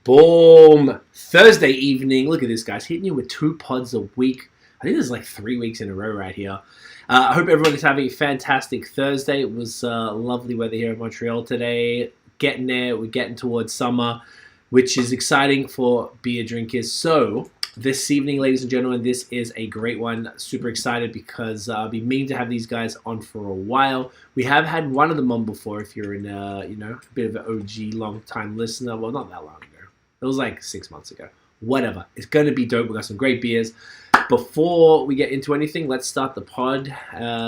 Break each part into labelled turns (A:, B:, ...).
A: Boom! Thursday evening. Look at this, guys. Hitting you with 2 pods a week. I think this is like 3 weeks in a row right here. I hope everyone is having a fantastic Thursday. It was lovely weather here in Montreal today. Getting there. We're getting towards summer, which is exciting for beer drinkers. So, this evening, ladies and gentlemen, this is a great one. Super excited because I've been meaning to have these guys on for a while. We have had one of them on before if you're in a bit of an OG, long-time listener. Well, not that long ago. It was like 6 months ago. Whatever. It's going to be dope. We've got some great beers. Before we get into anything, let's start the pod.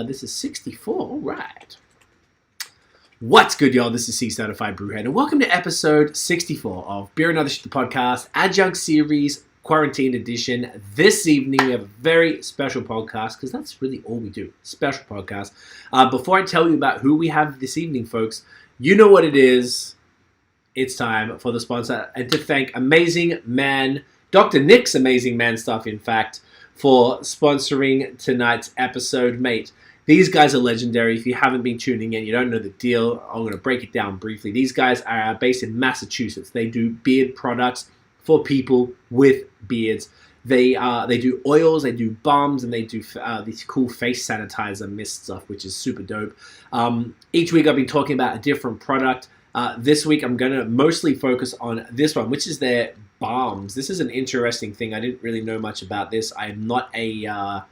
A: This is 64. All right. What's good, y'all? This is C-Certified Brewhead, and welcome to episode 64 of Beer and Other Shit, the podcast, Adjunct series, Quarantine edition. This evening, we have a very special podcast, because that's really all we do. Special podcast. Before I tell you about who we have this evening, folks, you know what it is. It's time for the sponsor, and to thank Amazing Man, Dr. Nick's Amazing Man stuff, in fact, for sponsoring tonight's episode, mate. These guys are legendary. If you haven't been tuning in, you don't know the deal. I'm going to break it down briefly. These guys are based in Massachusetts. They do beard products for people with beards. They do oils, they do balms, and they do these cool face sanitizer mist stuff, which is super dope. Each week I've been talking about a different product. This week I'm going to mostly focus on this one, which is their balms. This is an interesting thing. I didn't really know much about this. I am not a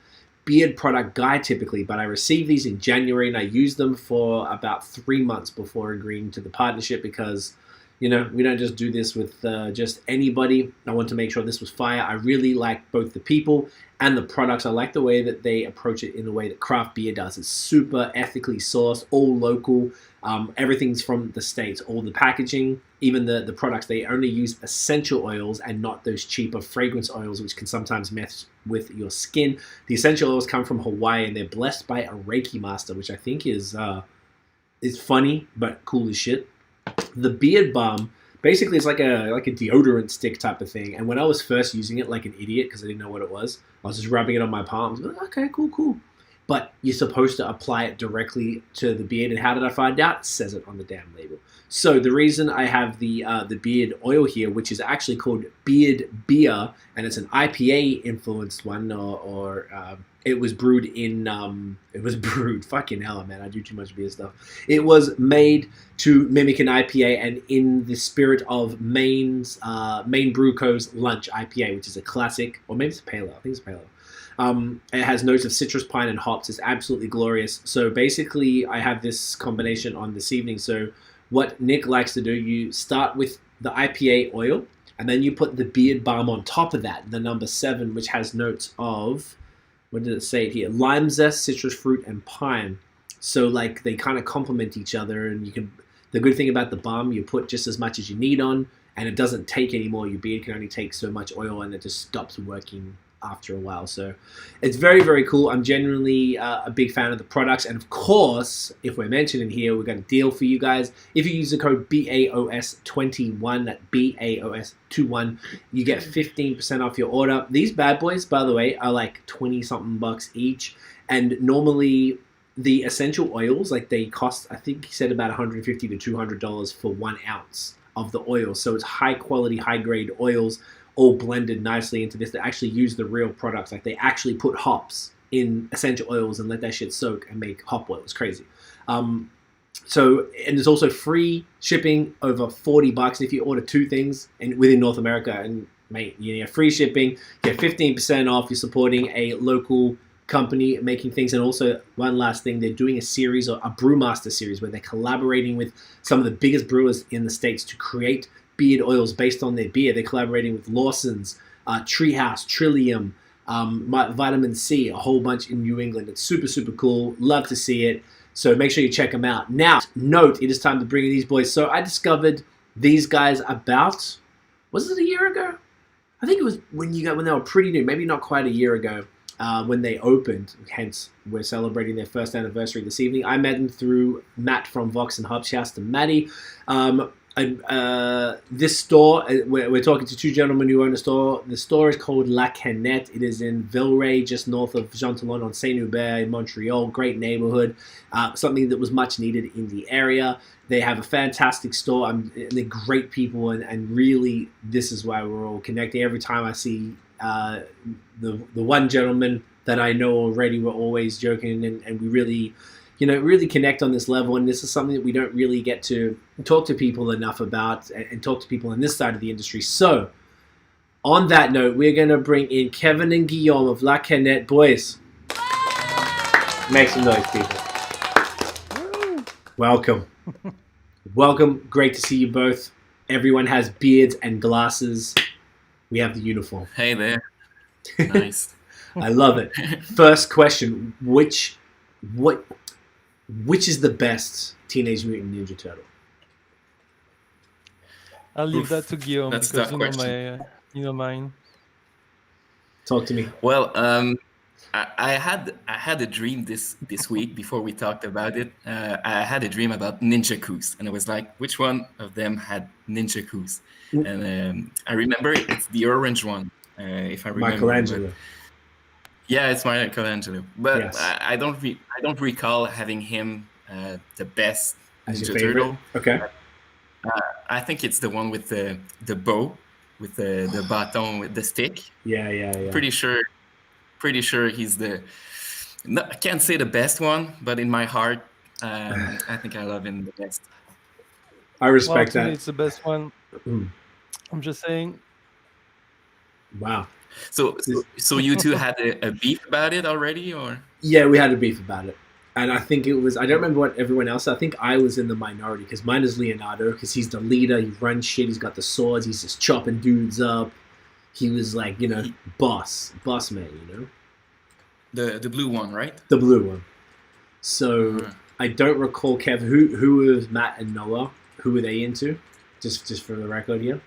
A: beard product guy typically, but I received these in January and I used them for about 3 months before agreeing to the partnership because, you know, we don't just do this with just anybody. I want to make sure this was fire. I really like both the people and the products. I like the way that they approach it in the way that craft beer does. It's super ethically sourced, all local. Everything's from the States. All the packaging, even the products, they only use essential oils and not those cheaper fragrance oils, which can sometimes mess with your skin. The essential oils come from Hawaii, and they're blessed by a Reiki master, which I think is funny but cool as shit. The beard balm basically is like a deodorant stick type of thing. And when I was first using it like an idiot because I didn't know what it was, I was just rubbing it on my palms. Like, okay, cool. But you're supposed to apply it directly to the beard. And how did I find out? It says it on the damn label. So the reason I have the beard oil here, which is actually called Beard Beer, and it's an IPA influenced one, or it was brewed fucking hell, man, I do too much beer stuff. It was made to mimic an IPA and in the spirit of Maine Brew Co.'s Lunch IPA, which is a classic, or maybe it's a pale ale. I think it's a pale ale. It has notes of citrus, pine, and hops. It's absolutely glorious. So basically, I have this combination on this evening. So what Nick likes to do, you start with the IPA oil, and then you put the beard balm on top of that, the number 7, which has notes of, what did it say here? Lime zest, citrus fruit, and pine. So like they kind of complement each other, and you can. The good thing about the balm, you put just as much as you need on, and it doesn't take any more. Your beard can only take so much oil, and it just stops working after a while. So it's very, very cool. I'm genuinely a big fan of the products, and of course, if we're mentioning here, we've got a deal for you guys. If you use the code BAOS21, that BAOS21, you get 15% off your order. These bad boys, by the way, are like 20 something bucks each, and normally the essential oils, like they cost, I think he said about $150 to $200 for 1 ounce of the oil. So it's high quality, high grade oils, all blended nicely into this. They actually use the real products. Like they actually put hops in essential oils and let that shit soak and make hop oil. It's crazy. And there's also free shipping over $40 if you order 2 things within North America. And mate, you get free shipping, get 15% off. You're supporting a local company making things. And also one last thing, they're doing a series, or a brewmaster series, where they're collaborating with some of the biggest brewers in the States to create beard oils based on their beer. They're collaborating with Lawson's, Treehouse, Trillium, Vitamin C, a whole bunch in New England. It's super, super cool. Love to see it. So make sure you check them out. Now, note, it is time to bring in these boys. So I discovered these guys about, was it a year ago? I think it was when they were pretty new, maybe not quite a year ago, when they opened. Hence, we're celebrating their first anniversary this evening. I met them through Matt from Vox and Hub. Shouts to Matty. This store, we're talking to two gentlemen who own a store. The store is called La Canette. It is in Villeray, just north of Jean Talon on Saint-Hubert in Montreal. Great neighborhood. Something that was much needed in the area. They have a fantastic store. They're great people, and really, this is why we're all connected. Every time I see the one gentleman that I know already, we're always joking, and we really, really connect on this level. And this is something that we don't really get to talk to people enough about, and talk to people on this side of the industry. So, on that note, we're going to bring in Kevin and Guillaume of La Canette. Boys, make some noise, people. Welcome. Welcome. Great to see you both. Everyone has beards and glasses. We have the uniform.
B: Hey there. Nice.
A: I love it. First question, which is the best Teenage Mutant Ninja Turtle?
C: I'll leave that to Guillaume
B: That's a
C: because
B: tough question.
C: mine.
A: Talk to me.
B: Well, I had a dream this week before we talked about it. I had a dream about ninja coups, and I was like, which one of them had ninja coups? And I remember it's the orange one, if I remember.
A: Michelangelo.
B: Yeah, it's Michelangelo, but
A: Yes.
B: I don't recall having him the best
A: As your
B: Ninja
A: favorite?
B: Turtle.
A: Okay.
B: I think it's the one with the bow, with the baton, with the stick.
A: Yeah.
B: Pretty sure he's the. No, I can't say the best one, but in my heart, I think I love him the best.
A: I respect
C: To me,
A: that.
C: it's the best one.
A: Mm.
C: I'm just saying.
A: Wow.
B: So you two had a beef about it already, or?
A: Yeah, we had a beef about it. And I think it was, I don't remember what everyone else, I think I was in the minority because mine is Leonardo because he's the leader. He runs shit. He's got the swords. He's just chopping dudes up. He was like, boss man,
B: The blue one, right?
A: The blue one. So I don't recall, Kev, who was Matt and Noah? Who were they into? Just for the record here.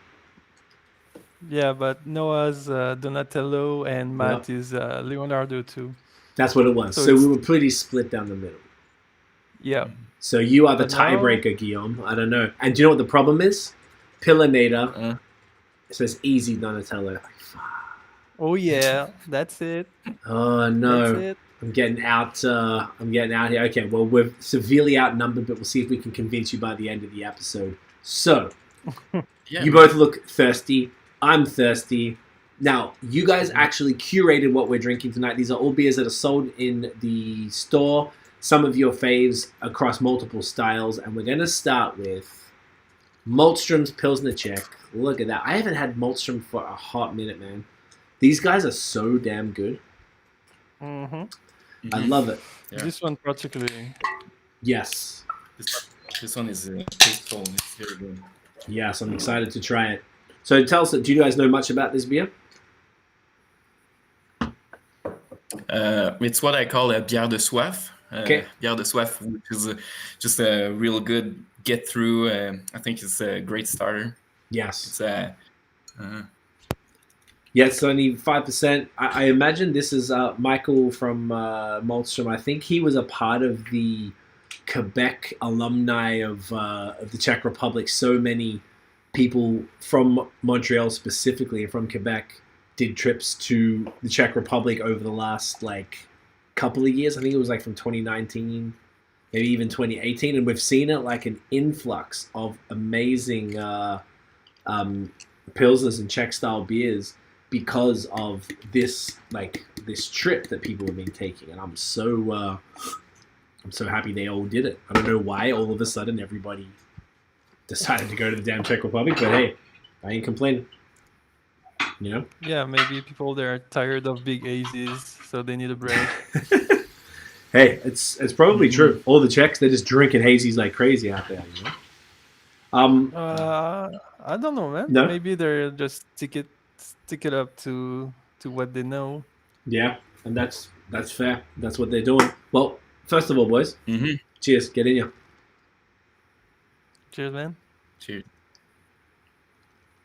C: Yeah, but Noah's Donatello and Matt is Leonardo too.
A: That's what it was. So we were pretty split down the middle.
C: Yeah.
A: So you are the
C: But now-
A: tiebreaker, Guillaume. I don't know. And do you know what the problem is? Pillinator says easy Donatello.
C: Oh yeah, that's it.
A: Oh no.
C: That's it.
A: I'm getting out here. Okay, well, we're severely outnumbered, but we'll see if we can convince you by the end of the episode. So,
B: Yeah.
A: you both look thirsty. I'm thirsty. Now, you guys actually curated what we're drinking tonight. These are all beers that are sold in the store. Some of your faves across multiple styles. And we're going to start with Maltstrom's Pilsner Czeck. Look at that. I haven't had Maltstrom for a hot minute, man. These guys are so damn good.
C: Mm-hmm.
A: I love it.
B: Yeah.
C: This one particularly.
A: Yes.
B: This one is tasteful. It's very good.
A: Yes, I'm excited to try it. So tell us, do you guys know much about this beer?
B: It's what I call a bière de soif.
A: Okay.
B: Bière de soif, which is just a real good get through. I think it's a great starter.
A: Yes.
B: It's
A: Yeah, it's only 5%. I imagine this is Michael from Maltstrom. I think he was a part of the Quebec alumni of the Czech Republic. So many people from Montreal specifically and from Quebec did trips to the Czech Republic over the last couple of years. I think it was from 2019, maybe even 2018, and we've seen it like an influx of amazing pilsners and Czech style beers because of this trip that people have been taking, and I'm so happy they all did it. I don't know why all of a sudden everybody decided to go to the damn Czech Republic, but hey, I ain't complaining.
C: Yeah, maybe people there are tired of big AZs, so they need a break.
A: Hey, it's probably true. All the Czechs, they're just drinking hazies like crazy out there.
C: I don't know, man.
A: No?
C: Maybe they're just stick it up to what they know.
A: Yeah, and that's fair. That's what they're doing. Well, first of all, boys, cheers. Get in here.
C: Cheers, man.
B: cheers.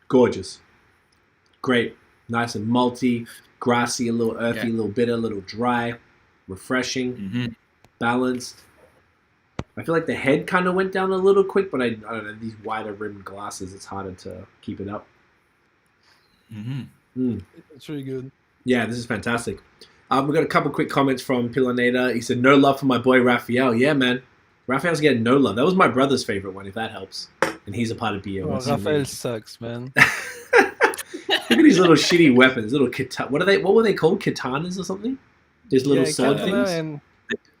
A: Gorgeous. Great. Nice and malty, grassy, a little earthy, a little bitter, a little dry, refreshing, balanced. I feel like the head kind of went down a little quick, but I don't know, these wider rimmed glasses, it's harder to keep it up.
B: Mm-hmm.
C: It's really good.
A: Yeah, this is fantastic. We got a couple quick comments from Pilonada. He said, "No love for my boy Raphael." Yeah, man. Raphael's getting no love. That was my brother's favorite one, if that helps. And he's a part of BAOS.
C: Raphael sucks, man.
A: Look at these little shitty weapons, little What were they called? Katanas or something? These little sword
C: katana
A: things.
C: and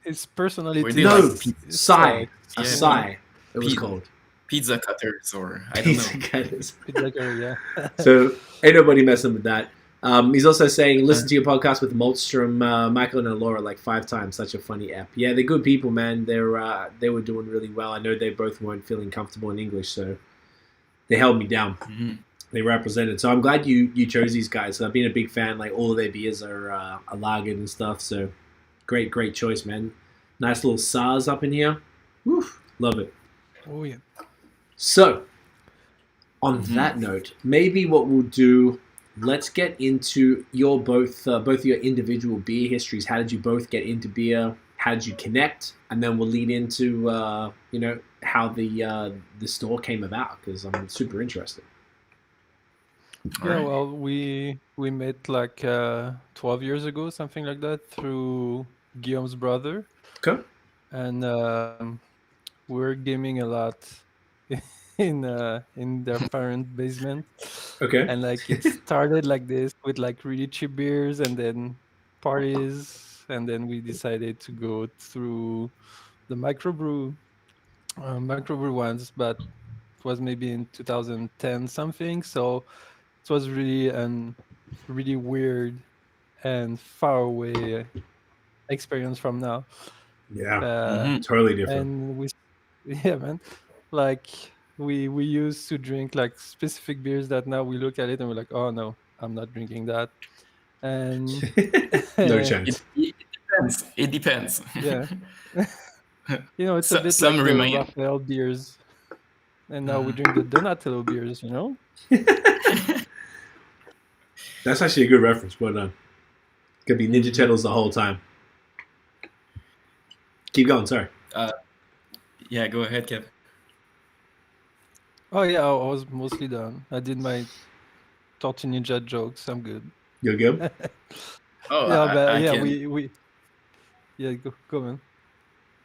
C: his personality.
A: No,
C: sucks.
A: Sai. A
B: Yeah.
A: Sai. It was
B: Pete.
A: called.
B: Pizza cutters, or I don't
A: Pizza
B: know.
A: cutters.
C: Pizza cutter, yeah.
A: So ain't nobody messing with that. He's also saying, listen to your podcast with Maltstrom, Michael and Laura like 5 times. Such a funny app. Yeah, they're good people, man. They were doing really well. I know they both weren't feeling comfortable in English, so they held me down.
B: Mm-hmm.
A: They represented. So I'm glad you chose these guys. I've been a big fan. Like all of their beers are lagered and stuff. So great choice, man. Nice little SARS up in here. Woof, love it.
C: Oh yeah.
A: So on that note, maybe what we'll do, let's get into your both of your individual beer histories. How did you both get into beer? How did you connect? And then we'll lead into how the store came about, because I'm super interested.
C: Yeah, well, we met like 12 years ago, something like that, through Guillaume's brother,
A: Okay.
C: and we're gaming a lot in their parent basement.
A: Okay.
C: And like it started like this with like really cheap beers, and then parties, and then we decided to go through the microbrew ones, but it was maybe in 2010 something. So it was really weird and far away experience from now.
A: Yeah. Totally different.
C: And yeah, man, like we used to drink like specific beers that now we look at it and we're like, oh no, I'm not drinking that. And
A: No chance.
B: It depends.
C: yeah, it's a bit
B: some
C: like the
B: remain.
C: Raphael beers, and now we drink the Donatello beers.
A: That's actually a good reference. Well done. Could be Ninja Turtles the whole time. Keep going. Sorry.
B: Yeah, go ahead, Kev.
C: Oh yeah, I was mostly done. I did my Tortue Ninja jokes. I'm good.
A: You're good.
B: Oh,
C: Yeah, but
B: I
C: yeah,
B: can.
C: we yeah, go man.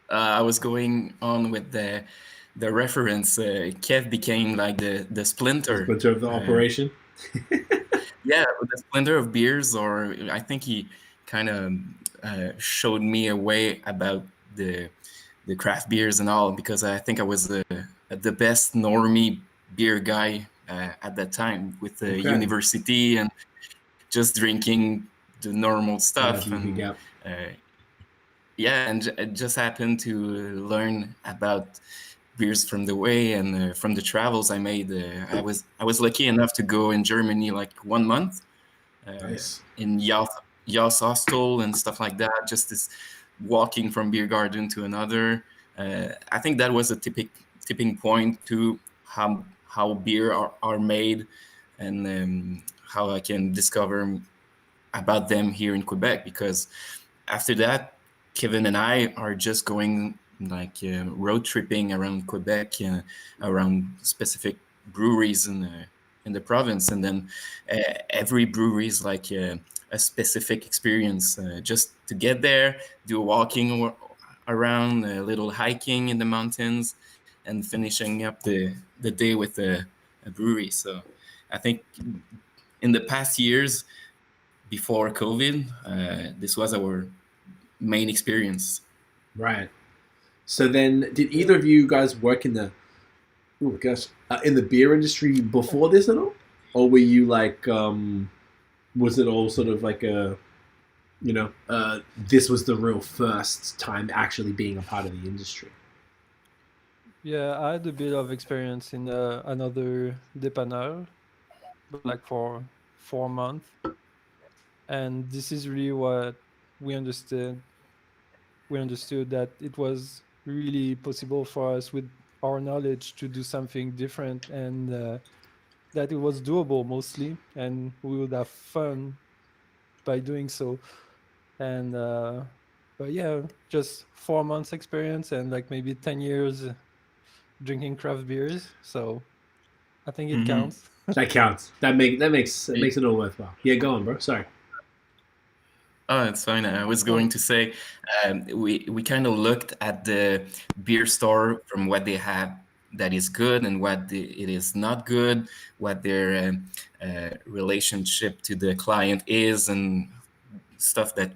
B: I was going on with the reference. Kev became like the splinter.
A: Splinter of the operation.
B: Yeah, the splinter of beers, or I think he kind of showed me a way about the craft beers and all, because I think I was the best normie beer guy at that time with the university and just drinking the normal stuff. And I just happened to learn about beers from the way and from the travels I made. I was lucky enough to go in Germany like 1 month,
A: Nice.
B: in Jaus Hostel and stuff like that. Just this walking from beer garden to another. I think that was a tipping point to how beer are made, and how I can discover about them here in Quebec. Because after that, Kevin and I are just going like road tripping around Quebec, around specific breweries in the province, and then every brewery is like a specific experience. Just to get there, do a walking around, a little hiking in the mountains, and finishing up the day with a brewery. So I think in the past years before COVID, this was our main experience.
A: Right. So then, did either of you guys work in the in the beer industry before this at all, or were you like, was it all sort of like a, this was the real first time actually being a part of the industry?
C: Yeah, I had a bit of experience in another depanneur, but like for 4 months. And this is really what we understood. We understood that it was really possible for us with our knowledge to do something different, and that it was doable mostly, and we would have fun by doing so. And But yeah, just 4 months experience and like maybe 10 years drinking craft beers. So I think it
B: Mm-hmm.
C: counts.
A: That counts. That makes it all worthwhile. Yeah, go on, bro. Sorry.
B: Oh, it's fine. I was
C: Oh,
B: going to say we kind of looked at the beer store from what they have that is good and it is not good, what their relationship to the client is, and stuff that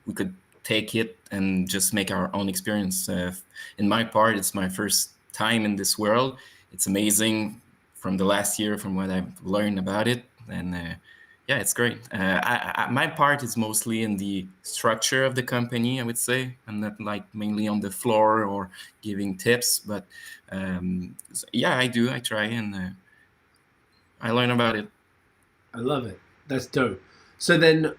B: we could take it and just make our own experience. In my part, it's my first time in this world. It's amazing from the last year, from what I've learned about it, and yeah, it's great. My part is mostly in the structure of the company, I would say. I'm not like mainly on the floor or giving tips, but yeah, I do. I try and I learn about it.
A: I love it. That's dope. So then,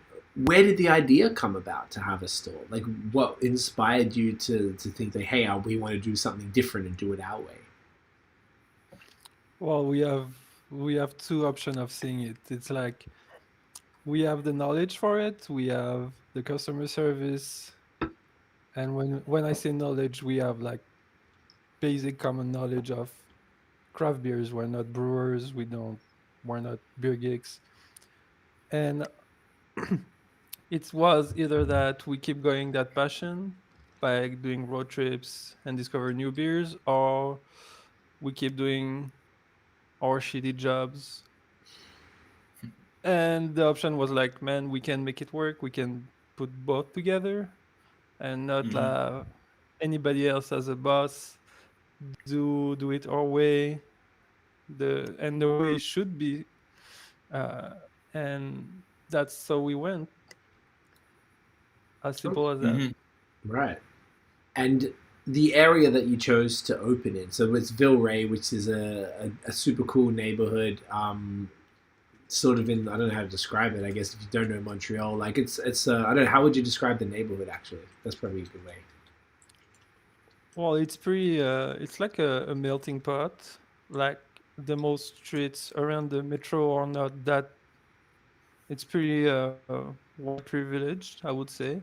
A: where did the idea come about to have a store? Like, what inspired you to think that, hey, we want to do something different and do it our way?
C: well, we have two options of seeing it. It's like we have the knowledge for it, we have the customer service, and when I say knowledge, we have like basic common knowledge of craft beers. We're not brewers, we're not beer geeks. And it was either that we keep going that passion by doing road trips and discover new beers, or we keep doing our shitty jobs. And the option was like, man, we can make it work. We can put both together and not
B: Mm-hmm.
C: anybody else as a boss. Do it our way, the way it should be, uh, and that's how we went. As
A: Oh,
C: simple as that.
B: Mm-hmm.
A: right. And the area that you chose to open in, so it's Villeray, which is a super cool neighborhood. Sort of in, I don't know how to describe it. I guess if you don't know Montreal, like it's I don't know, how would you describe the neighborhood actually? That's probably a good way.
C: Well, it's pretty. It's like a melting pot. Like the most streets around the metro are not that. It's pretty white privileged, I would say,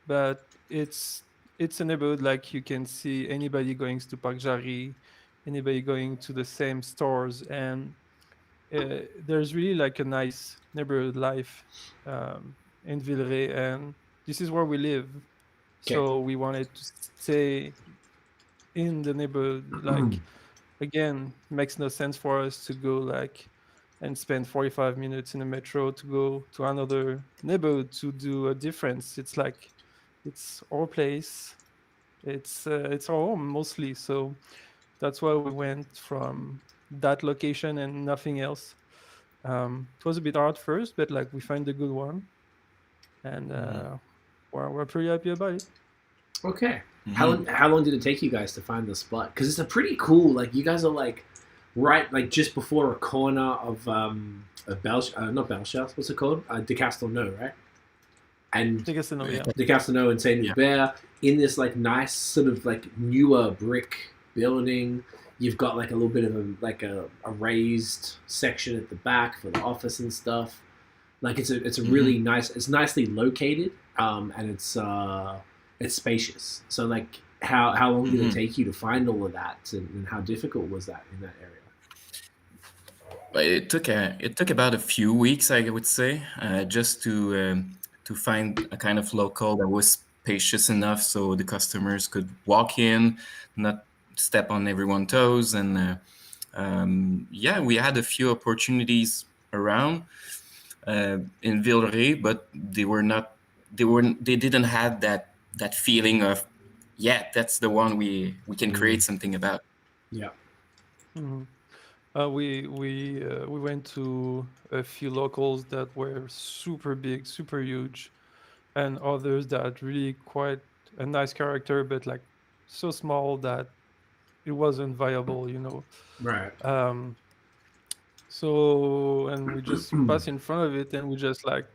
C: but it's a neighborhood like you can see anybody going to Parc Jarry, anybody going to the same stores, and there's really like a nice neighborhood life in Villeray, and this is where we live.
A: Okay.
C: So we wanted to stay in the neighborhood. Like again, makes no sense for us to go like and spend 45 minutes in the metro to go to another neighborhood to do a difference. It's like it's our place. It's our home mostly. So that's why we went from that location and nothing else. It was a bit hard first, but like we find a good one, and we're pretty happy about it.
A: Okay.
B: Mm-hmm.
A: How long did it take you guys to find the spot? Because it's a pretty cool. Like you guys are like right like just before a corner of not Belchas. What's it called? De Castelnau, right? And
C: I guess I know, yeah.
A: De Castelnau and Saint
B: Yeah.
A: Hubert in this like nice sort of like newer brick building. You've got like a little bit of a raised section at the back for the office and stuff. Like it's a really nice. It's nicely located, and it's spacious. So like, how long did it take you to find all of that, and how difficult was that in that area?
B: But it took about a few weeks, I would say, just to find a kind of local that was spacious enough so the customers could walk in, not step on everyone's toes, and yeah, we had a few opportunities around in Villeray, but they didn't have that feeling of, yeah, that's the one we can create something about.
A: Yeah.
C: hmm we went to a few locals that were super big, super huge, and others that really quite a nice character, but like so small that it wasn't viable, you know.
A: Right.
C: Um, so and we just pass in front of it, and we just like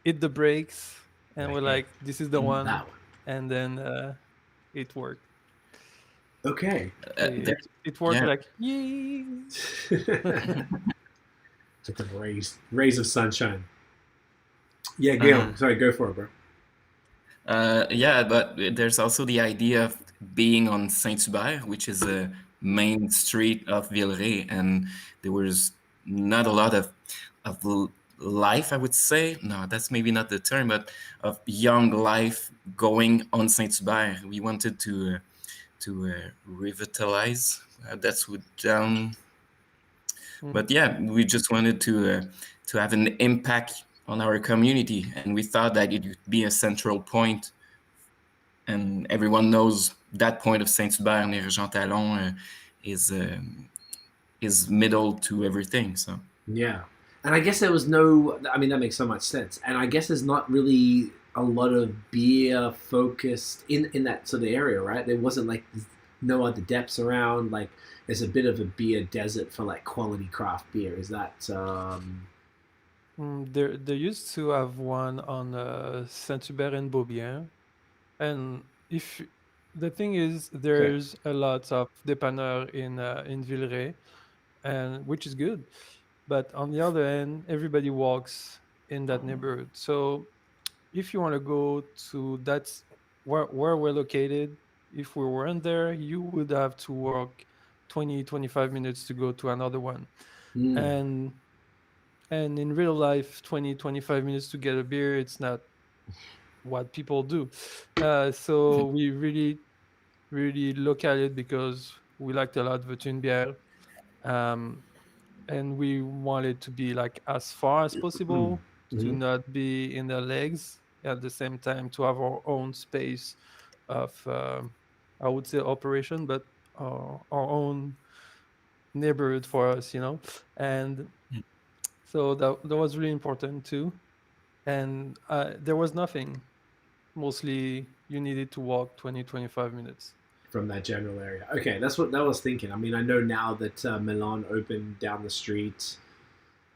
C: hit the brakes, and
A: Like,
C: we're
A: yeah,
C: like, this is the one,
A: that one.
C: and then it worked.
A: Okay.
B: There,
C: It worked
B: yeah.
C: like yay.
A: Like the rays of sunshine. Yeah,
B: Uh,
A: Guillaume. Sorry, go for it, bro.
B: Yeah, but there's also the idea of being on Saint-Hubert, which is a main street of Villeray, and there was not a lot of life, I would say. No, that's maybe not the term, but of young life going on Saint-Hubert. We wanted to revitalize. That's what
C: Mhm.
B: but yeah, we just wanted to have an impact on our community, and we thought that it would be a central point, and everyone knows that point of Saint-Hubert near Jean Talon is middle to everything. So
A: Yeah. And I guess there was no, I mean, that makes so much sense. And I guess there's not really a lot of beer focused in that sort of area, right? There wasn't like no other depths around. Like, there's a bit of a beer desert for like quality craft beer. Is that,
C: They used to have one on Saint-Hubert and Beaubien, and if the thing is,
A: okay.
C: there's a lot of depanneur in Villeray, and which is good. But on the other hand, everybody walks in that neighborhood. So if you want to go to that's where we're located, if we weren't there, you would have to walk 20-25 minutes to go to another one.
A: Mm,
C: And and in real life, 20-25 minutes to get a beer, it's not what people do. So we really look at it because we liked a lot Bière. Um, and we want it to be like as far as
A: mm,
C: possible, to
A: mm,
C: not be in the legs, at the same time to have our own space of I would say operation, but our own neighborhood for us, and so that was really important too. And there was nothing, mostly you needed to walk 20-25 minutes.
A: from that general area. Okay, that's what I was thinking. I mean, I know now that Milan opened down the street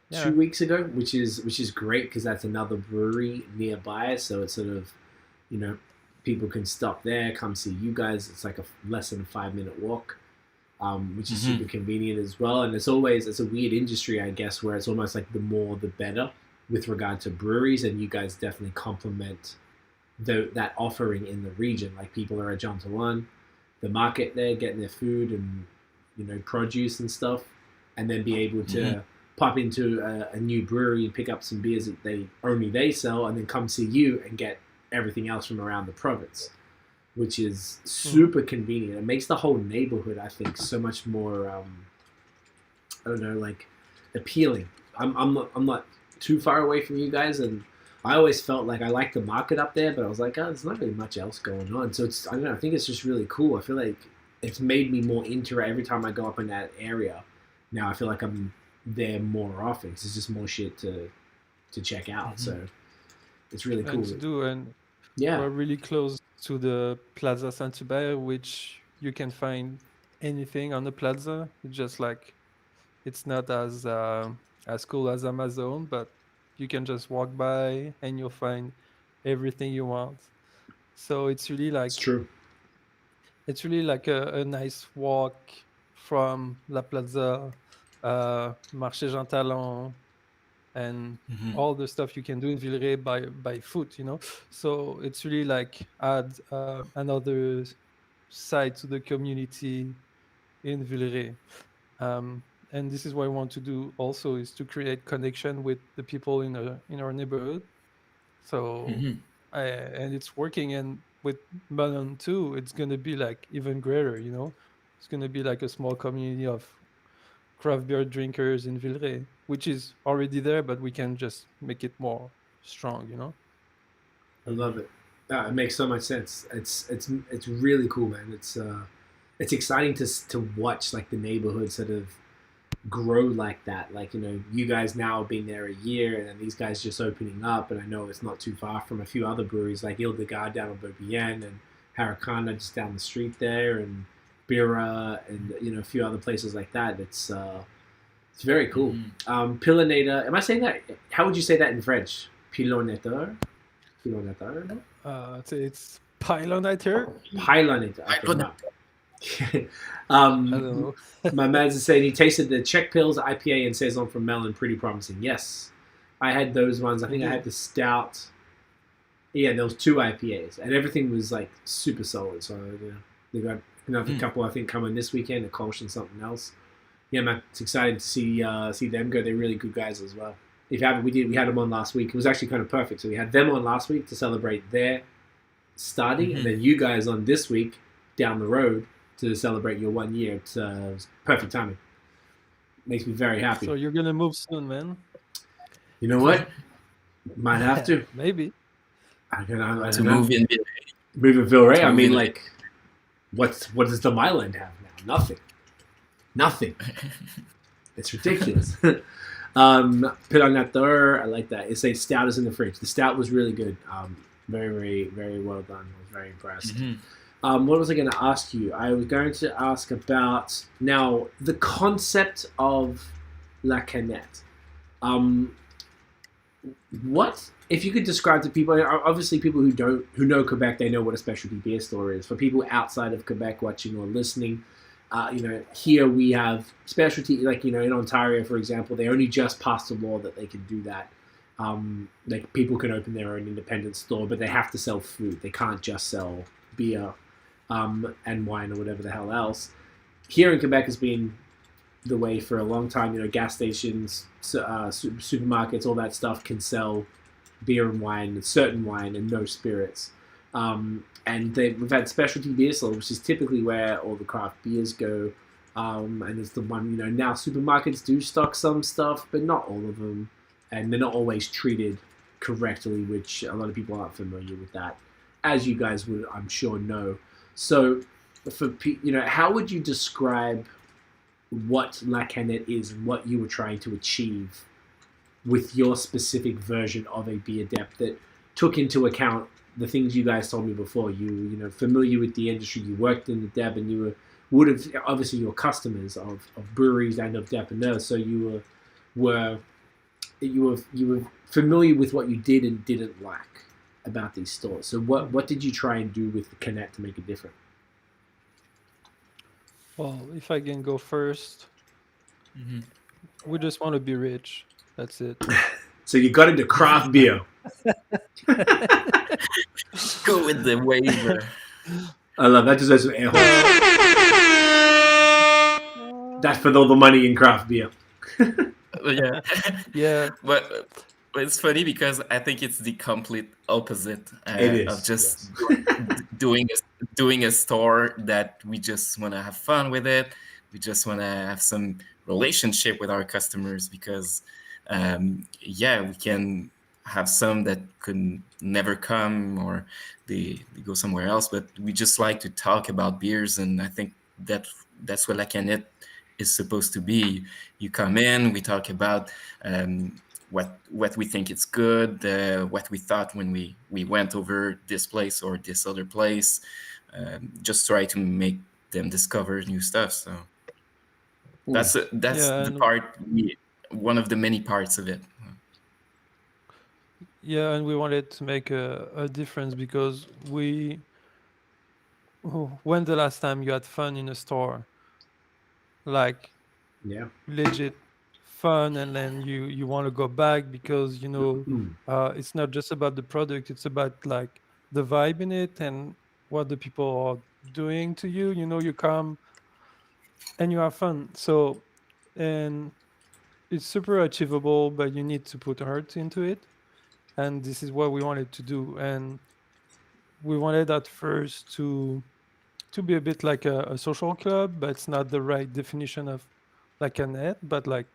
C: Yeah.
A: 2 weeks ago, which is great because that's another brewery nearby. So it's sort of, you know, people can stop there, come see you guys. It's like a less than a 5 minute walk, which is super convenient as well. And it's a weird industry, I guess, where it's almost like the more the better with regard to breweries, and you guys definitely complement that offering in the region. Like people are Adjunct the market there, getting their food and produce and stuff, and then be able to pop into a new brewery and pick up some beers that they sell, and then come see you and get everything else from around the province, which is super convenient. It makes the whole neighborhood, I think, so much more I don't know, like appealing. I'm not too far away from you guys, and I always felt like I liked the market up there, but I was like, oh, there's not really much else going on. So I don't know. I think it's just really cool. I feel like it's made me more interested every time I go up in that area. Now I feel like I'm there more often. It's just more shit to check out. So it's really cool.
C: And to do, and
A: Yeah,
C: we're really close to the Plaza Saint-Hubert, which you can find anything on the plaza. It's just like it's not as cool as Amazon, but you can just walk by and you'll find everything you want. So
A: it's true.
C: it's really like a nice walk from La Plaza, Marché Jean Talon, and all the stuff you can do in Villeray by foot, So it's really like add another side to the community in Villeray. And this is what I want to do also, is to create connection with the people in our neighborhood. So and it's working, and with Melon too, it's gonna be like even greater, It's gonna be like a small community of craft beer drinkers in Villeray, which is already there, but we can just make it more strong.
A: I love it. It makes so much sense. It's really cool, man. It's exciting to watch like the neighborhood sort of grow like that. Like, you guys now have been there a year, and then these guys just opening up. And I know it's not too far from a few other breweries like Il de Garde down on Beaubien, and Harricana just down the street there, and Bira, and a few other places like that. It's very cool. Pilonator. Am I saying that? How would you say that in French? Pilonator. Pilonator.
C: It's Pilonator.
A: Pilonator. Okay, no.
C: I don't know.
A: My man's saying he tasted the Czech Pils, IPA, and Saison from Melon. Pretty promising. Yes, I had those ones. I think I had the Stout Yeah, there was 2 IPAs, and everything was like super solid. So they got another couple, I think, coming this weekend. A Kolsch and something else. Yeah, man, it's exciting to see them go. They're really good guys as well. If you haven't, we had them on last week. It was actually kind of perfect. So we had them on last week to celebrate their starting, and then you guys on this week down the road to celebrate your 1 year. It was perfect timing. Makes me very happy.
C: So you're gonna move soon, man.
A: You know what? Might have to.
C: Maybe.
A: I don't know.
B: move in.
A: Move in Villeray. I mean,
B: in
A: like, what does the Myland have now? Nothing. It's ridiculous. Pit on that door. I like that. It's a stout is in the fridge. The stout was really good. Very, very, very well done. I was very impressed. What was I going to ask you? I was going to ask about now the concept of La Canette. What if you could describe to people? Obviously, people who know Quebec, they know what a specialty beer store is. For people outside of Quebec watching or listening, here we have specialty, like in Ontario, for example, they only just passed a law that they can do that. Like people can open their own independent store, but they have to sell food. They can't just sell beer and wine or whatever the hell else. Here in Quebec has been the way for a long time. Gas stations, supermarkets, all that stuff can sell beer and wine, certain wine, and no spirits. And we've had specialty beer stores, which is typically where all the craft beers go. And it's the one, now supermarkets do stock some stuff, but not all of them. And they're not always treated correctly, which a lot of people aren't familiar with that, as you guys would, I'm sure, know. So, how would you describe what La Canette is, what you were trying to achieve with your specific version of a beer dep that took into account the things you guys told me before? You familiar with the industry, you worked in the dep, and you would have obviously your customers of breweries and of depanneurs, so you were familiar with what you did and didn't like about these stores. So what did you try and do with the Canette to make it different?
C: Well, if I can go first, we just want to be rich. That's it.
A: So you got into craft beer.
B: Go with the waiver.
A: I love that. Just some air horns. That's for all the money in craft beer.
B: Yeah.
C: Yeah.
B: But it's funny because I think it's the complete opposite of just doing a store that we just want to have fun with it. We just want to have some relationship with our customers because, we can have some that could never come or they go somewhere else. But we just like to talk about beers, and I think that's what La Canette is supposed to be. You come in, we talk about what we think it's good, what we thought when we went over this place or this other place. Just try to make them discover new stuff. So that's the part, one of the many parts of it.
C: Yeah, and we wanted to make a difference because when the last time you had fun in a store? Like, legit fun, and then you want to go back because it's not just about the product, it's about like the vibe in it and what the people are doing to you. You come and you have fun. So, and it's super achievable, but you need to put heart into it, and this is what we wanted to do. And we wanted at first to be a bit like a social club, but it's not the right definition of La Canette. But like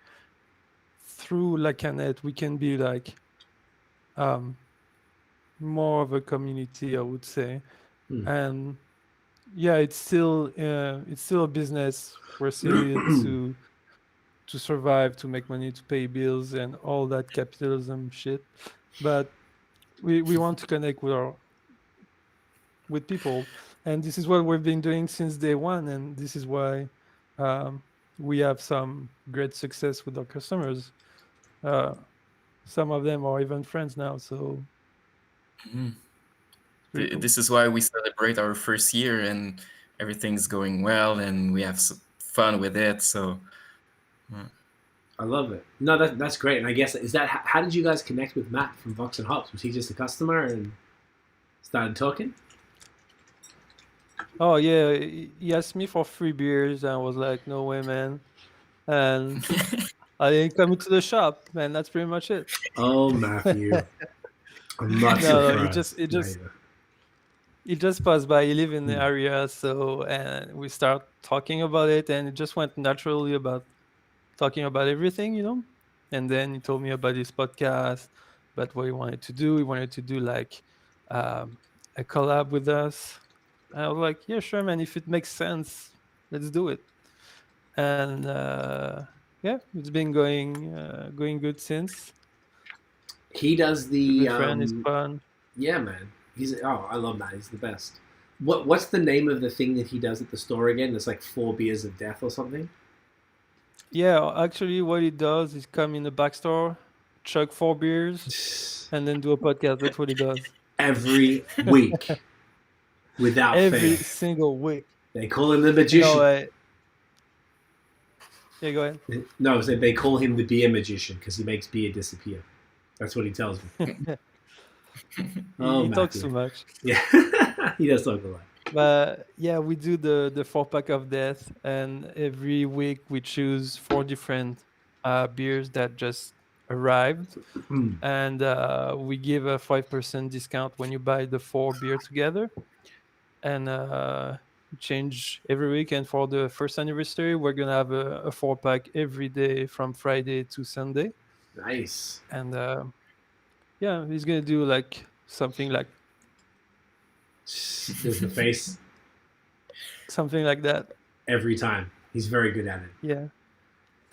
C: through La Canette, we can be like more of a community, I would say. And yeah, it's still a business. We're still here to survive, to make money, to pay bills, and all that capitalism shit. But we want to connect with people, and this is what we've been doing since day one, and this is why we have some great success with our customers. Some of them are even friends now, so
B: this is why we celebrate our first year and everything's going well and we have fun with it. So
A: I love it. No, that's great. And I guess how did you guys connect with Matt from Vox and Hops? Was he just a customer? And started talking.
C: Oh yeah, he asked me for free beers, and I was like, no way, man. And I didn't come into the shop, man. That's pretty much it.
A: Oh, Matthew, I'm not
C: No,
A: surprised. Neither.
C: he just passed by. He live in the
A: Hmm.
C: area, so and we start talking about it, and it just went naturally about talking about everything, And then he told me about his podcast, about what he wanted to do. He wanted to do like um, a collab with us. And I was like, yeah, sure, man. If it makes sense, let's do it. And yeah, it's been going good since.
A: He does
C: He's a
A: the
C: good friend. It's fun.
A: yeah, man. I love that. He's the best. What's the name of the thing that he does at the store again? It's like 4 beers of death or something.
C: Yeah, actually, what he does is come in the back store, chug 4 beers, and then do a podcast. That's what he does
A: Every week, without
C: every
A: fail.
C: single week.
A: They call him the
C: No,
A: magician.
C: yeah, go ahead.
A: No, they call him the beer magician because he makes beer disappear. That's what he tells me.
C: He talks too much.
A: Yeah, he does talk a lot.
C: But yeah, we do the 4 pack of death, and every week we choose 4 different beers that just arrived, and we give a 5% discount when you buy the 4 beer together, and change every week. And for the first anniversary, we're gonna have a 4 pack every day from Friday to Sunday,
A: Nice.
C: and yeah, he's gonna do like something like
A: There's the face
C: something like that.
A: every time. He's very good at it.
C: Yeah.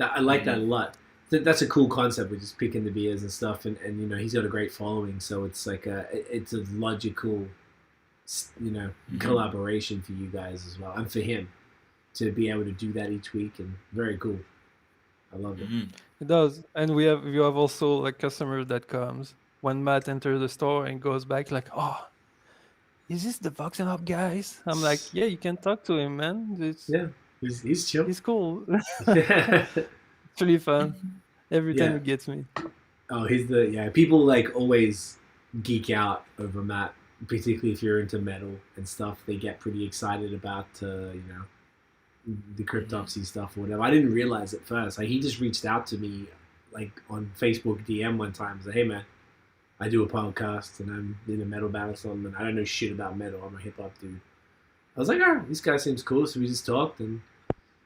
A: I like that a lot. That's a cool concept with just picking the beers and stuff, and he's got a great following, so it's like it's a logical, collaboration for you guys as well, and for him to be able to do that each week, and very cool. I love it.
C: It does, and we have also like customers that comes when Matt enters the store and goes back like, oh, is this the Vox and Hop guys? I'm like, yeah, you can talk to him, man.
A: Yeah, he's chill.
C: He's cool. It's really fun. Every time
A: Yeah.
C: he gets me.
A: Oh, people like always geek out over Matt, particularly if you're into metal and stuff. They get pretty excited about the cryptopsy stuff or whatever. I didn't realize at first. Like, he just reached out to me like on Facebook DM one time. Said, "Hey man, I do a podcast and I'm in a metal band or something. And I don't know shit about metal. I'm a hip hop dude." I was like, "Oh, this guy seems cool." So we just talked, and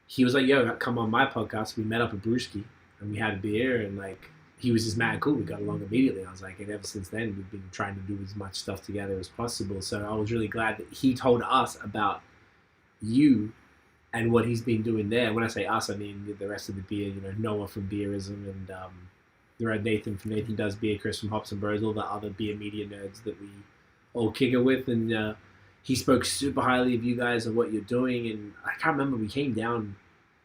A: he was like, "Yo, come on my podcast." We met up at Brewski and we had a beer, and like he was just mad cool. We got along immediately. I was like, and ever since then we've been trying to do as much stuff together as possible. So I was really glad that he told us about you and what he's been doing there. When I say us, I mean the rest of the beer. Noah from Beerism, and the Red Nathan from Nathan Does Beer, Chris from Hops and Bros, all the other beer media nerds that we all kick it with. And he spoke super highly of you guys and what you're doing. And I can't remember, we came down,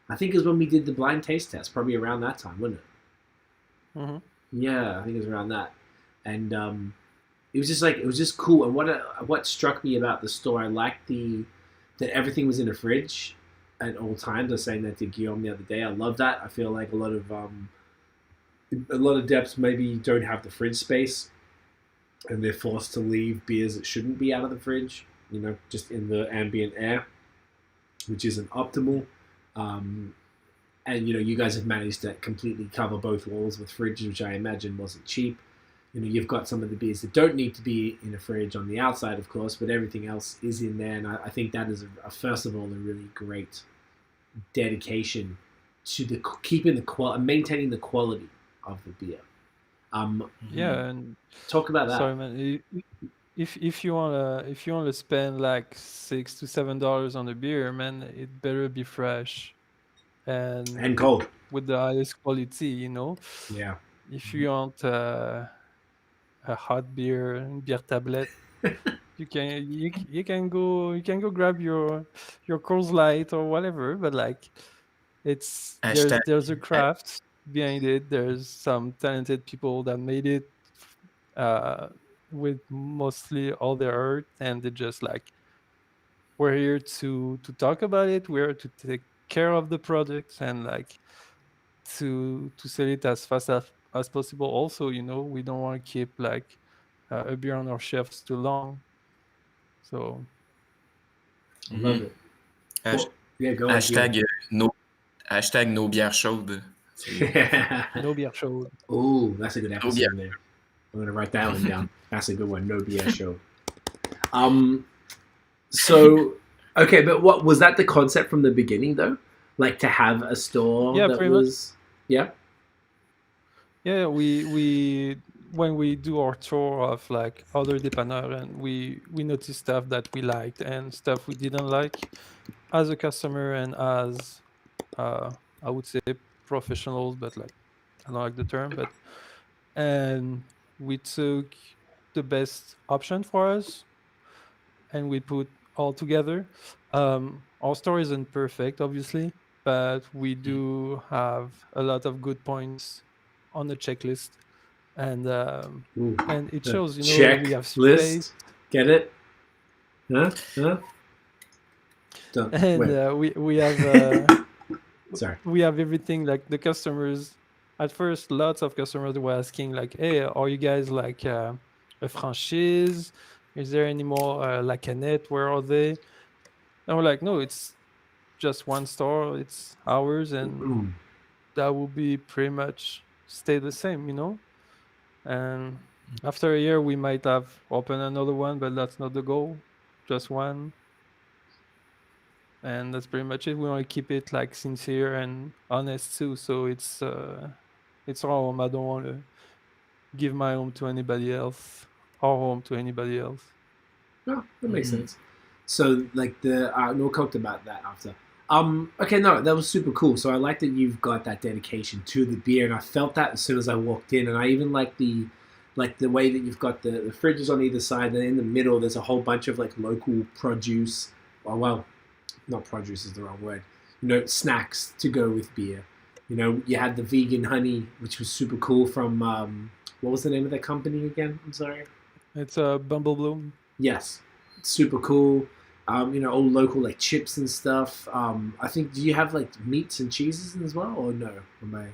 A: I think it was when we did the blind taste test, probably around that time, wasn't it?
C: Mm-hmm.
A: Yeah, I think it was around that. And it was just cool. And what struck me about the store, I liked that everything was in a fridge at all times. I was saying that to Guillaume the other day. I love that. I feel like a lot of depths maybe don't have the fridge space, and they're forced to leave beers that shouldn't be out of the fridge, just in the ambient air, which isn't optimal. And you guys have managed to completely cover both walls with fridges, which I imagine wasn't cheap. You've got some of the beers that don't need to be in a fridge on the outside, of course, but everything else is in there. And I think that is, first of all, a really great dedication to keeping the maintaining the quality of the beer.
C: Yeah, and
A: talk about that.
C: sorry, man. If you wanna spend like $6 to $7 on the beer, man, it better be fresh
A: and cold
C: with the highest quality.
A: Yeah.
C: If you want a hot beer tablette, you can go grab your Coors Light or whatever. But like, there's a craft behind it. There's some talented people that made it with mostly all their heart, and they just like, we're here to talk about it. We're here to take care of the product and like to sell it as fast as possible. Also, we don't want to keep like a beer on our shelves too long. So
A: I love it. Well, yeah, go on.
B: Hashtag no bière chaude.
C: no beer show.
A: Oh, that's a good
B: No
A: episode
B: bière.
A: there. I'm gonna write that one down. That's a good one. No BS show. So okay, but what was that the concept from the beginning though? Like to have a store
C: Yeah,
A: that
C: pretty much.
A: was yeah.
C: Yeah, we when we do our tour of like other depanneur and we notice stuff that we liked and stuff we didn't like as a customer and as I would say professionals, but like I don't like the term, but and we took the best option for us and we put all together. Our store isn't perfect, obviously, but we do have a lot of good points on the checklist, and
A: Ooh,
C: it
A: the
C: shows. We have space,
A: checklist. Get it? Huh? Huh? Don't
C: and
A: wait.
C: we have
A: Sorry.
C: we have everything. Like the customers, at first, lots of customers were asking, like, "Hey, are you guys like a franchise? Is there any more like Canette? Where are they?" And we're like, "No, it's just one store. It's ours, and that will be pretty much stay the same. And after a year, we might have opened another one, but that's not the goal. Just one, and that's pretty much it. We want to keep it like sincere and honest too. So it's our home. I don't want to give my home to anybody else, our home to anybody else.
A: No, that makes sense. So like the we'll talk about that after. Okay, no, that was super cool. So I like that you've got that dedication to the beer, and I felt that as soon as I walked in, and I even like the way that you've got the fridges on either side, and in the middle there's a whole bunch of like local produce. Well, not produce is the wrong word. Snacks to go with beer. You had the vegan honey, which was super cool from what was the name of that company again? I'm sorry.
C: It's a Bumble Bloom.
A: Yes, super cool. All local like chips and stuff. I think do you have like meats and cheeses as well, or no? Am I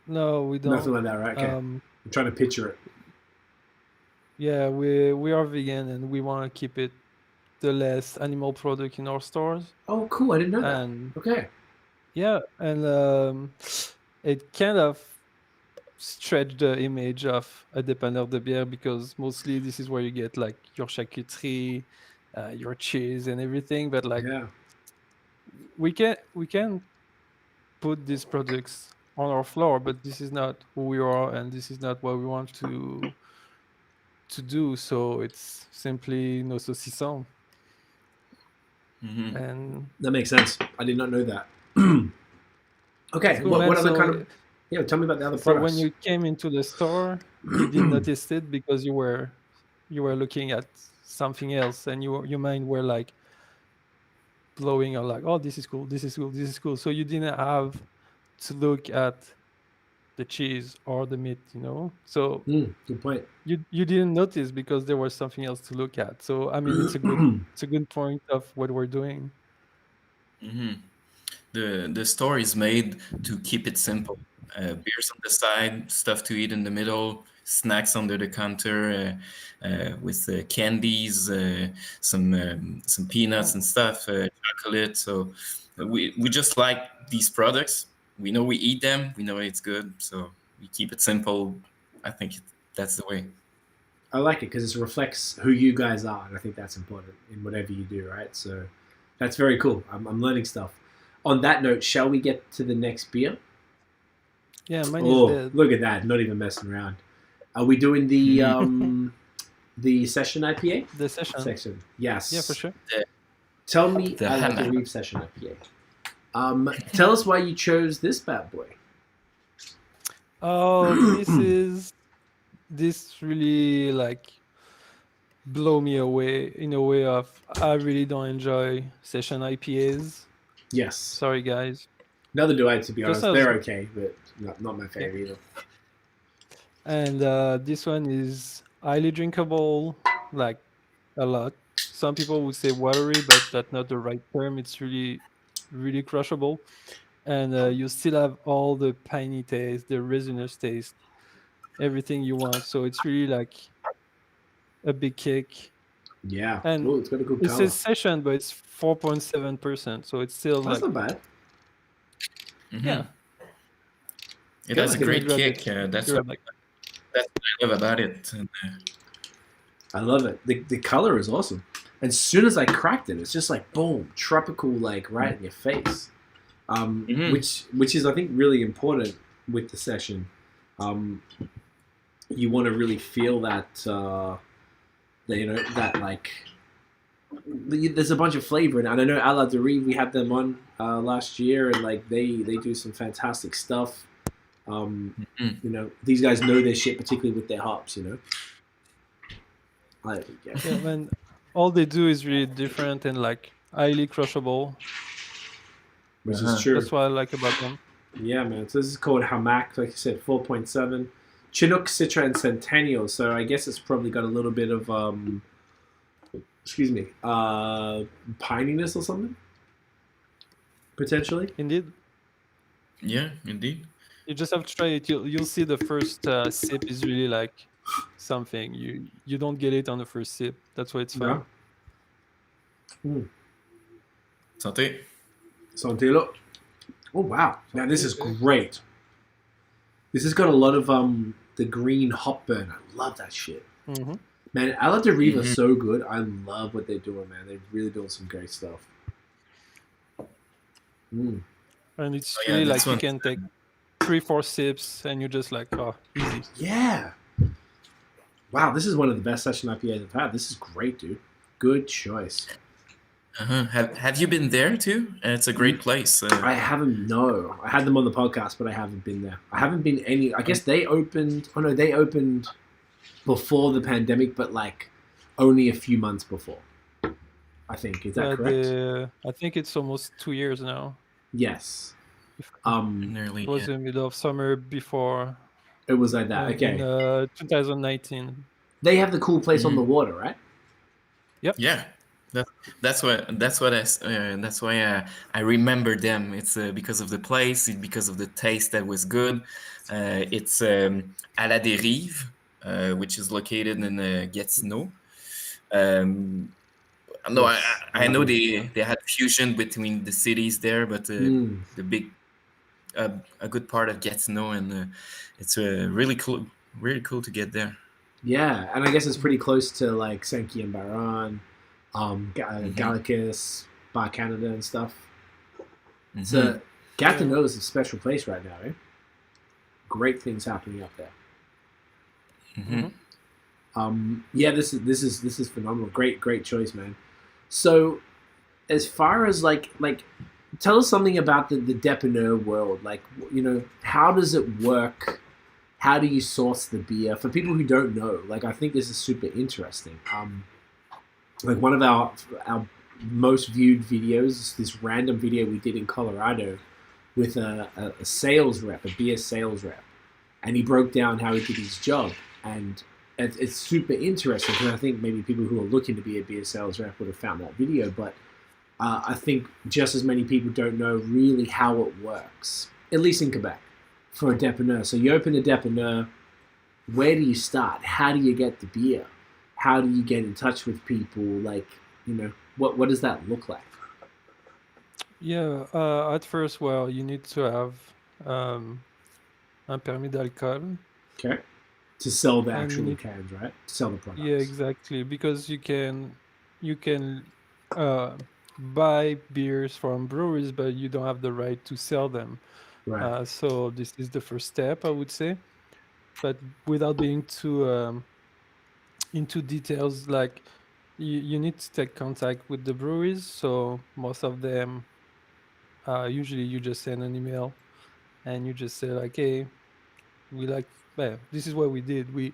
C: No, we don't.
A: nothing like that, right? Okay, I'm trying to picture it.
C: Yeah, we are vegan and we want to keep it the less animal product in our stores.
A: Oh, cool! I didn't know that.
C: And
A: Okay.
C: yeah, and it kind of stretched the image of a dépanneur de bière because mostly this is where you get like your charcuterie, your cheese and everything. But like
A: Yeah.
C: we can put these products on our floor, but this is not who we are and this is not what we want to do. So it's simply no saucisson. And
A: That makes sense. I did not know that. Okay,
C: cool,
A: what
C: man.
A: other kind
C: So
A: of tell me about the other
C: so when
A: products.
C: you came into the store, you didn't notice it because you were looking at something else, and your mind were like blowing or like, oh, this is cool, this is cool, this is cool. So you didn't have to look at the cheese or the meat. So
A: Good point.
C: you didn't notice because there was something else to look at. So I mean, it's a good point of what we're doing.
B: The store is made to keep it simple. Beers on the side, stuff to eat in the middle, snacks under the counter with candies, some peanuts and stuff, chocolate. So we just like these products. We know we eat them. We know it's good. So we keep it simple. I think that's the way.
A: I like it because it reflects who you guys are, and I think that's important in whatever you do, right? So that's very cool. I'm learning stuff. On that note, shall we get to the next beer?
C: Yeah, mine is dead.
A: Look at that! Not even messing around. Are we doing the session IPA?
C: The session.
A: Yes.
C: Yeah, for sure.
A: Tell me about the Derive Session IPA. Tell us why you chose this bad boy.
C: Oh, this really like blow me away in a way of I really don't enjoy session IPAs.
A: Yes.
C: Sorry, guys.
A: Neither do I, to be honest.
C: Just as-
A: They're okay, but not my favorite either.
C: And this one is highly drinkable, like a lot. Some people would say watery, but that's not the right term. It's really, really crushable. And you still have all the piney taste, the resinous taste, everything you want. So it's really like a big kick.
A: Yeah.
C: And
A: Oh, it's got a good
C: it
A: color.
C: says session, but it's 4.7%, so it's still
A: That's
C: like
A: not bad.
C: yeah.
B: It has a
A: like
B: great
C: grab it.
B: kick. That's
C: Grab
B: what
C: like
B: I love about it. And,
A: I love it. The color is awesome. And as soon as I cracked it, it's just like boom, tropical, like right in your face. Which is I think really important with the session. You want to really feel that that like there's a bunch of flavor in it. And I know a la Derive, we had them on last year, and like they do some fantastic stuff. These guys know their shit, particularly with their hops.
C: yeah, man. All they do is really different and like highly crushable.
A: Which is true.
C: That's what I like about them.
A: Yeah, man. So this is called Hamac, like you said, 4.7. Chinook, Citra, and Centennial. So I guess it's probably got a little bit of, pininess or something, potentially.
C: Indeed.
B: yeah, indeed.
C: You just have to try it. You'll see the first sip is really like something. You don't get it on the first sip. That's why it's fun.
B: Santé.
A: Santé. Oh wow! Now this is great. This has got a lot of the green hop burn. I love that shit.
C: Mm-hmm.
A: Man, a la Derive are so good. I love what they're doing, man. They're really doing some great stuff.
C: And it's really like you can take 3-4 sips and you're just like, oh, easy.
A: Yeah. Wow, this is one of the best session IPAs I've had. This is great, dude. Good choice.
B: Have you been there too? It's a great place.
A: I haven't. No, I had them on the podcast, but I haven't been there. I haven't been any. I guess they opened. Oh no, they opened before the pandemic, but like only a few months before. I think is that correct?
C: I think it's almost 2 years now.
A: Yes.
B: Nearly.
C: It was in the middle of summer before.
A: It was like that. Okay.
C: In 2019.
A: They have the cool place on the water, right?
C: Yep.
B: Yeah. That's why I remember them. It's because of the place, because of the taste that was good. It's à la Derive, which is located in Gatineau. No, I know they had fusion between the cities there, but the big a good part of Gatineau, and it's really cool to get there.
A: Yeah, and I guess it's pretty close to like Saint-Guy and Baron. Gallicus, Bar Canada and stuff. So Gatineau is a special place right now, eh? Great things happening up there. Yeah, this is phenomenal. Great choice, man. So as far as like tell us something about the depanneur world. Like, how does it work? How do you source the beer? For people who don't know, like I think this is super interesting. Like one of our most viewed videos is this random video we did in Colorado with a sales rep, a beer sales rep, and he broke down how he did his job, and it's super interesting because I think maybe people who are looking to be a beer sales rep would have found that video, but I think just as many people don't know really how it works, at least in Quebec, for a depanneur. So you open a depanneur, where do you start? How do you get the beer? How do you get in touch with people? Like, what does that look like?
C: Yeah, at first, well, you need to have un permis d'alcool.
A: Okay. To sell the actual cans, right? To sell the products.
C: Yeah, exactly. Because you can buy beers from breweries, but you don't have the right to sell them.
A: Right.
C: So this is the first step, I would say. But without being too into details, like you need to take contact with the breweries. So most of them, usually you just send an email and you just say like, hey, this is what we did. We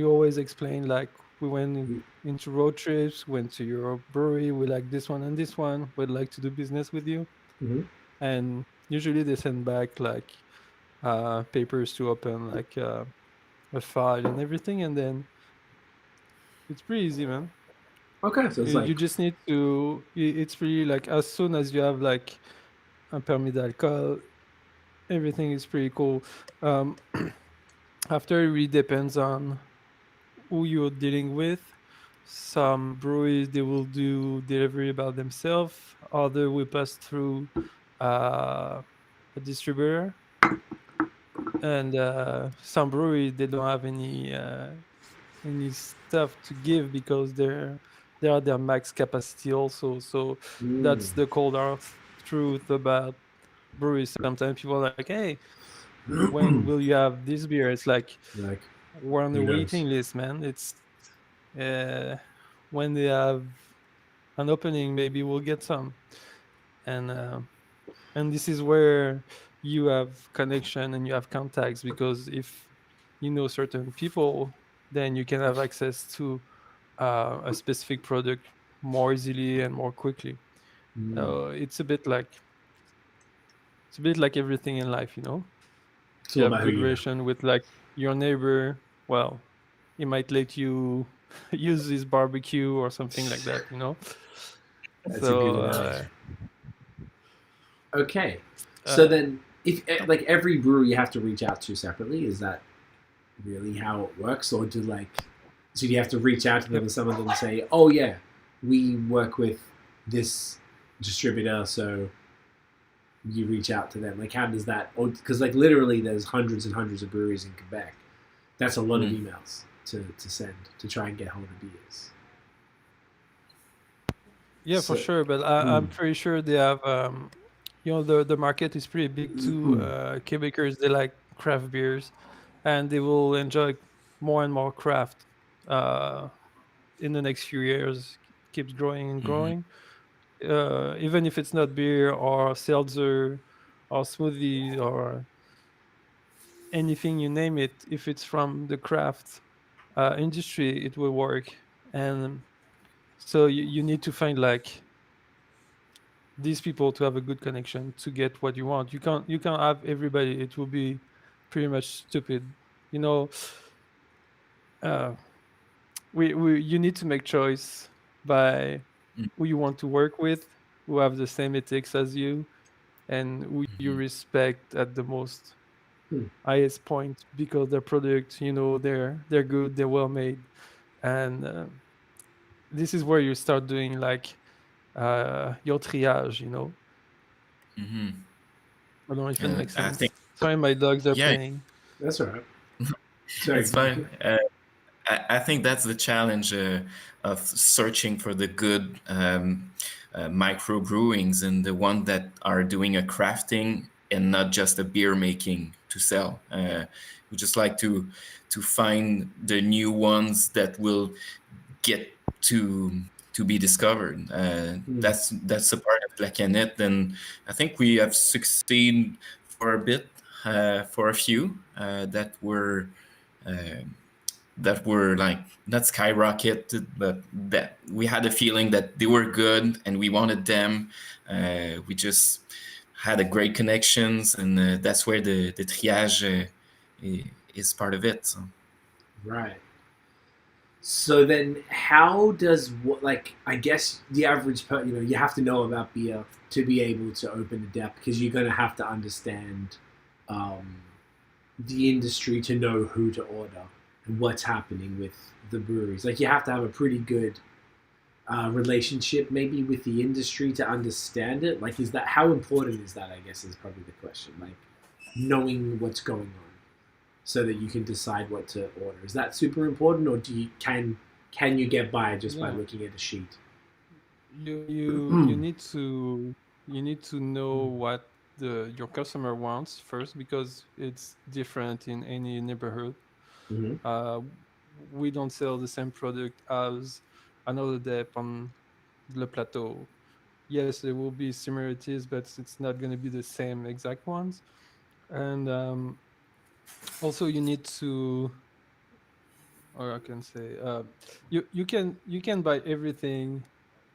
C: always explain like we went into road trips, went to your brewery, we like this one and this one, we'd like to do business with you. And usually they send back like papers to open like a file and everything, and then it's pretty easy, man.
A: Okay, so it's
C: you just need to. It's really like as soon as you have like un permis d'alcool, everything is pretty cool. After it really depends on who you're dealing with. some breweries they will do delivery by themselves. Other will pass through a distributor, and some breweries they don't have any stuff to give because they are their max capacity also. So that's the cold hard truth about breweries. Sometimes people are like, "Hey, when will you have this beer?" It's like
A: Like,
C: we're on the
A: who knows?
C: waiting list, man. It's uh, when they have an opening, maybe we'll get some. And and this is where you have connection and you have contacts, because if you know certain people, then you can have access to a specific product more easily and more quickly. It's a bit like everything in life, you know.
A: It's
C: You
A: all
C: have
A: about who
C: good
A: you know.
C: relation with like your neighbor. Well, he might let you use his barbecue or something like that, you know.
A: That's a good
C: So
A: analogy. Okay, so
C: uh,
A: then, if like every brewery you have to reach out to separately, is that really how it works, or so you have to reach out to them
C: yep.
A: and some of them say, "Oh yeah, we work with this distributor," so you reach out to them. Like, how does that? Because like literally, there's hundreds and hundreds of breweries in Quebec. That's a lot of
B: Mm.
A: emails to send to try and get hold of beers.
C: Yeah, for
A: So,
C: sure. But I'm pretty sure they have, you know, the market is pretty big too. Quebecers, they like craft beers, and they will enjoy more and more craft uh, in the next few years. Keeps growing and
B: Mm-hmm.
C: growing. Even if it's not beer or seltzer or smoothie or anything you name it, if it's from the craft industry, it will work. And so you need to find like these people to have a good connection to get what you want. You can't have everybody. It will be pretty much stupid. You know, uh, we you need to make choice by who you want to work with, who have the same ethics as you, and who you
B: Mm-hmm.
C: respect at the most
A: hmm,
C: highest point, because their product, you know, they're good, they're well made, and this is where you start doing like your triage. You know,
B: Mm-hmm.
C: I don't know if it makes
B: I think,
C: sense. Sorry, my dogs are
B: yeah,
C: playing.
A: that's all right. Sorry.
B: it's fine. I think that's the challenge of searching for the good micro brewings and the one that are doing a crafting and not just a beer making to sell. We just like to find the new ones that will get to be discovered. That's a part of La Canette, and I think we have succeeded for a bit, for a few uh, that were like not skyrocketed, but that we had a feeling that they were good and we wanted them. We just had a great connections, and that's where the triage is part of it. So.
A: Right. So then, how does what like I guess the average you have to know about beer to be able to open a dep because you're gonna have to understand um, the industry to know who to order and what's happening with the breweries. Like you have to have a pretty good relationship maybe with the industry to understand it. Like, is that how important is that? I guess is probably the question. Like knowing what's going on so that you can decide what to order. Is that super important, or can you get by just by
C: Yeah,
A: looking at a sheet?
C: you need to know what the your customer wants first, because it's different in any neighborhood.
A: Mm-hmm.
C: Uh, we don't sell the same product as another dep on Le Plateau. Yes, there will be similarities, but it's not going to be the same exact ones. And also, you need to, or I can say, you can buy everything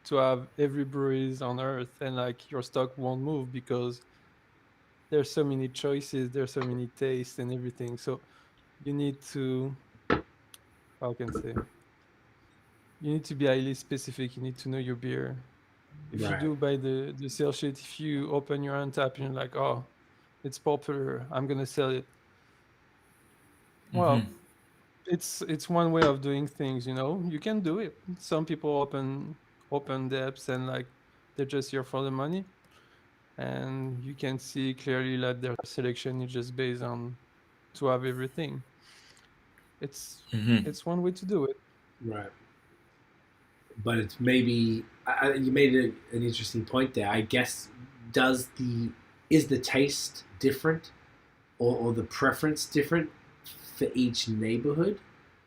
C: to have every breweries on earth, and like your stock won't move because there's so many choices, there's so many tastes and everything. So you need to, how can I say, you need to be highly specific. You need to know your beer. If you
A: Right.
C: do buy the sales sheet, if you open your tap and you're like, oh, it's popular, I'm gonna sell it.
B: Mm-hmm.
C: Well, it's one way of doing things, you know. You can do it. Some people open depths and like they're just here for the money, and you can see clearly that their selection is just based on to have everything. It's
B: Hmm.
C: it's one way to do it.
A: Right. But it's maybe you made an interesting point there. I guess is the taste different, or the preference different for each neighborhood?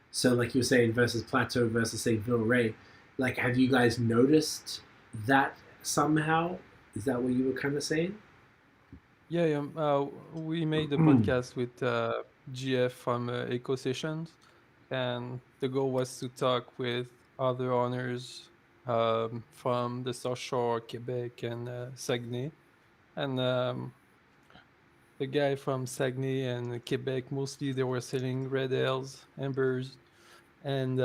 A: So, like you were saying, versus Plateau versus say Villeray, like have you guys noticed that somehow? Is that what you were kind of saying?
C: Yeah, yeah. We made a podcast with GF from Eco Sessions, and the goal was to talk with other owners from the South Shore, Quebec, and Saguenay. And the guy from Saguenay and Quebec, mostly they were selling red ales, ambers, and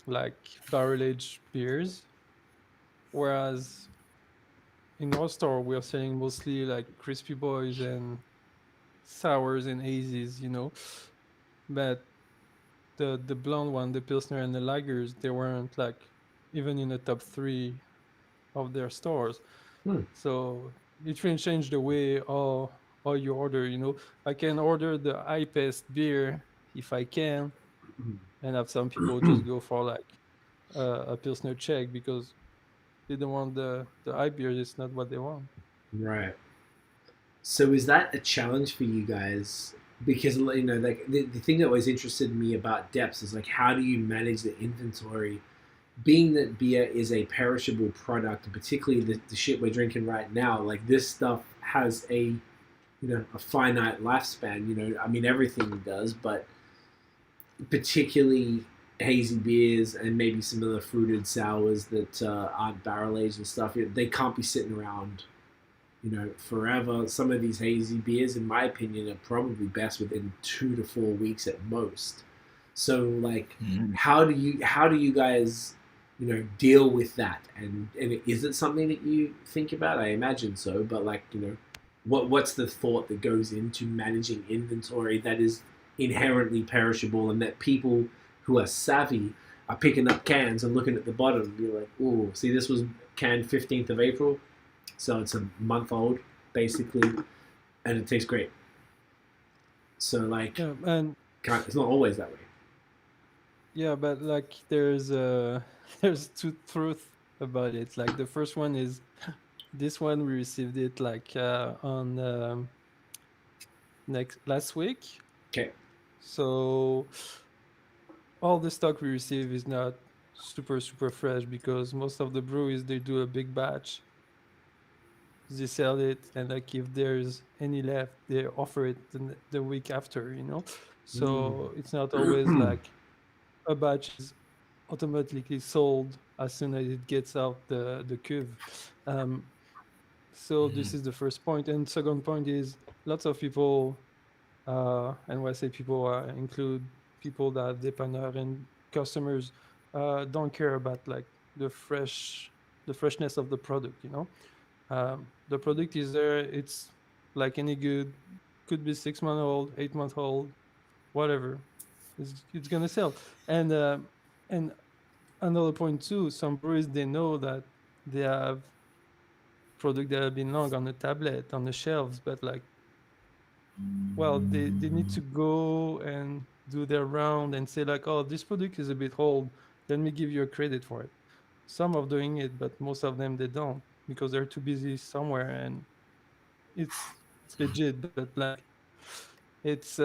C: like barrel aged beers. Whereas in our store, we are selling mostly like crispy boys and sours and hazies, you know. But the blonde one, the Pilsner and the Lagers, they weren't like even in the top three of their stores.
A: Hmm.
C: So it really changed the way all you order. You know, I can order the highest beer if I can, and have some people just go for like a Pilsner Czech because they don't want the high beer. It's not what they want.
A: Right. So is that a challenge for you guys? Because you know, like the thing that always interested me about depths is like how do you manage the inventory? Being that beer is a perishable product, particularly the shit we're drinking right now, like this stuff has a finite lifespan. You know, I mean everything does, but particularly hazy beers and maybe some of the fruited sours that aren't barrel aged and stuff. They can't be sitting around forever. Some of these hazy beers, in my opinion, are probably best within 2 to 4 weeks at most. So, like,
B: Hmm.
A: how do you guys, deal with that? And is it something that you think about? I imagine so, but like, what's the thought that goes into managing inventory that is inherently perishable, and that people who are savvy are picking up cans and looking at the bottom and be like, "Oh, see, this was canned 15th of April. So it's a month old, basically, and it tastes great." So like,
C: Yeah, and
A: it's not always that way.
C: yeah, but like there's there's two truth about it. Like the first one is this one we received it like on next last week.
A: Okay.
C: So all the stock we receive is not super fresh because most of the breweries they do a big batch, they sell it, and like if there's any left they offer it the week after, you know. So it's not always like a batch is automatically sold as soon as it gets out the cuve. um, so this is the first point, and second point is lots of people, and when I say people, include people that depanneur and customers, don't care about like the freshness of the product, you know. The product is there, it's like any good, could be 6 month old, 8 month old, whatever, it's gonna sell. And another point too, some breweries they know that they have product that have been long on the tablet on the shelves, but like, well, they need to go and do their round and say like, oh, this product is a bit old, let me give you a credit for it. Some are doing it, but most of them they don't because they're too busy somewhere, and it's legit. But like, it's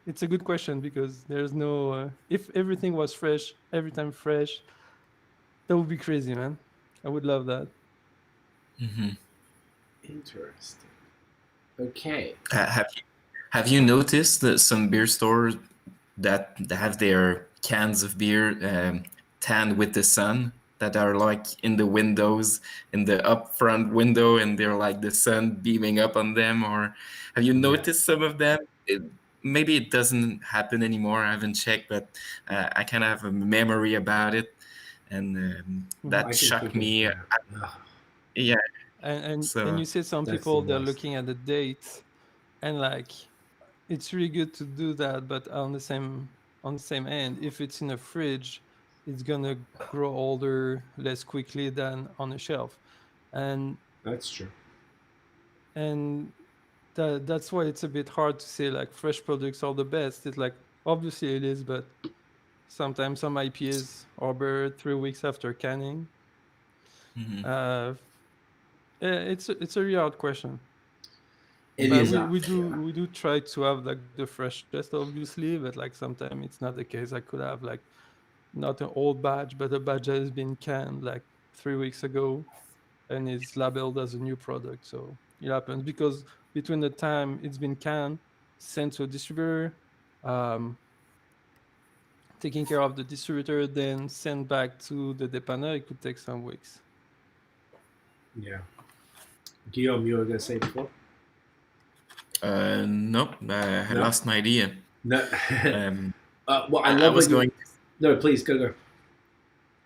C: it's a good question because there's no if everything was fresh every time fresh, that would be crazy, man. I would love that.
B: Hmm.
A: Interesting. Okay.
B: Have you noticed that some beer stores that have their cans of beer tanned with the sun, that are like in the windows, in the up front window, and they're like the sun beaming up on them? Or have you
A: Yeah.
B: noticed some of them? Maybe it doesn't happen anymore. I haven't checked, but I kind of have a memory about it, and
C: Mhm.
A: I
B: that
A: can
B: shocked
A: think of
B: me.
A: yeah. Ugh,
C: And
B: So
C: you said some
A: that's the
C: people they're
A: worst.
C: looking at the date, and like it's really good to do that, but on the same end, if it's in a fridge, it's gonna grow older less quickly than on a shelf, and
A: That's true.
C: and that's why it's a bit hard to say like fresh products are the best. It's like obviously it is, but sometimes some IPAs are better 3 weeks after canning.
B: Hmm.
C: Uh, it's a really hard question,
A: It
C: but
A: is.
C: we do
A: Yeah.
C: we do try to have like the freshest, obviously, but like sometimes it's not the case. I could have like not an old batch, but a batch that has been canned like 3 weeks ago and is labeled as a new product. So it happens because between the time it's been canned, sent to a distributor, um, taking care of the distributor, then sent back to the depanneur, it could take some weeks.
A: Yeah. Guillaume, you were gonna say before?
B: Nope, I
A: No.
B: lost my idea.
A: No.
B: Um,
A: Well, I
B: I
A: love
B: was
A: that
B: going.
A: you. No, please go.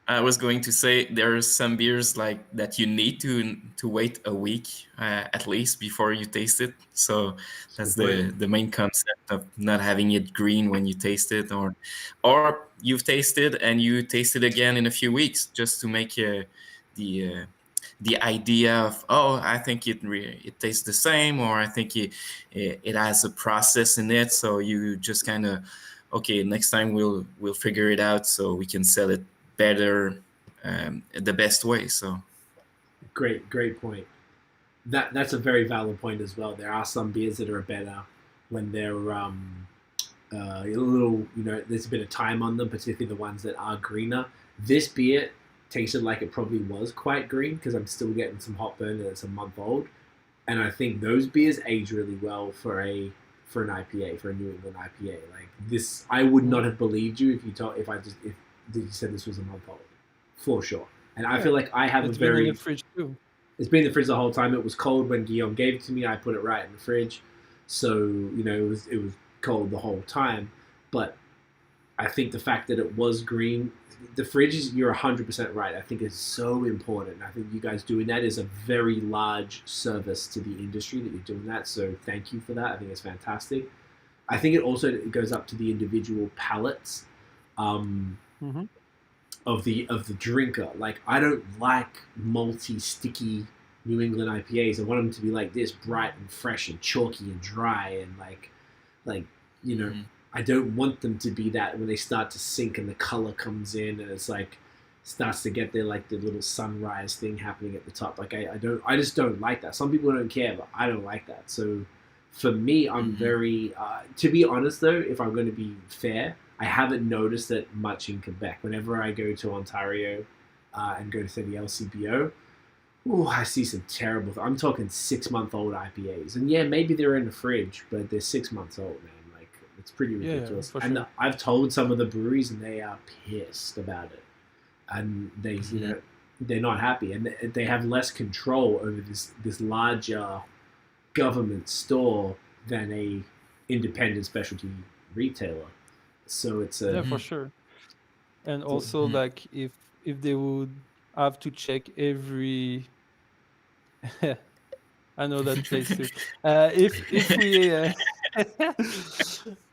B: I was going to say there are some beers like that you need to wait a week at least before you taste it. So
A: That's a
B: that's
A: good point.
B: the main concept of not having it green when you taste it, or you've tasted and you taste it again in a few weeks just to make the the idea of, oh, I think it tastes the same, or I think it has a process in it. So you just kind of, okay, next time we'll figure it out so we can sell it better, the best way. So
A: Great point. That's a very valid point as well. There are some beers that are better when they're a little, there's a bit of time on them, particularly the ones that are greener. This beer tasted like it probably was quite green because I'm still getting some hot burn and it's a month old. And I think those beers age really well for an IPA, for a New England IPA. Like this, I would not have believed you if you said this was a month old, for sure. And I
C: Yeah,
A: feel like I have a
C: it's been in the
A: very
C: fridge too.
A: it's been in the fridge the whole time. It was cold when Guillaume gave it to me. I put it right in the fridge, so it was cold the whole time. But I think the fact that it was green, the fridge is, you're 100% right. I think it's so important. I think you guys doing that is a very large service to the industry that you're doing that. So thank you for that. I think it's fantastic. I think it goes up to the individual palates. Um,
C: Hmm.
A: of the drinker. Like I don't like malty, sticky New England IPAs. I want them to be like this, bright and fresh and chalky and dry and like you know.
B: mhm.
A: I don't want them to be that when they start to sink and the color comes in and it's like starts to get there like the little sunrise thing happening at the top. Like I just don't like that. Some people don't care, but I don't like that. So for me, I'm very to be honest though, if I'm going to be fair, I haven't noticed it much in Quebec. Whenever I go to Ontario and go to say the LCBO, ooh, I see some terrible. I'm talking 6 month old IPAs, and yeah, maybe they're in the fridge, but they're 6 months old, man. Like it's pretty
C: Yeah,
A: ridiculous.
C: for
A: And
C: sure.
A: I've told some of the breweries, and they are pissed about it, and they're not happy, and they have less control over this larger government store than a independent specialty retailer. So it's
C: Yeah,
A: a
C: for sure. And
A: it's a
C: also like if they would have to check every I know that place too. If we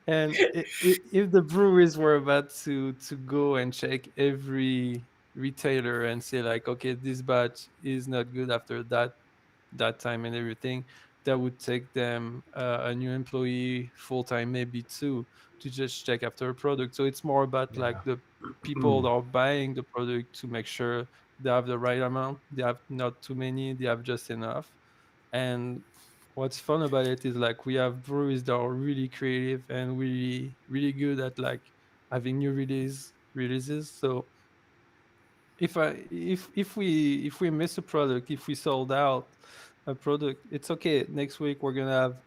C: and if the breweries were about to go and check every retailer and say like, okay, this batch is not good after that time and everything, that would take them a new employee full time, maybe two, to just check after a product. So it's more about
A: yeah.
C: like the people that are buying the product to make sure they have the right amount, they have not too many, they have just enough. And what's fun about it is like we have breweries that are really creative and really really good at like having new releases. So if we miss a product, if we sold out a product, it's okay. Next week we're gonna have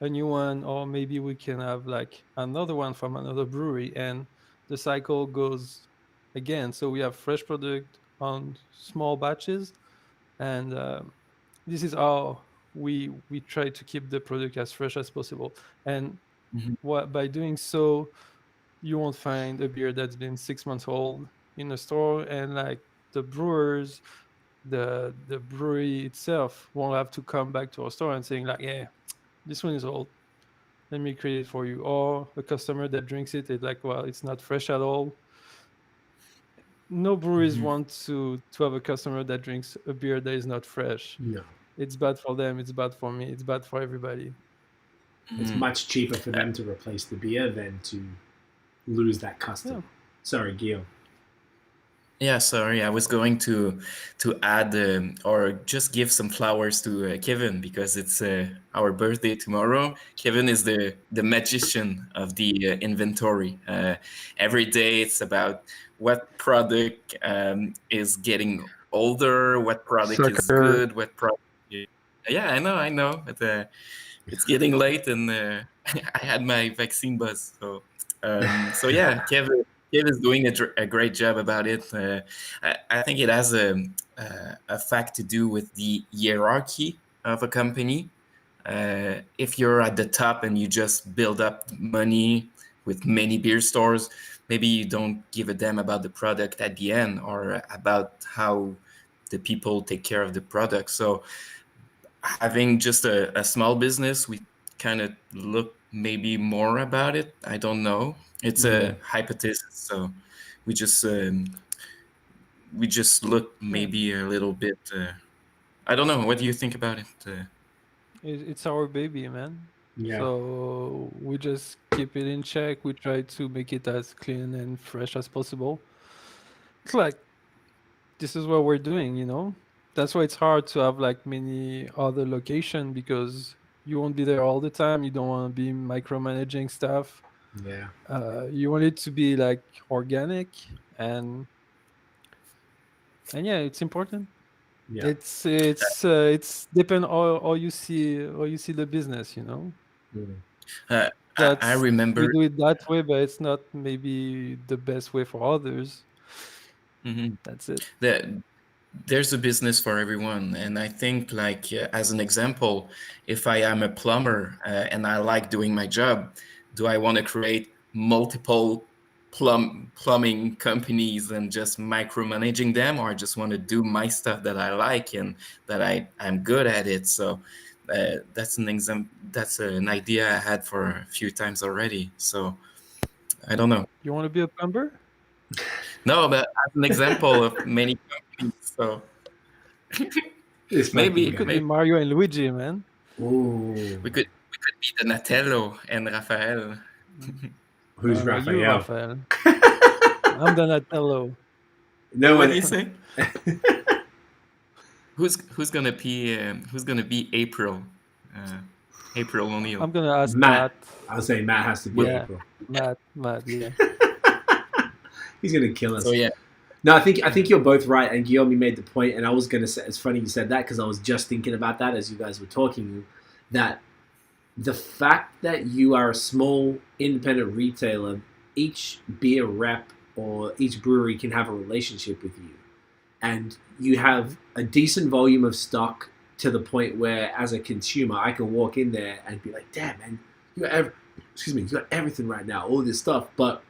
C: a new one, or maybe we can have like another one from another brewery, and the cycle goes again. So we have fresh product on small batches, and this is how we try to keep the product as fresh as possible. And
B: Mhm.
C: what by doing so, you won't find a beer that's been 6 months old in a store, and like the brewers, the brewery itself won't have to come back to our store and saying like, yeah, this one is old, let me create it for you. Or a customer that drinks it is like, well, it's not fresh at all. No breweries want to have a customer that drinks a beer that is not fresh.
A: No.
C: It's bad for them. It's bad for me. It's bad for everybody.
A: It's much cheaper for them to replace the beer than to lose that customer.
C: Yeah.
A: Sorry, Guillaume.
B: Yeah, sorry. I was going to add or just give some flowers to Kevin because it's our birthday tomorrow. Kevin is the magician of the inventory. Every day it's about what product is getting older, what product is good, what product. Yeah, I know. But, it's getting late, and I had my vaccine buzz. So yeah, Kevin is doing a great job about it. I think it has a fact to do with the hierarchy of a company. If you're at the top and you just build up money with many beer stores, maybe you don't give a damn about the product at the end or about how the people take care of the product. So having just a small business, we kind of look maybe more about it. I don't know. It's a hypothesis, so we just look maybe a little bit. I don't know. What do you think about it?
C: It's our baby, man.
A: Yeah.
C: So we just keep it in check. We try to make it as clean and fresh as possible. It's like this is what we're doing, you know. That's why it's hard to have like many other location because you won't be there all the time. You don't want to be micromanaging stuff.
A: Yeah.
C: You want it to be like organic and yeah, it's important.
A: Yeah.
C: It's depend how you see the business, you know.
B: I remember
C: we do it that way, but it's not maybe the best way for others. That's it.
B: There's a business for everyone, and I think like as an example, if I am a plumber and I like doing my job, do I want to create multiple plumbing companies and just micromanaging them, or I just want to do my stuff that I like and that I'm good at it? So that's an idea I had for a few times already. So I don't know.
C: You want to be a plumber?
B: No, but as an example of many companies. So maybe
C: you could be Mario and Luigi, man.
A: Ooh.
B: We could be Donatello and Raphael.
A: Who's Raphael?
C: You, Raphael. I'm Donatello.
B: No, what do you say? Who's gonna be April? April O'Neil.
C: I'm gonna ask
A: Matt. I'll say Matt has to be April.
C: Matt, yeah.
A: He's gonna kill us.
B: So yeah.
A: No, I think you're both right, and Guillaume, you made the point, and I was gonna say it's funny you said that because I was just thinking about that as you guys were talking. That the fact that you are a small independent retailer, each beer rep or each brewery can have a relationship with you, and you have a decent volume of stock to the point where, as a consumer, I can walk in there and be like, "Damn, man, you got everything right now, all this stuff," but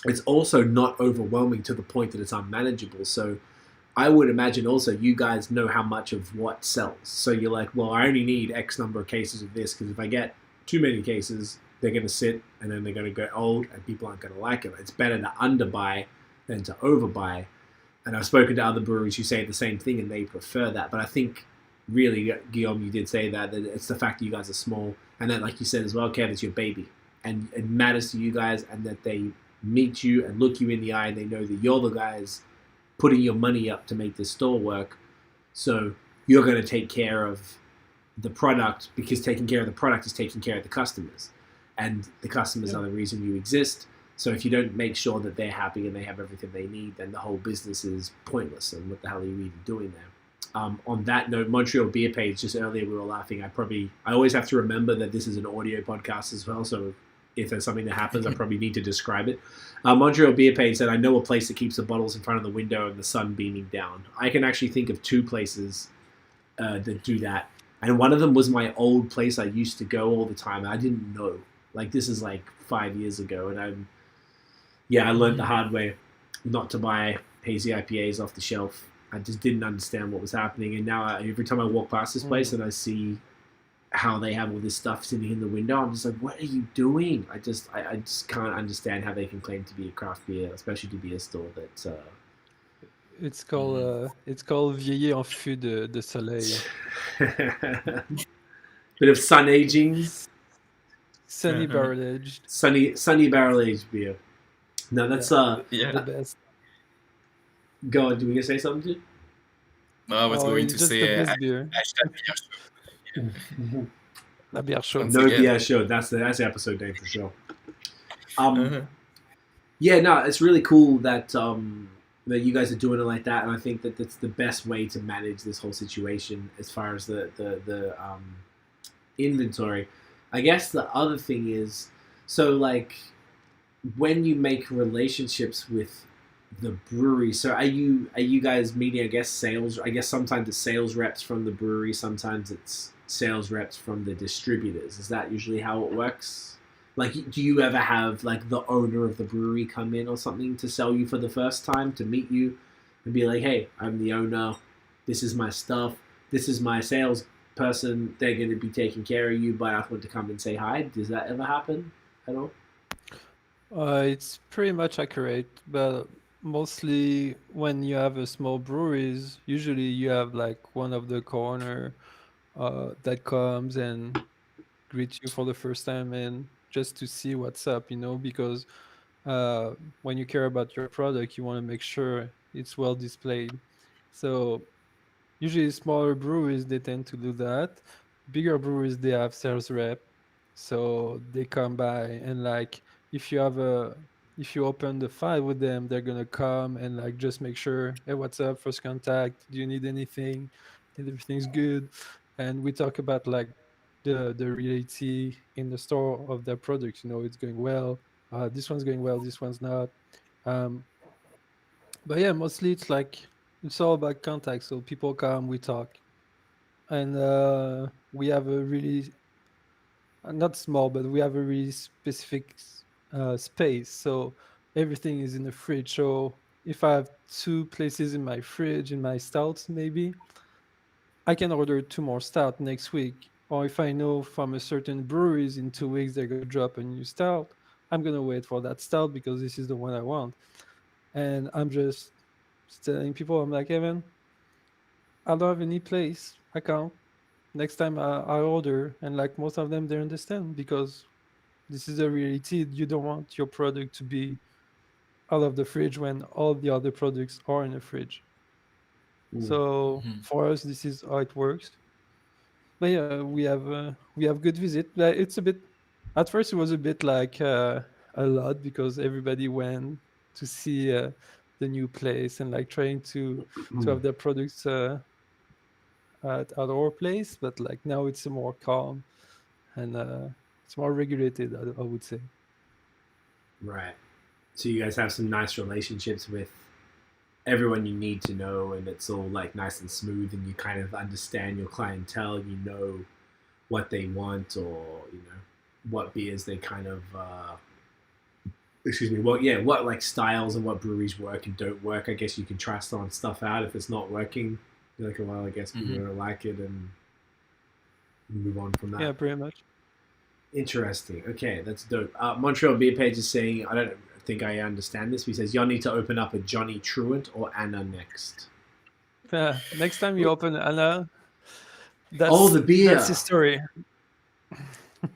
A: it's also not overwhelming to the point that it's unmanageable. So I would imagine also you guys know how much of what sells. So you're like, well, I only need X number of cases of this because if I get too many cases, they're going to sit and then they're going to go old and people aren't going to like it. It's better to underbuy than to overbuy. And I've spoken to other breweries who say the same thing and they prefer that. But I think really, Guillaume, you did say that it's the fact that you guys are small and that, like you said as well, Kev, it's your baby. And it matters to you guys and that they meet you and look you in the eye and they know that you're the guys putting your money up to make this store work. So you're going to take care of the product because taking care of the product is taking care of the customers. And the customers are the reason you exist. So if you don't make sure that they're happy and they have everything they need, then the whole business is pointless. And what the hell are you even doing there? On that note, Montreal Beer Page, just earlier we were laughing. I always have to remember that this is an audio podcast as well. So if there's something that happens, I probably need to describe it. Montreal Beer Page said, I know a place that keeps the bottles in front of the window and the sun beaming down. I can actually think of two places that do that. And one of them was my old place I used to go all the time. I didn't know. Like, this is like 5 years ago. And I learned the hard way not to buy hazy IPAs off the shelf. I just didn't understand what was happening. And now every time I walk past this place and I see how they have all this stuff sitting in the window. I'm just like, what are you doing? I just can't understand how they can claim to be a craft beer, especially to be a store that.
C: It's called Vieillir en fût de soleil.
A: Bit of sun aging,
C: Sunny barrel aged.
A: sunny barrel aged beer. No, that's
B: Yeah.
C: The best.
A: Go on. Do we gonna say something? Too?
B: No, I was going
C: it's
B: to
C: just
B: say
C: the best beer. La bière chaude.
A: No beer show. That's the episode name for sure. Yeah, no, it's really cool that that you guys are doing it like that, and I think that that's the best way to manage this whole situation as far as the inventory. I guess the other thing is, so like when you make relationships with the brewery, so are you guys meeting? I guess sales. I guess sometimes it's sales reps from the brewery, sometimes it's sales reps from the distributors. Is that usually how it works? Like, do you ever have like the owner of the brewery come in or something to sell you for the first time, to meet you and be like, hey, I'm the owner, this is my stuff, this is my sales person, they're going to be taking care of you, but I want to come and say hi? Does that ever happen at all?
C: It's pretty much accurate, but mostly when you have a small breweries, usually you have like one of the corner that comes and greets you for the first time and just to see what's up, because when you care about your product, you want to make sure it's well displayed. So usually smaller breweries, they tend to do that. Bigger breweries, they have sales rep, so they come by and like if you open the file with them, they're gonna come and like just make sure, hey, what's up, first contact, do you need anything, and everything's good. And we talk about like the reality in the store of their products. It's going well, this one's going well, this one's not. um, but yeah, mostly it's all about contact. So people come, we talk, and we have a really not small, but we have a really specific space. So everything is in the fridge. So if I have two places in my fridge, in my stouts, maybe I can order two more stout next week. Or if I know from a certain breweries in 2 weeks they're gonna drop a new stout, I'm gonna wait for that stout because this is the one I want. And I'm just telling people, I'm like, hey man, I don't have any place. I can't. Next time I order, and like most of them, they understand because this is a reality. You don't want your product to be out of the fridge when all the other products are in the fridge. So for us, this is how it works. But yeah, we have good visit. Like, it's a bit. At first, it was a bit like a lot because everybody went to see the new place and like trying to have their products at our place. But like now, it's more calm and it's more regulated, I would say.
A: Right. So you guys have some nice relationships with everyone you need to know, and it's all like nice and smooth, and you kind of understand your clientele. You know what they want, or what beers they kind of what like styles and what breweries work and don't work. I guess you can try throwing stuff out if it's not working. You're like, well, I guess people don't like it, and move on from that.
C: Yeah, pretty much.
A: Interesting. Okay, that's dope. Montreal Beer Page is saying, I don't think I understand this. He says, y'all need to open up a Johnny Truant or Anna next.
C: Next time you open Anna, that's
A: the beer.
C: That's the story.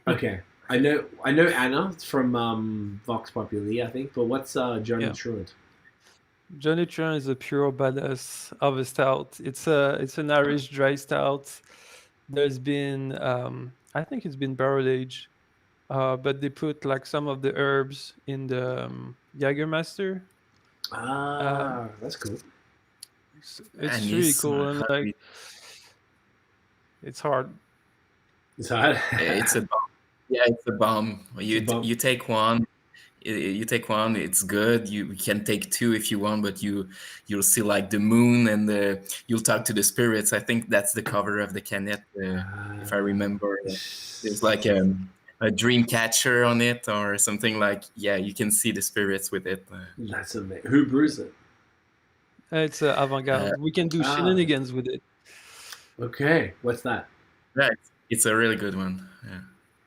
A: Okay, I know Anna from Vox Populi, I think. But what's Johnny Truant?
C: Johnny Truant is a pure badass of a stout. It's an Irish dry stout. There's been I think it's been barrel aged, but they put like some of the herbs in the Jägermeister.
A: That's cool.
C: It's really cool, and like it's hard.
A: It's hard.
B: It's a bomb. Yeah, it's a bomb. You take one. You take one, it's good. You can take two if you want, but you'll see like the moon, and you'll talk to the spirits. I think that's the cover of the Canette, if I remember. There's like a dream catcher on it or something like. Yeah, you can see the spirits with it.
A: That's amazing. Who brews it?
C: It's Avant-Garde. We can do shenanigans with it.
A: Okay, what's that?
B: Right. It's a really good one. Yeah.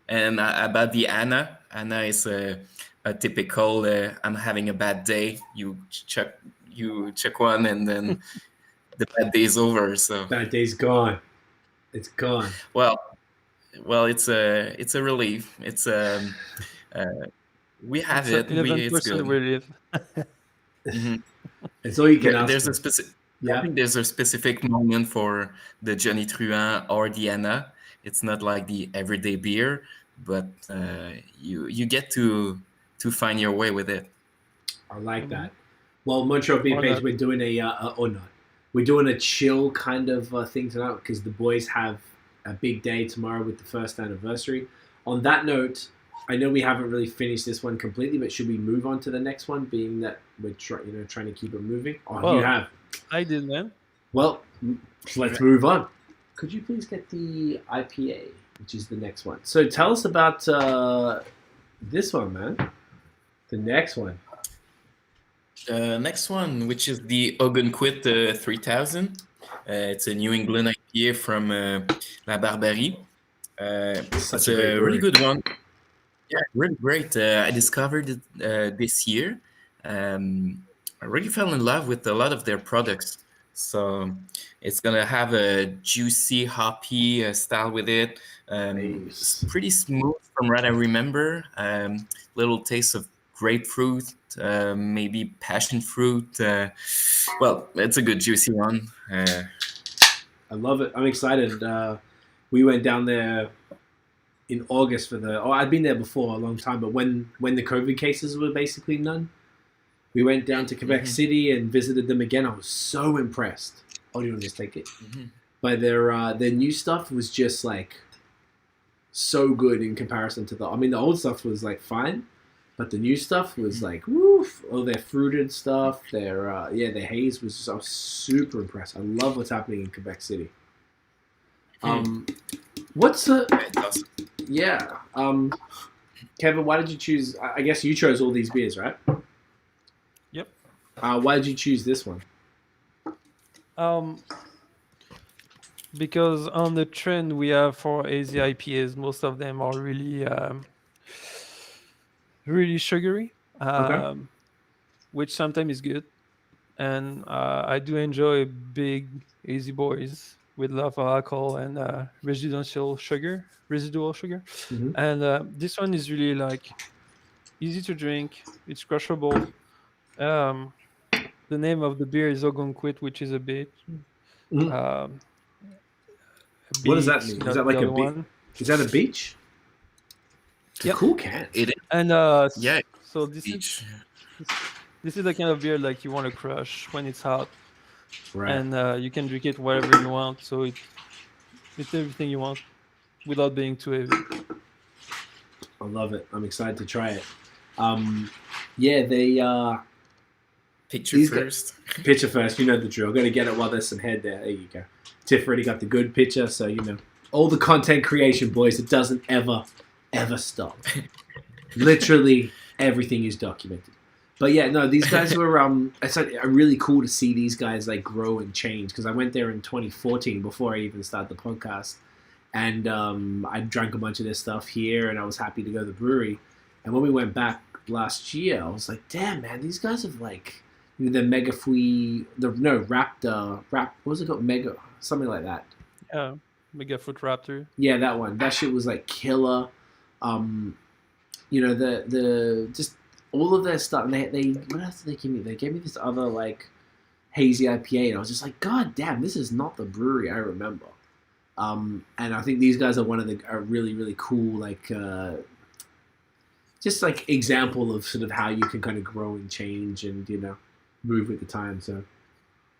B: And about the Anna is a typical. I'm having a bad day. You check one, and then the bad day is over. So
A: That day's gone. It's gone.
B: well, it's a relief. It's uh, we have
C: It's a
B: it.
C: 11%
B: It's good.
C: relief.
B: Mhm.
A: It's all you can ask
B: There's
A: for.
B: a specific. I
A: Yeah.
B: think there's a specific moment for the Johnny Truant or the Anna. It's not like the everyday beer, but you get to find your way with it.
A: I like
C: Mhm.
A: that. Well, Montreal Beer
C: Or
A: Page,
C: not.
A: we're doing or not. We're doing a chill kind of thing tonight because the boys have a big day tomorrow with the first anniversary. On that note, I know we haven't really finished this one completely, but should we move on to the next one, being that we're trying to keep it moving? Oh, you
C: Well,
A: have.
C: I did, man.
A: Well, let's move on. Could you please get the IPA, which is the next one? So tell us about this one, man. The next one.
B: Next one, which is the Ogunquit 3000. It's a New England IPA from La Barberie.
A: Such
B: It's
A: a great
B: a really
A: brewery.
B: good one. Yeah, really great. I discovered it this year. I really fell in love with a lot of their products. So it's gonna have a juicy, hoppy style with it. It's
A: Nice.
B: pretty smooth from what I remember. Little taste of grapefruit, maybe passion fruit. Well, it's a good juicy one.
A: I love it. I'm excited. We went down there in August for the. Oh, I'd been there before a long time, but when the COVID cases were basically none, we went down to Quebec
B: Mhm.
A: City and visited them again. I was so impressed. Oh, do you want to just take it?
B: Mhm.
A: By their new stuff was just like so good in comparison to the. I mean, the old stuff was like fine, but the new stuff was like woof. Oh, their fruited stuff, their haze was just. I was super impressed. I love what's happening in Quebec City. What's the
B: It's awesome.
A: yeah? Kevin, why did you choose? I guess you chose all these beers, right?
C: Yep.
A: Why did you choose this one?
C: Because on the trend we have for AZ IPAs, most of them are really sugary,
A: Okay.
C: which sometimes is good. And I do enjoy big AZ boys with a lot of alcohol and residual sugar.
A: Mm-hmm.
C: And this one is really like easy to drink. It's crushable. Um, the name of the beer is Ogunquit, which is
A: Mm-hmm.
C: um, a
A: What does that
C: bit,
A: mean? Is
C: not
A: that
C: the
A: like a
C: other
A: beach?
C: one.
A: Is that a beach? It's a
C: Yep.
A: cool can.
B: It is.
C: And
B: Yeah.
C: so this is
B: Beach.
C: this is the kind of beer like you want to crush when it's hot,
A: Right.
C: and you can drink it wherever you want. So it's everything you want without being too heavy.
A: I love it. I'm excited to try it. Yeah, they
B: Picture
A: these
B: first.
A: picture first. You know the drill. Got to get it while there's some head there. There you go. Tiff already got the good picture, so you know all the content creation, boys. It doesn't ever stop. Literally everything is documented. But yeah, no, these guys were it's like really cool to see these guys like grow and change because I went there in 2014 before I even started the podcast, and I drank a bunch of their stuff here, and I was happy to go to the brewery. And when we went back last year, I was like, damn man, these guys have like the Mega Fui, Raptor, what was it called, Mega something like that.
C: Yeah, Mega Foot Raptor.
A: Yeah, that one. That shit was like killer. You know the just all of their stuff. And they what else did they give me? They gave me this other like hazy IPA, and I was just like, God damn, this is not the brewery I remember. And I think these guys are one of the really cool like just like example of sort of how you can kind of grow and change and you know move with the time. So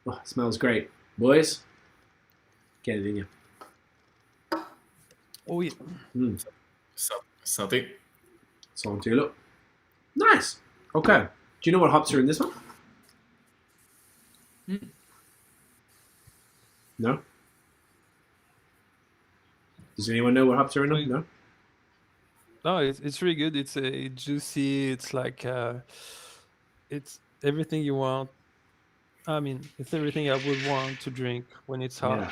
A: it smells great, boys. Get it in you.
C: Oh yeah.
B: Something.
A: Santé, look. Nice. Okay. Do you know what hops are in this one? No? Does anyone know what hops are in them? No?
C: No, it's really good. It's juicy. It's like it's everything you want. I mean, it's everything I would want to drink when it's hot.
A: Yeah.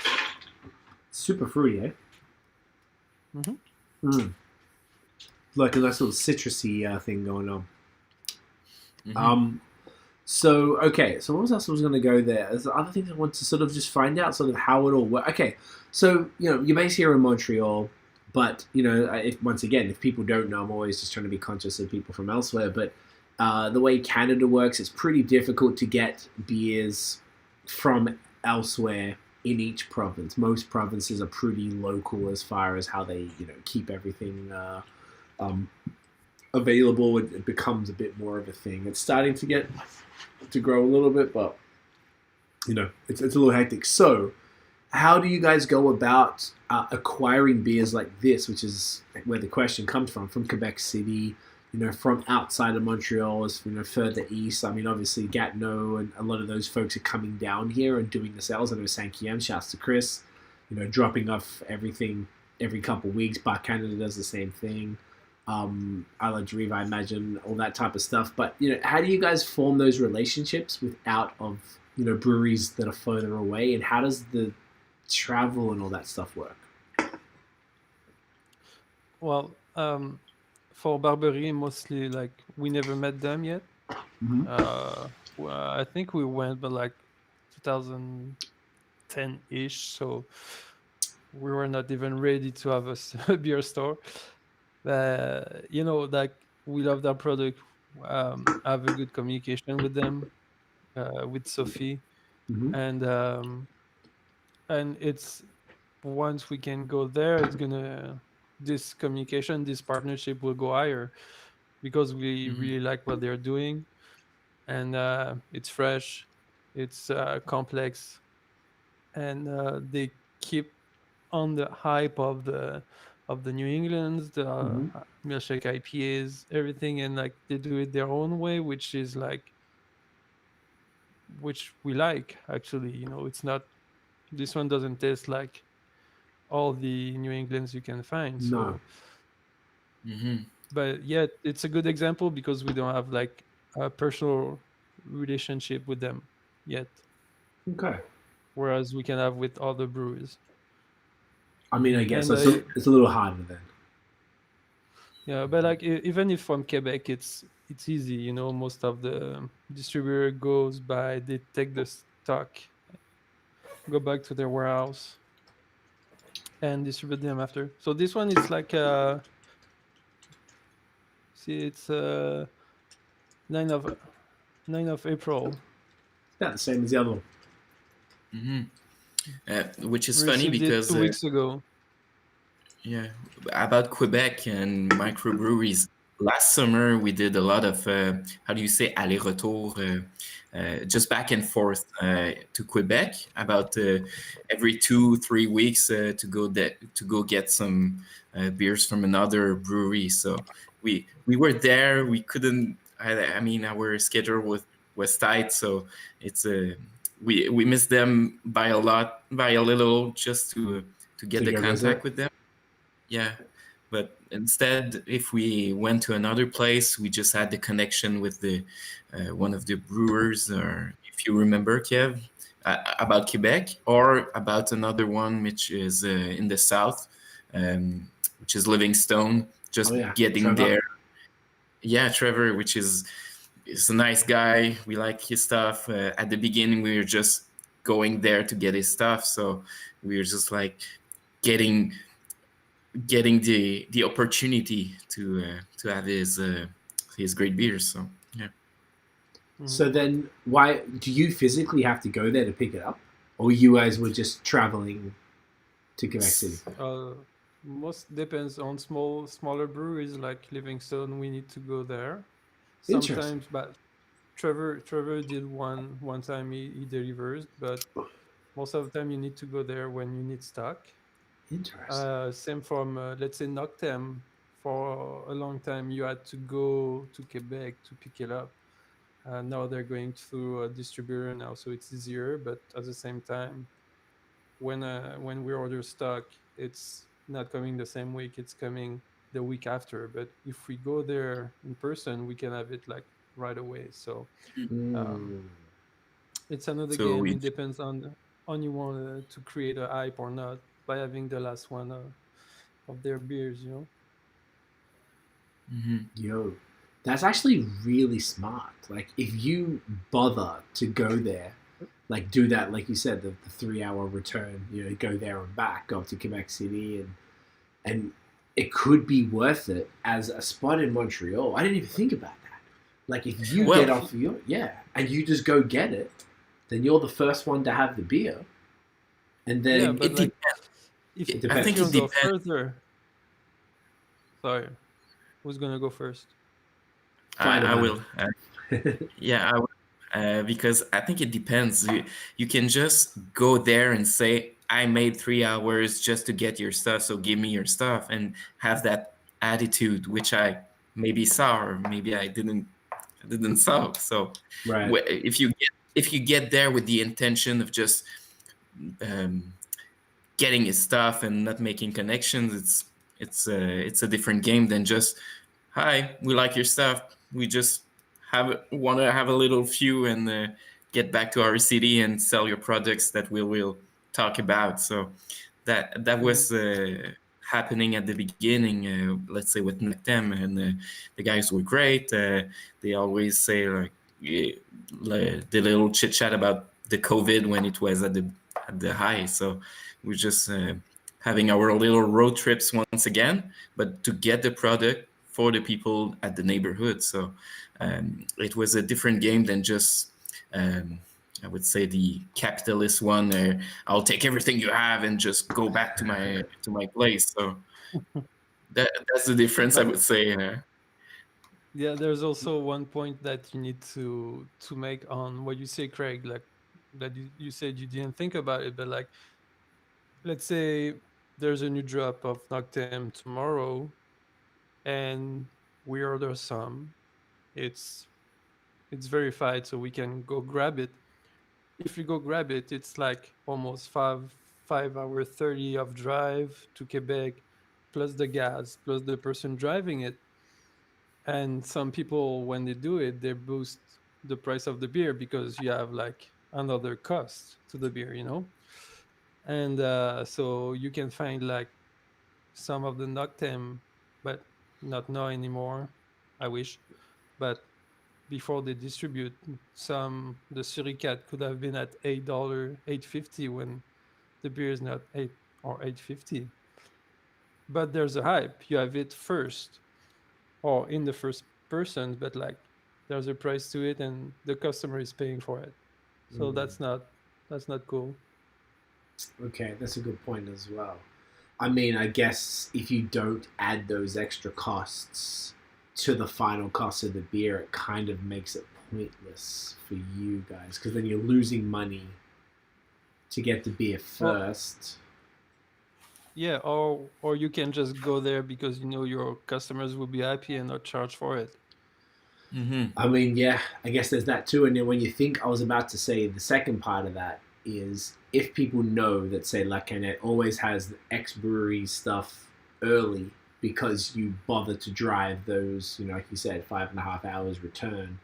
A: Super fruity, eh?
C: Mm-hmm.
A: Like a nice little citrusy thing going on.
B: Mhm.
A: So okay, so what else I was going to go there? There's other things I want to sort of just find out, sort of how it all works. Okay, so you're based here in Montreal, but if once again, if people don't know, I'm always just trying to be conscious of people from elsewhere. But the way Canada works, it's pretty difficult to get beers from elsewhere in each province. Most provinces are pretty local as far as how they keep everything um, available. It becomes a bit more of a thing. It's starting to grow a little bit, but it's a little hectic. So, how do you guys go about acquiring beers like this, which is where the question comes from Quebec City, from outside of Montreal, as further east? I mean, obviously Gatineau and a lot of those folks are coming down here and doing the sales. I know Saint-Guillaume, shouts to Chris, dropping off everything every couple of weeks. Bar Canada does the same thing. I like Derive, I imagine, all that type of stuff. But how do you guys form those relationships without of breweries that are further away, and how does the travel and all that stuff work?
C: Well, for Barberie, mostly like we never met them yet.
A: Mm-hmm.
C: Well, I think we went, but like 2010-ish, so we were not even ready to have a beer store. Like we love that product. Have a good communication with them, with Sophie,
A: Mm-hmm.
C: and it's once we can go there, it's gonna this communication, this partnership will go higher because we
B: Mhm.
C: really like what they're doing, and it's fresh, it's complex, and they keep on the hype of the New Englands, the
A: Mm-hmm.
C: milkshake IPAs, everything, and like they do it their own way, which is like which we like actually. It's not this one doesn't taste like all the New Englands you can find.
A: No.
C: So,
B: Mhm.
C: but yet it's a good example because we don't have like a personal relationship with them yet,
A: Okay.
C: whereas we can have with other breweries.
A: I mean, I
B: Mhm.
A: guess
C: And
A: so it's a little harder then.
C: yeah, but like even if from Quebec, it's easy. Most of the distributor goes by, they take the stock, go back to their warehouse, and distribute them after. So this one is like see, it's 9 of 9 of April.
A: It's about the same as the other one.
B: Mhm. Which is funny
C: Received it
B: because
C: 2 weeks ago.
B: yeah, about Quebec and microbreweries. Last summer, we did a lot of how do you say aller-retour, just back and forth to Quebec about every 2-3 weeks to go get some beers from another brewery. So we were there. We couldn't. I mean, our schedule was tight, so it's we missed them by a little, just to get
A: To
B: the
A: go visit.
B: contact with them. Yeah, but instead, if we went to another place, we just had the connection with the one of the brewers, or if you remember, Kev, about Quebec, or about another one which is in the south, which is Livingstone.
A: Oh
B: Just
A: yeah,
B: getting
A: Trevor.
B: there. Yeah, Trevor, which is a nice guy. We like his stuff. At the beginning, we were just going there to get his stuff, so we were just like getting the opportunity to have his great beers. So yeah.
A: So
C: Mhm.
A: then, why do you physically have to go there to pick it up, or you guys were just traveling to Quebec City?
C: Uh, Most depends on smaller breweries like Livingstone. We need to go there
A: Interesting.
C: sometimes, but Trevor did one time he delivers, but most of the time you need to go there when you need stock.
A: Interesting.
C: Same from let's say Noctem. For a long time, you had to go to Quebec to pick it up. Now they're going through a distributor now, so it's easier. But at the same time, when we order stock, it's not coming the same week. It's coming the week after. But if we go there in person, we can have it like right away. So um,
A: Mm.
C: it's another
B: So
C: game.
B: we
C: It depends on you want to create a hype or not by having the last one. of their beers, you know.
A: Yo, that's actually really smart. Like, if you bother to go there, like do that, like you said, the 3 hour return, go there and back, go up to Quebec City, and it could be worth it as a spot in Montreal. I didn't even think about that. Like, if you
B: Well,
A: get off your, and you just go get it, then you're the first one to have the beer. And then
C: Yeah, but
B: it
C: like
B: depends.
C: if
A: It
C: if
A: depends.
B: I think
C: you
B: it
C: go
B: depends.
C: further, sorry, who's gonna go first?
A: Fine
B: I
A: about
B: will. Yeah, I will. Because I think it depends. You can just go there and say, I made 3 hours just to get your stuff, so give me your stuff, and have that attitude, which I maybe saw, or maybe I didn't saw. So
A: Right.
B: if you get there with the intention of just um, getting his stuff and not making connections, it's a different game than just, hi, we like your stuff, we just want to have a little few and get back to our city and sell your products that we will talk about. So that
C: Mhm.
B: was happening at the beginning, let's say with Nectem, and the guys were great. They always say, like, the little chit chat about the COVID when it was at the high. So we're just having our little road trips once again, but to get the product for the people at the neighborhood. So it was a different game than just, I would say, the capitalist one. I'll take everything you have and just go back to my place. So that's the difference, I
C: But
B: would say.
C: yeah, there's also one point that you need to make on what you say, Craig. Like that you said you didn't think about it, but like let's say there's a new drop of Noctem tomorrow, and we order some. It's it's verified, so we can go grab it. If we go grab it, it's like almost 5 hour 30 of drive to Quebec, plus the gas, plus the person driving it. And some people, when they do it, they boost the price of the beer because you have like another cost to the beer, you know. And so you can find like some of the Noctem, but not now anymore. I wish, but before they distribute some, the Suricat could have been at $8, 8.50 when the beer is not 8 or 8.50. But there's a hype. You have it first or in the first person, but like there's a price to it and the customer is paying for it. So that's not cool.
A: Okay, that's a good point as well. I mean, I guess if you don't add those extra costs to the final cost of the beer, it kind of makes it pointless for you guys because then you're losing money to get the beer
C: Or
A: first.
C: yeah, or you can just go there because you know your customers will be happy and not charge for it.
A: I mean, yeah, I guess there's that too. And then when you think, I was about to say the second part of that is if people know that, say, La Canette always has the ex brewery stuff early because you bother to drive those, like you said, 5.5 hours return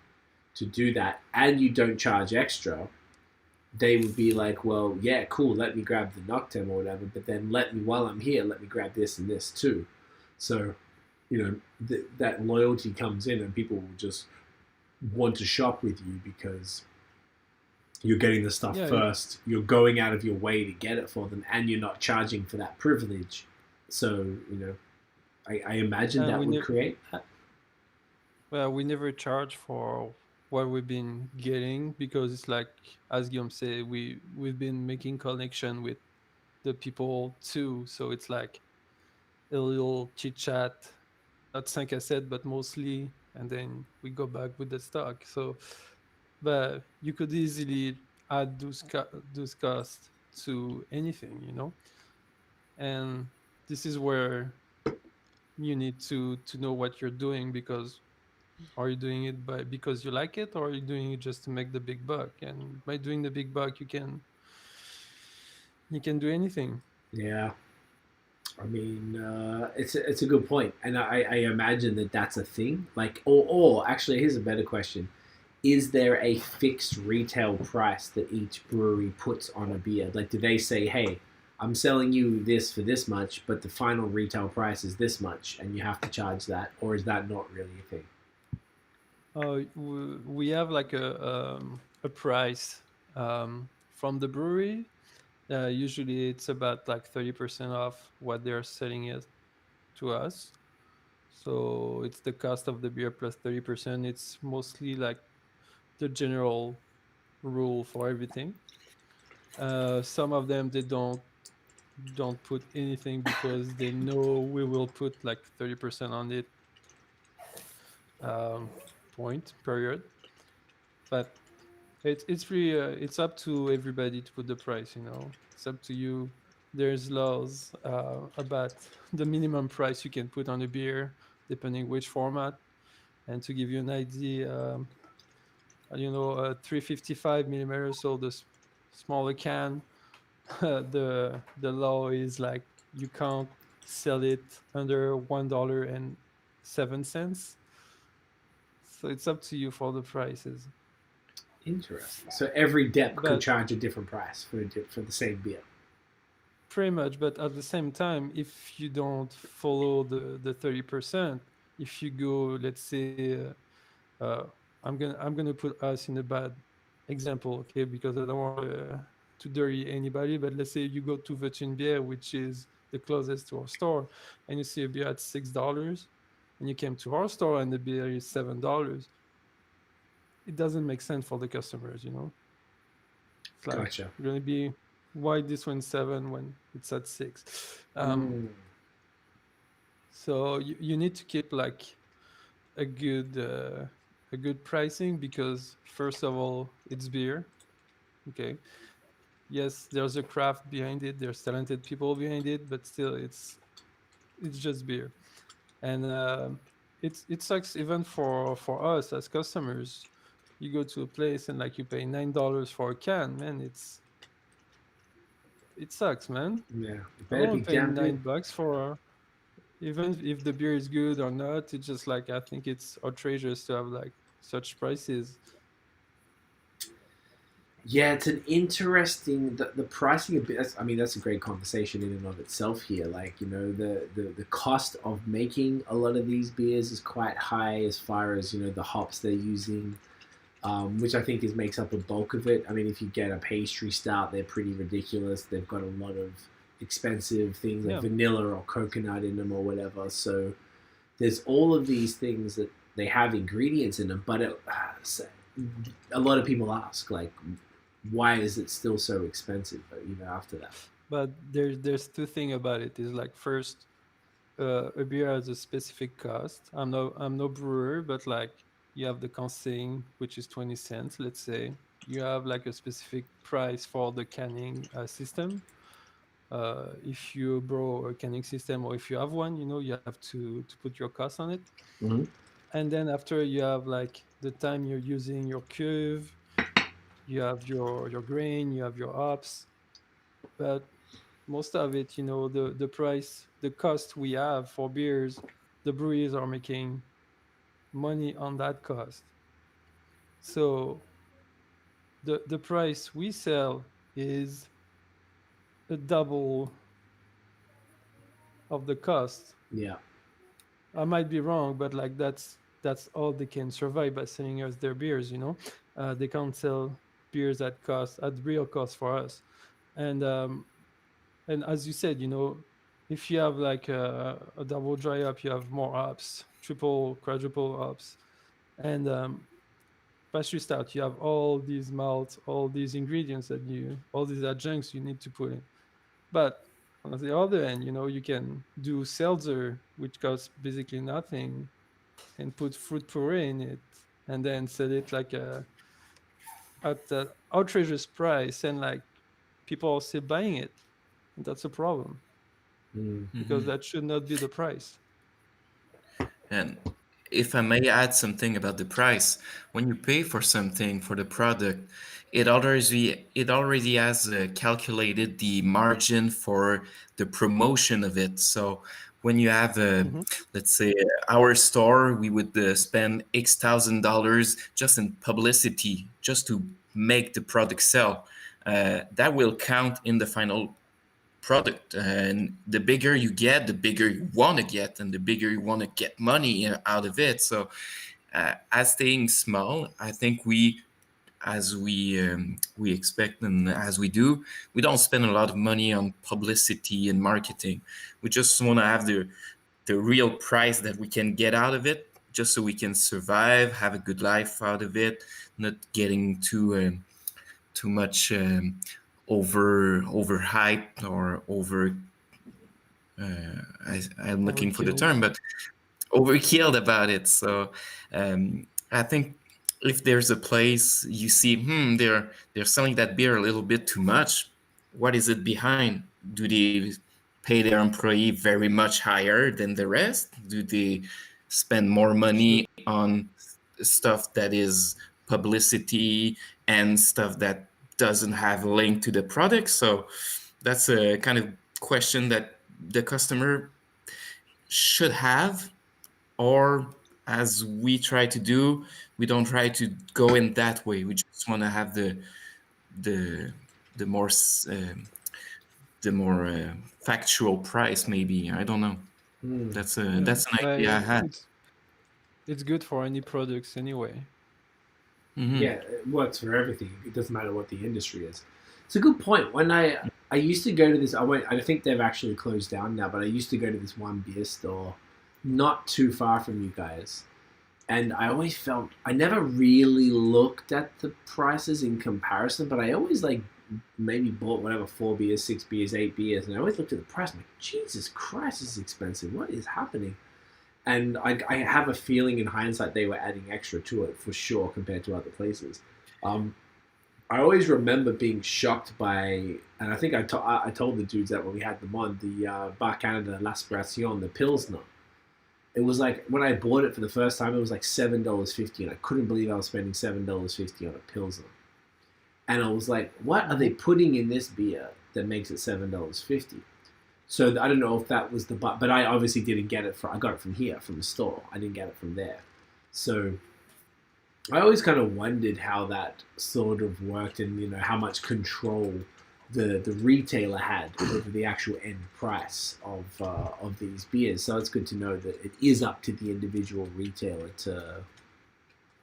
A: to do that, and you don't charge extra, they would be like, well, yeah, cool, let me grab the Noctem or whatever, but then while I'm here, let me grab this and this too. So, that loyalty comes in and people will just want to shop with you because you're getting the stuff
C: Yeah,
A: first, you're going out of your way to get it for them, and you're not charging for that privilege. So, I imagine
C: and
A: that would create that.
C: we never charge for what we've been getting because it's like, as Guillaume said, we've been making connection with the people too. So it's like a little chit chat, not 5 à 7, but mostly, and then we go back with the stock. So, but you could easily add those costs to anything, and this is where you need to know what you're doing, because are you doing it because you like it, or are you doing it just to make the big buck? And by doing the big buck, you can do anything.
A: Yeah. I mean, it's a good point, and I imagine that that's a thing. Like, or actually, here's a better question: is there a fixed retail price that each brewery puts on a beer? Like, do they say, "Hey, I'm selling you this for this much, but the final retail price is this much, and you have to charge that, or is that not really a thing?
C: We have like a price from the brewery. Usually it's about like 30% off what they're selling it to us. So it's the cost of the beer plus 30%. It's mostly like the general rule for everything. Some of them they don't put anything because they know we will put like 30% on it. Um, Point period. But it's really it's up to everybody to put the price. It's up to you. There's laws about the minimum price you can put on a beer depending which format. And to give you an idea, 355 millimeters, so the smaller can, the law is like you can't sell it under $1.07. So it's up to you for the prices.
A: Interesting. So every dep could
C: But
A: charge a different price for the same beer.
C: pretty much, but at the same time, if you don't follow the 30%, if you go, let's say, I'm gonna put us in a bad example, okay, because I don't want to dirty anybody, but let's say you go to Virgin Beer, which is the closest to our store, and you see a beer at $6, and you came to our store and the beer is $7. It doesn't make sense for the customers. It's like
A: Gotcha.
C: you're gonna be, why this one's 7 when it's at 6? So you need to keep like a good pricing, because first of all, it's beer. Okay. Yes, there's a craft behind it. There's talented people behind it, but still, it's just beer. And it sucks even for us as customers. You go to a place and like you pay $9 for a can, man. It sucks, man.
A: Yeah, it
C: I don't
A: better be
C: want to pay
A: damn good.
C: $9 for, even if the beer is good or not. It's just like, I think it's outrageous to have like such prices.
A: Yeah, it's an interesting the pricing a bit. I mean, that's a great conversation in and of itself here. Like the cost of making a lot of these beers is quite high as far as the hops they're using, which I think makes up a bulk of it. I mean, if you get a pastry stout, they're pretty ridiculous. They've got a lot of expensive things like
C: Yeah.
A: vanilla or coconut in them or whatever. So there's all of these things that they have ingredients in them, but a lot of people ask like, why is it still so expensive? After that.
C: But there's two things about it. Is like, first, a beer has a specific cost. I'm no brewer, but like you have the consigne, which is 20 cents. Let's say you have like a specific price for the canning system. If you borrow a canning system, or if you have one, you have to put your cost on it.
A: Mm-hmm.
C: And then after, you have like the time you're using your curve, you have your grain, you have your hops. But most of it, the price, the cost we have for beers, the breweries are making money on that cost. So the price we sell is a double of the cost.
A: Yeah.
C: I might be wrong, but like that's all they can survive by selling us their beers. They can't sell beers at real cost for us. And and as you said, if you have like a double dry up, you have more hops, triple, quadruple hops. And pastry stout, you have all these malts, all these ingredients all these adjuncts you need to put in. But on the other end, you can do seltzer, which costs basically nothing, and put fruit puree in it, and then sell it like at an outrageous price, and like people are still buying it. And that's a problem,
A: Mm.
C: because that should not be the price.
B: And if I may add something about the price, when you pay for something, for the product, it already has calculated the margin for the promotion of it. So when you have
C: Mhm.
B: let's say our store, we would spend $X thousand just in publicity, just to make the product sell. That will count in the final product, and the bigger you get, the bigger you want to get, and the bigger you want to get money out of it. So as staying small, I think as we expect and as we do, we don't spend a lot of money on publicity and marketing. We just want to have the real price that we can get out of it, just so we can survive, have a good life out of it, not getting too much overhyped or over. I'm looking for the
C: Overkill.
B: term, but overkilled about it. So I think if there's a place you see, they're selling that beer a little bit too much. What is it behind? Do they pay their employee very much higher than the rest? Do they spend more money on stuff that is publicity and stuff that doesn't have a link to the product? So that's a kind of question that the customer should have, or as we try to do, we don't try to go in that way. We just want to have the more factual price, maybe. I don't know. That's an idea I had.
C: It's good for any products anyway.
A: Yeah, it works for everything. It doesn't matter what the industry is. It's a good point. When I used to go to this, I think they've actually closed down now, but I used to go to this one beer store not too far from you guys. And I always felt, I never really looked at the prices in comparison, but I always maybe bought whatever, 4 beers, 6 beers, 8 beers, and I always looked at the price. I'm like, Jesus Christ, this is expensive. What is happening? And I have a feeling in hindsight they were adding extra to it for sure compared to other places. I always remember being shocked by, and I think I told the dudes that when we had them on, the Bar Canada L'Aspiration, the Pilsner. It was like, when I bought it for the first time, it was like $7.50, and I couldn't believe I was spending $7.50 on a Pilsner. And I was like, what are they putting in this beer that makes it $7.50? So I don't know if that was but I obviously didn't get it I got it from here, from the store. I didn't get it from there. So I always kind of wondered how that sort of worked, and how much control the retailer had over the actual end price of these beers. So it's good to know that it is up to the individual retailer to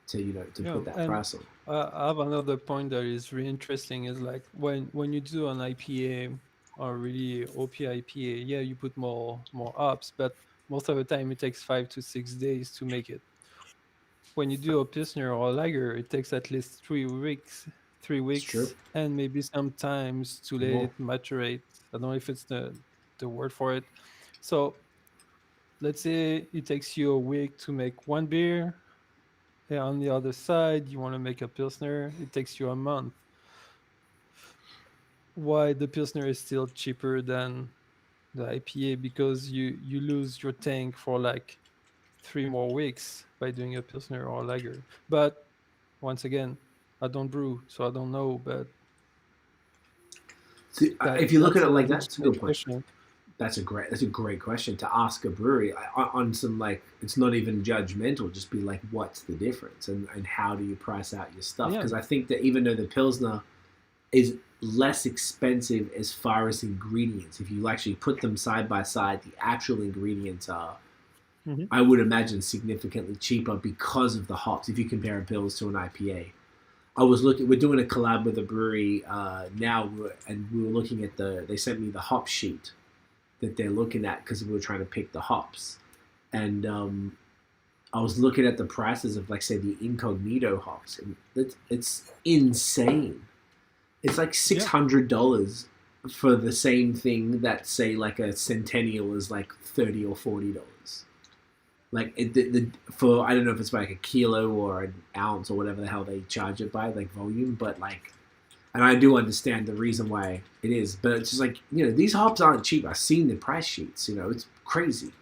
A: put that price on.
C: I have another point that is really interesting, is like when you do an IPA or really OP IPA, yeah, you put more hops, but most of the time it takes 5 to 6 days to make it. When you do a Pilsner or a Lager, it takes at least 3 weeks. 3 weeks, and maybe sometimes to let it maturate. I don't know if it's the word for it. So let's say it takes you a week to make one beer, and on the other side you want to make a Pilsner, it takes you a month. Why the Pilsner is still cheaper than the IPA? Because you lose your tank for like 3 more weeks by doing a Pilsner or a Lager. But once again, I don't brew, so I don't know. But
A: if you look at it like that, that's a good question. That's a great question to ask a brewery on some, it's not even judgmental. Just be like, what's the difference, and how do you price out your stuff? Because I think that even though the Pilsner is less expensive as far as ingredients, if you actually put them side by side, the actual ingredients are, I would imagine, significantly cheaper because of the hops. If you compare a Pils to an IPA. We're doing a collab with a brewery now, and we were looking at they sent me the hop sheet that they're looking at, because we were trying to pick the hops. And I was looking at the prices of, say, the Incognito hops, and it's insane. It's like $600 for the same thing that, say, like a Centennial is like $30 or $40. For, I don't know if it's like a kilo or an ounce or whatever the hell they charge it by, volume, but and I do understand the reason why it is, but it's just these hops aren't cheap. I've seen the price sheets, it's crazy.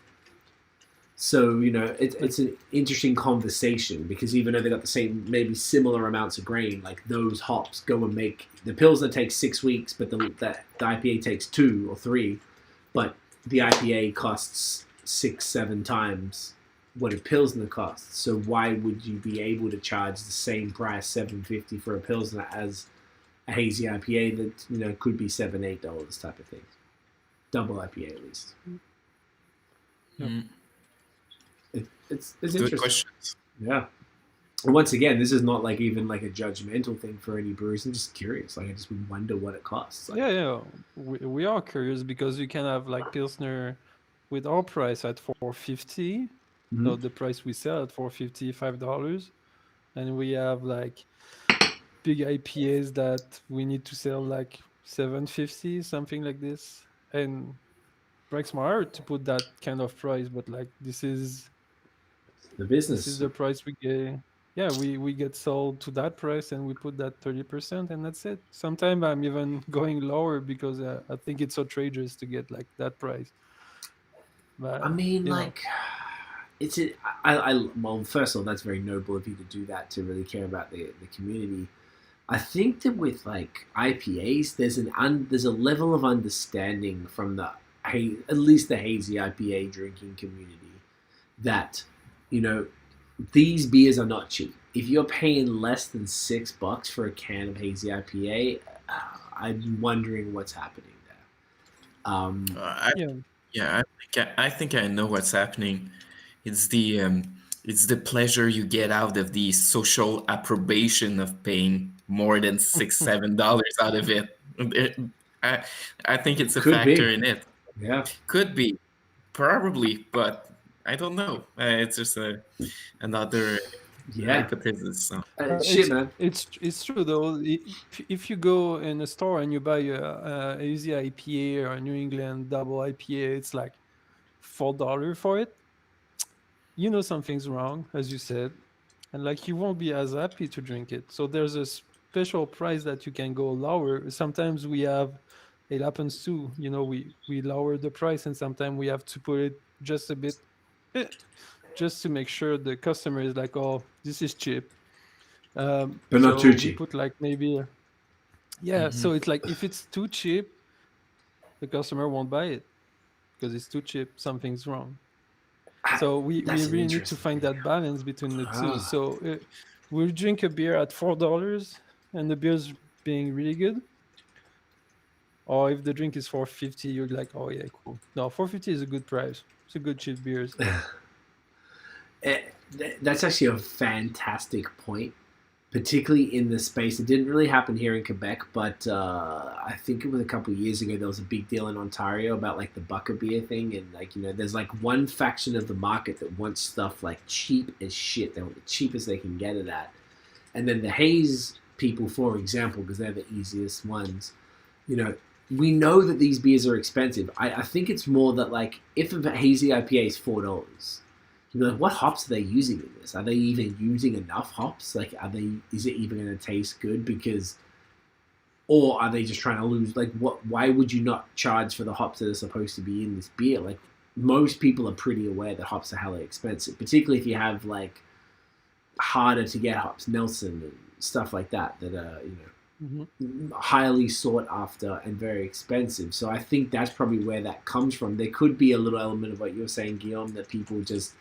A: So, it's an interesting conversation, because even though they got the same, maybe similar amounts of grain, those hops go and make the Pilsner takes 6 weeks, but the IPA takes 2 or 3, but the IPA costs 6-7 times what a Pilsner costs. So why would you be able to charge the same price, $7.50 for a Pilsner, as a hazy IPA that could be $7-8 type of thing? double IPA at least.
C: Yep.
A: It's
B: Good
A: interesting.
B: questions.
A: Yeah. And once again, this is not like even like a judgmental thing for any brewers. I'm just curious. Like I just would wonder what it costs. Like,
C: Yeah. We are curious because you can have like Pilsner with our price at $4.50.
A: mhm.
C: So the price we sell at $4.55, and we have like big IPAs that we need to sell like $7.50, something like this. And breaks my heart to put that kind of price, but like this is
A: The
C: this
A: business.
C: is the price we get. Yeah, we get sold to that price, and we put that 30%, and that's it. Sometimes I'm even going lower because I think it's outrageous to get like that price. But
A: I mean,
C: you know,
A: like, it's it. Well, first of all, that's very noble of you to do that, to really care about the community. I think that with like IPAs, there's a level of understanding from at least the hazy IPA drinking community that, you know, these beers are not cheap. If you're paying less than $6 for a can of hazy IPA, I'm wondering what's happening there.
C: yeah,
B: Yeah, I think I know what's happening. It's the pleasure you get out of the social approbation of paying more than $6-7 out of it. I I think it's a
A: Could
B: factor
A: be,
B: in it.
A: yeah,
B: Could be, probably, but I don't know. It's just another
A: yeah.
B: hypothesis. So.
A: Shit, man.
C: it's true though. If you go in a store and you buy a easy IPA or a New England double IPA, it's like $4 for it. You know something's wrong, as you said, and like you won't be as happy to drink it. So there's a special price that you can go lower. Sometimes we have it happens too. You know, we lower the price, and sometimes we have to put it just a bit, eh, just to make sure the customer is like, oh, this is cheap.
A: But not
C: So
A: too
C: we
A: cheap.
C: put like maybe, yeah.
B: Mhm.
C: So it's like if it's too cheap, the customer won't buy it because it's too cheap. Something's wrong. So we
A: That's an
C: really need to
A: interesting
C: find
A: thing.
C: that balance between the two.
A: Ah.
C: So we'll drink a beer at $4 and the beer's being really good. Or if the drink is $4.50, you're like, oh yeah, cool. No, $4.50 is a good price. It's a good cheap beers.
A: Eh, that's actually a fantastic point, particularly in the space. It didn't really happen here in Quebec, but I think it was a couple of years ago. There was a big deal in Ontario about like the bucker beer thing, and like, you know, there's like one faction of the market that wants stuff like cheap as shit. They want the cheapest they can get it at, and then the haze people, for example, because they're the easiest ones. You know, we know that these beers are expensive. I think it's more that like if a hazy IPA is $4. You'd be like, what hops are they using in this? Are they even using enough hops? Like, is it even going to taste good? Because, or are they just trying to lose? Like, why would you not charge for the hops that are supposed to be in this beer? Like, most people are pretty aware that hops are hella expensive, particularly if you have like harder to get hops, Nelson and stuff like that, that are, you know, highly sought after and very expensive. So I think that's probably where that comes from. There could be a little element of what you were saying, Guillaume, that people just,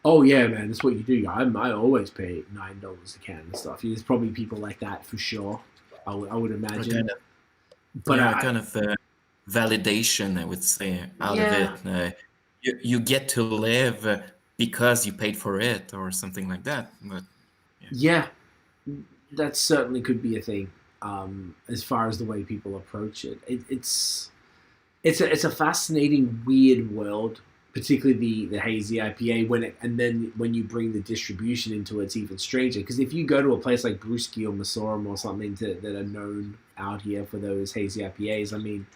A: oh yeah, man, that's what you do. I always pay $9 a can and stuff. There's probably people like that for sure. I would
B: Or
A: imagine.
B: kind of,
A: But
B: yeah, kind of validation, I would say, out of
A: yeah,
B: it. You get to live because you paid for it, or something like that. But
A: yeah, that certainly could be a thing. As far as the way people approach it, it's a fascinating, weird world, particularly the hazy IPA. And then when you bring the distribution into it, it's even stranger. Because if you go to a place like Brewski or Masorum or something that are known out here for those hazy IPAs, I mean,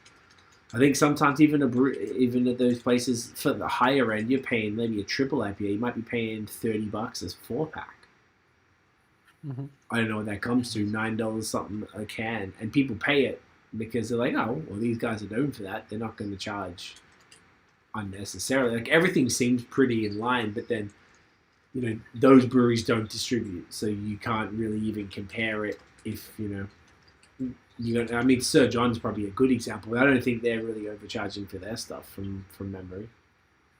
A: I think sometimes even at those places for the higher end, you're paying maybe a triple IPA. You might be paying $30 as 4-pack. I don't know what that comes to, $9 something a can, and people pay it because they're like, oh, well, these guys are known for that. They're not going to charge unnecessarily. Like everything seems pretty in line, but then, you know, those breweries don't distribute, so you can't really even compare it. If I mean, Sir John's probably a good example. I don't think they're really overcharging for their stuff from memory.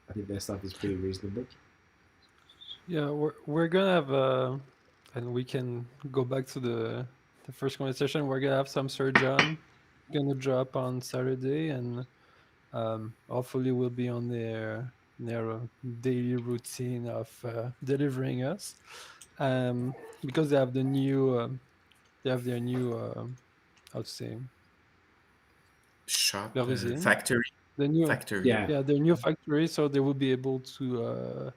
A: I think their stuff is pretty reasonable.
C: Yeah, we're gonna have and we can go back to the first conversation. We're gonna have some Sir John gonna drop on Saturday, and hopefully will be on their daily routine of delivering us, because they have their new how to say
B: Shop,
C: leur usine,
B: factory,
C: the new
B: factory.
A: Yeah,
C: yeah, their new factory, so they will be able to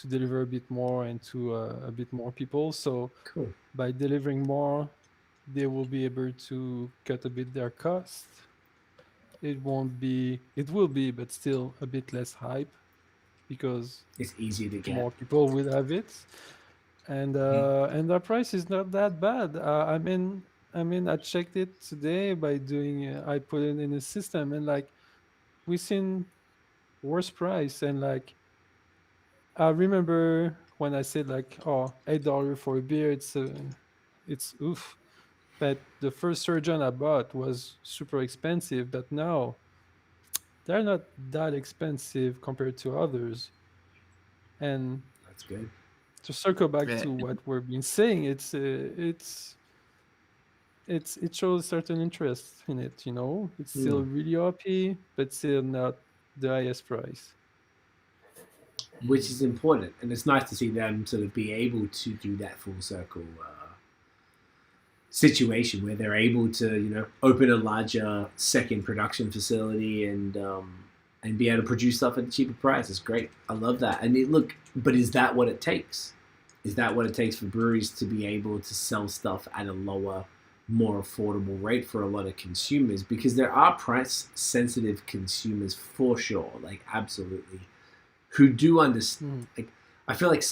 C: deliver a bit more and to a bit more people. So
A: cool.
C: by delivering more, they will be able to cut a bit their cost. It will be, but still a bit less hype because
A: It's easy to get.
C: more people will have it,
B: Mhm.
C: and the price is not that bad. I mean, I checked it today by doing. I put it in a system, and like we seen worse price, and like I remember when I said like, oh, $8 for a beer, it's oof. But the first surgeon I bought was super expensive, but now they're not that expensive compared to others. And
A: That's good.
C: to circle back
B: Yeah.
C: to what we've been saying, it shows certain interest in it. It's still
A: Mm.
C: really OP, but still not the highest price.
A: Which is important, and it's nice to see them sort of be able to do that full circle situation where they're able to, open a larger second production facility and be able to produce stuff at a cheaper price. It's great. I love that. And but is that what it takes? Is that what it takes for breweries to be able to sell stuff at a lower, more affordable rate for a lot of consumers? Because there are price sensitive consumers for sure, like absolutely, who do understand.
C: Mhm.
A: Like, I feel like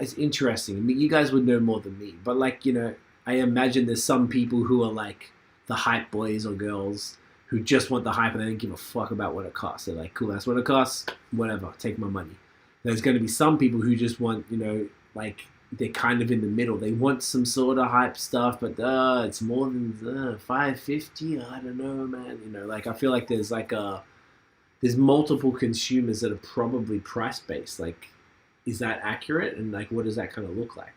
A: it's interesting. I mean, you guys would know more than me, but like, I imagine there's some people who are like the hype boys or girls who just want the hype and they don't give a fuck about what it costs. They're like, cool, that's what it costs, whatever, take my money. There's going to be some people who just want, like they're kind of in the middle. They want some sort of hype stuff, but it's more than $5.50. I don't know, man. Like I feel like there's multiple consumers that are probably price based. Like, is that accurate? And like, what does that kind of look like?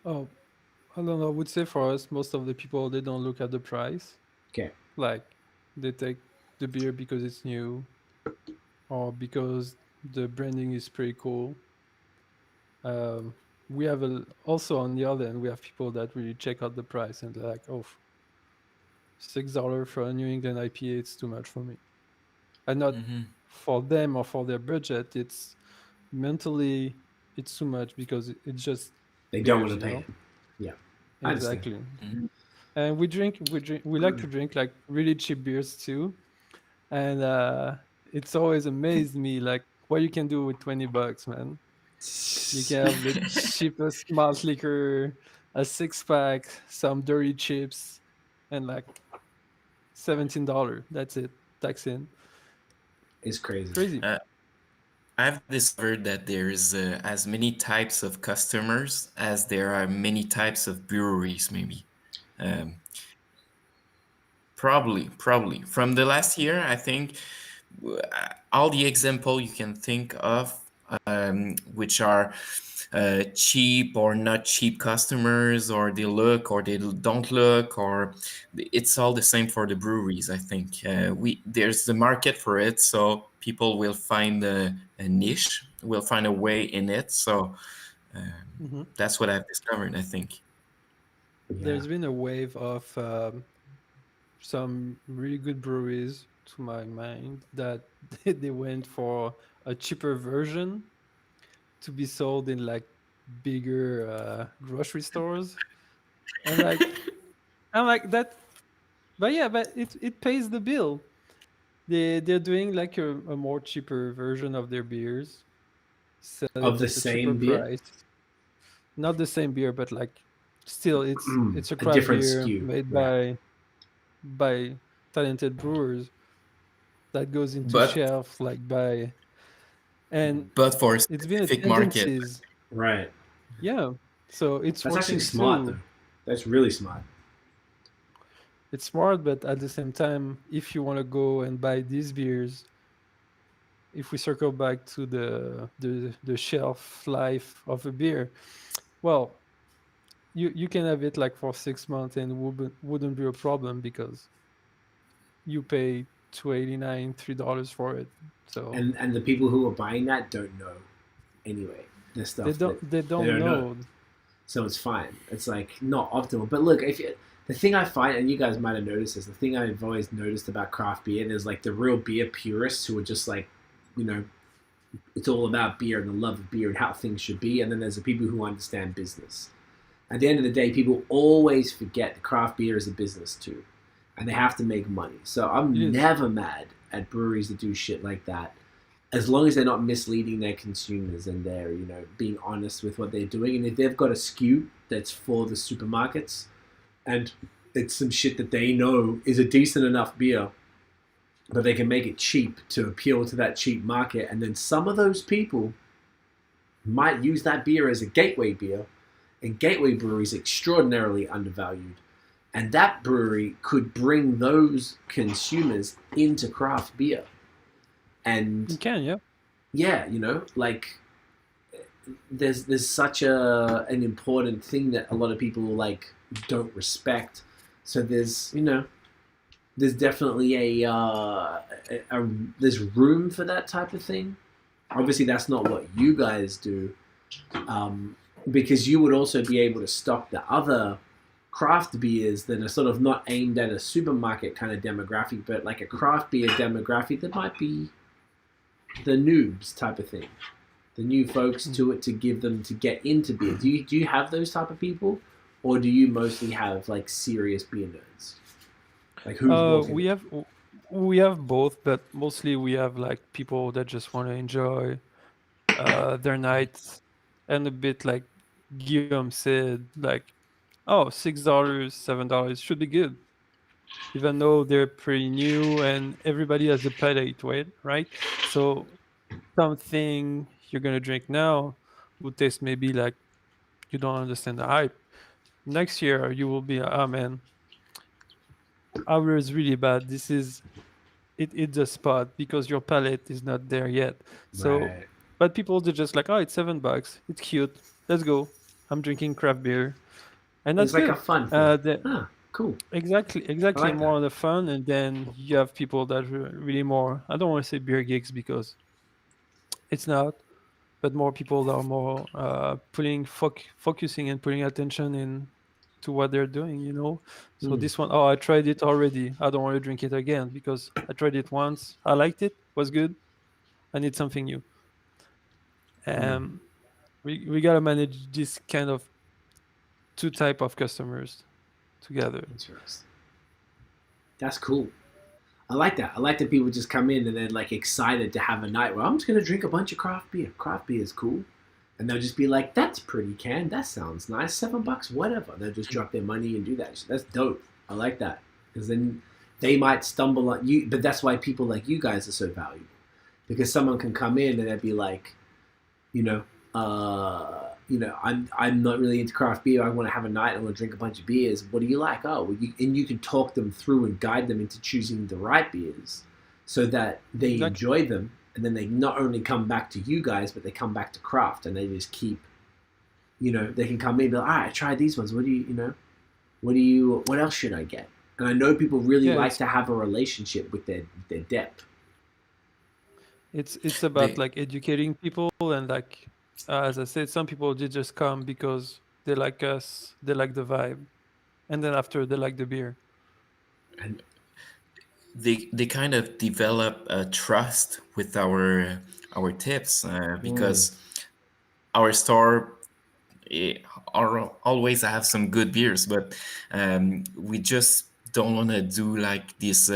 C: Oh, I don't know. I would say for us, most of the people they don't look at the price.
A: Okay.
C: Like they take the beer because it's new or because the branding is pretty cool. Um, we have also on the other end, we have people that really check out the price and they're like, oh, $6 for a New England IPA, it's too much for me. And not
B: Mhm.
C: for them or for their budget. It's mentally, it's too much because it's just
A: They don't
C: beers,
A: want to pay it. Yeah, I understand.
C: Exactly.
B: Mhm.
C: And we like to drink like really cheap beers too. And it's always amazed me like what you can do with $20, man. You can have the cheapest malt liquor, a 6-pack, some dirty chips, and like $17. That's it. Tax in.
A: It's crazy.
C: Crazy.
B: Uh, I've discovered that there's as many types of customers as there are many types of breweries, maybe. Um, probably. From the last year, I think all the example you can think of, which are cheap or not cheap customers, or they look or they don't look, or it's all the same for the breweries. I think there's the market for it, so people will find a niche, will find a way in it. So
C: Hmm.
B: that's what I've discovered, I think.
A: Yeah.
C: There's been a wave of some really good breweries, to my mind, that they went for a cheaper version to be sold in like bigger grocery stores. And like, I'm like that, but yeah, but it pays the bill. They're doing like a more cheaper version of their beers, sell
A: Of
C: it
A: the
C: at a cheaper
A: same beer,
C: price. Not the same beer, but like still it's a
A: a
C: craft
A: different
C: beer
A: SKU.
C: made
A: Right.
C: by talented brewers that goes into
B: But
C: shelf like by and
B: for a
C: it's been a
B: specific market.
C: tendencies.
A: Right.
C: Yeah. So it's
A: That's actually
C: working
A: smart,
C: too.
A: though. That's really smart.
C: It's smart, but at the same time, if you want to go and buy these beers, if we circle back to the shelf life of a beer, well, you can have it like for 6 months and wouldn't be a problem because you pay. $2.89, $3 for it. So
A: And the people who are buying that don't know anyway. The stuff
C: they
A: they
C: don't
A: don't know.
C: know.
A: So it's fine. It's like not optimal. But look, the thing I find, and you guys might have noticed this, the thing I've always noticed about craft beer, there's like the real beer purists who are just like, you know, it's all about beer and the love of beer and how things should be. And then there's the people who understand business. At the end of the day, people always forget that craft beer is a business too, and they have to make money. So I'm never mad at breweries that do shit like that, as long as they're not misleading their consumers and they're, you know, being honest with what they're doing. And if they've got a SKU that's for the supermarkets and it's some shit that they know is a decent enough beer, but they can make it cheap to appeal to that cheap market, and then some of those people might use that beer as a gateway beer, and gateway breweries extraordinarily undervalued. And that brewery could bring those consumers into craft beer. And
C: You can, yeah.
A: yeah, you know, like there's such an important thing that a lot of people like don't respect. So there's, you know, there's definitely there's room for that type of thing. Obviously, that's not what you guys do, because you would also be able to stock the other craft beers that are sort of not aimed at a supermarket kind of demographic, but like a craft beer demographic that might be the noobs type of thing, the new folks to it, to give them to get into beer. Do you have those type of people, or do you mostly have like serious beer nerds? Like who's walking?
C: We have both, but mostly we have like people that just want to enjoy their nights, and a bit like Guillaume said, like, oh, $6, $7 should be good, even though they're pretty new and everybody has a palate, right? So something you're gonna drink now will taste maybe like you don't understand the hype. Next year you will be, oh man, our is really bad. This is it's a spot because your palate is not there yet. So,
A: Right.
C: but people are just like, oh, it's $7. It's cute. Let's go. I'm drinking craft beer, and that's
A: It's like a
C: good.
A: fun thing.
C: The,
A: Cool. I
C: exactly
A: like
C: more
A: that.
C: on the fun, and then you have people that are really more. I don't want to say beer geeks because it's not, but more people that are more focusing and putting attention in to what they're doing, you know. So
A: Mm.
C: this one, oh, I tried it already, I don't want to drink it again because I tried it once, I liked it, was good, I need something new. um we got to manage this kind of two type of customers together.
A: Interesting. That's cool. I like that. I like that people just come in and they're like excited to have a night where I'm just gonna drink a bunch of craft beer. Craft beer is cool. And they'll just be like, that's pretty can. That sounds nice. $7, whatever. They'll just drop their money and do that. That's dope. I like that. Because then they might stumble on you, but that's why people like you guys are so valuable. Because someone can come in and they'd be like, you know, I'm not really into craft beer. I want to have a night. I want to drink a bunch of beers. What do you like? Oh, well, and you can talk them through and guide them into choosing the right beers, so that they enjoy them, and then they not only come back to you guys, but they come back to craft, and they just keep, you know, they can come in and be like, all right, I tried these ones. What else should I get? And I know people really like to have a relationship with their depth.
C: It's about like educating people, and like as I said, some people did just come because they like us, they like the vibe, and then after they like the beer.
A: And
B: they kind of develop a trust with our tips, because our store always have some good beers, but we just don't want to do like this.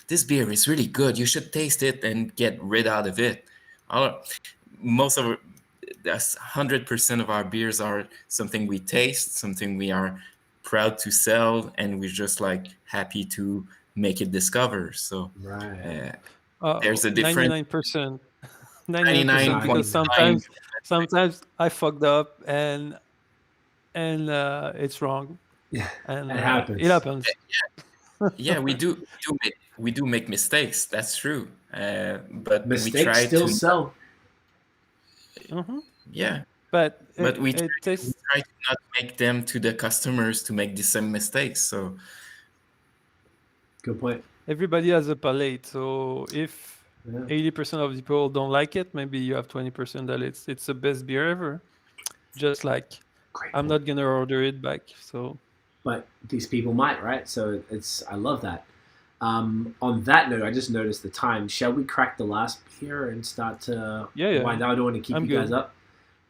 B: This beer is really good. You should taste it and get rid out of it. Most of that's 100% of our beers are something we taste, something we are proud to sell, and we're just like happy to make it discover. So there's a different
C: 99%. 99%, because sometimes I fucked up and it's wrong.
A: Yeah,
C: and
A: it happens.
C: It happens.
B: Yeah, we do make mistakes. That's true. But
A: mistakes
B: we try
A: still
B: to
A: sell.
C: Mm-hmm.
B: Yeah,
C: but
B: we try to not make them to the customers to make the same mistakes. So
A: good point.
C: everybody has a palate. So if
A: Yeah.
C: 80% of people don't like it, maybe you have 20% that it's the best beer ever. Just like
A: Great
C: I'm
A: point.
C: not gonna order it back. So
A: But these people might, right? So I love that. On that note, I just noticed the time. Shall we crack the last beer and start to
C: yeah,
A: wind down? I don't want to keep
C: I'm
A: you guys
C: good.
A: up.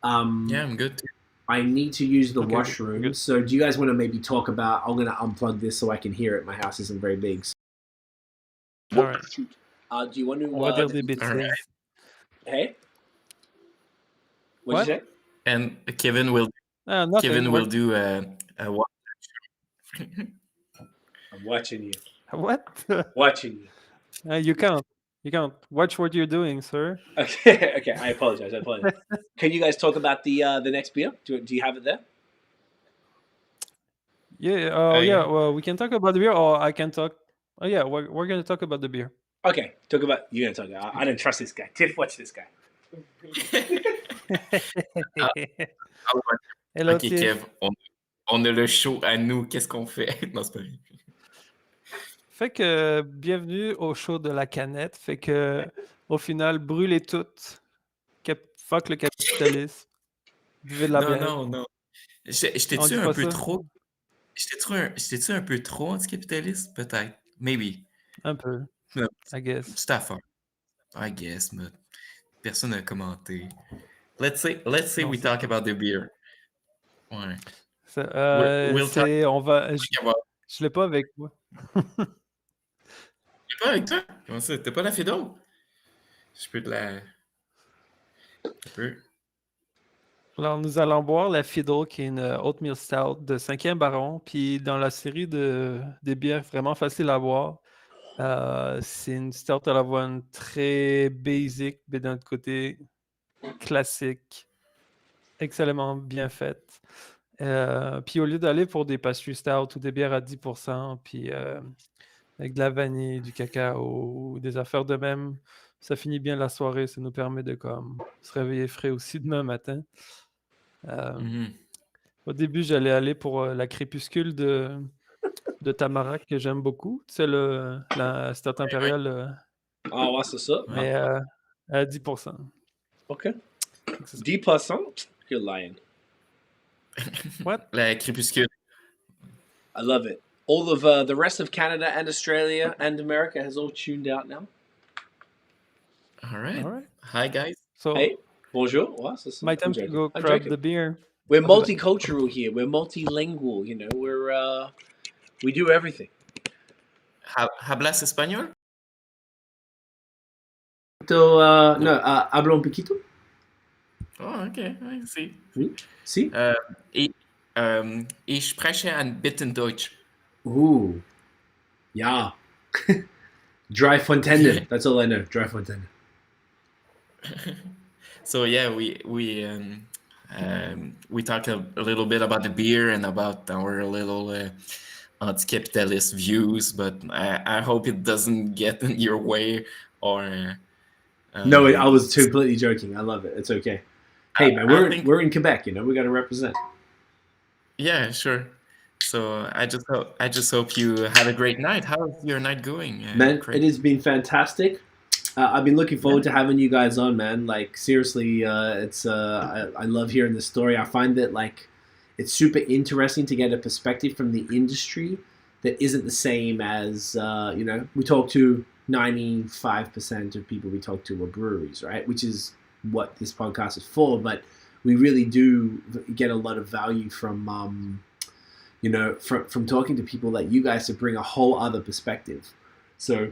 B: Yeah, I'm good.
A: I need to use the
C: Okay, I'm
A: washroom.
C: good.
A: So do you guys want to maybe talk about? I'm going to unplug this so I can hear it. My house isn't very big.
C: All right.
A: Do you want
C: On va dire
A: to?
C: des
B: All right.
C: bêtises.
A: Hey, what'd
C: What?
A: you say?
B: And Kevin will
C: Nothing. What?
B: do what?
A: I'm watching you.
C: What?
A: Watching you.
C: You can't. You can't. Watch what you're doing, sir.
A: Okay. Okay. I apologize. Can you guys talk about the next beer? Do you have it there?
C: Yeah. Oh, yeah.
B: yeah.
C: Well, we can talk about the beer, or I can talk. Oh, yeah. We're gonna talk about the beer.
A: Okay. Talk about you're gonna talk. I don't trust this guy. Tiff, watch this guy.
C: Hello,
B: Ok,
C: Tiff.
B: Kev, on a le show à nous. Qu'est-ce qu'on fait? Non, c'est pas vrai.
C: Fait que bienvenue au show de la canette. Fait que au final, brûlez toutes. Fuck le capitalisme. Buvez de la
B: Non,
C: bière.
B: non, non.
C: On
B: J'étais-tu
C: dit
B: un
C: pas
B: peu
C: ça.
B: trop? J'étais-tu un peu trop anticapitaliste? Peut-être. Maybe.
C: Un peu,
B: No,
C: I guess.
B: c'est à faire. I guess, mais personne n'a commenté. Let's say
C: Non,
B: we
C: c'est
B: talk about the beer. Ouais. We'll talk
C: c'est on va
B: about...
C: je l'ai pas avec moi.
B: T'es pas avec toi? Comment ça? T'es pas la Fiddle? Je peux te la... Un peu.
C: Alors nous allons boire la Fiddle qui est une Oatmeal Stout de 5e baron, puis dans la série des bières vraiment faciles à boire. C'est une stout à la voix très basic, mais d'un autre côté classique, excellemment bien faite. Puis au lieu d'aller pour des pastry stout ou des bières à 10%, puis avec de la vanille, du cacao, ou des affaires de même, ça finit bien la soirée. Ça nous permet de comme se réveiller frais aussi demain matin. Au début, j'allais aller pour la crépuscule de Tamarack que j'aime beaucoup. Tu sais, la stout impériale,
A: Oh, what's this up?
C: mais à 10%.
A: Okay.
C: Fait que c'est ça.
A: 10%? You're lying.
C: What?
B: La crépuscule.
A: I love it. All of the rest of Canada and Australia and America has all tuned out now.
B: All right.
C: All right.
B: Hi, guys.
C: So,
A: Hey, bonjour. What's this?
C: my time to
A: joking.
C: go
A: I'm
C: grab
A: joking.
C: the beer.
A: We're
C: I'll be back.
A: multicultural here. We're multilingual. You know, we do everything.
B: ¿Hablas español?
A: No, hablo un poquito.
B: Oh, okay. I see.
A: See?
B: Ich spreche ein bisschen Deutsch.
A: Ooh, yeah. Dry Fontaine. That's all I know. Dry Fontaine.
B: So yeah, we talked a little bit about the beer and about our little anti-capitalist views, but I hope it doesn't get in your way or.
A: No, I was completely joking. I love it. It's okay. Hey man, we're in Quebec. You know, we got to represent.
B: Yeah, sure. So I just hope you had a great night. How's your night going?
A: Man,
B: Craig?
A: it has been fantastic. I've been looking forward to having you guys on, man. Like seriously, it's I love hearing the story. I find that like it's super interesting to get a perspective from the industry that isn't the same as you know. We talk to 95% of people we talk to are breweries, right? Which is what this podcast is for. But we really do get a lot of value from you know, from talking to people like you guys to bring a whole other perspective. So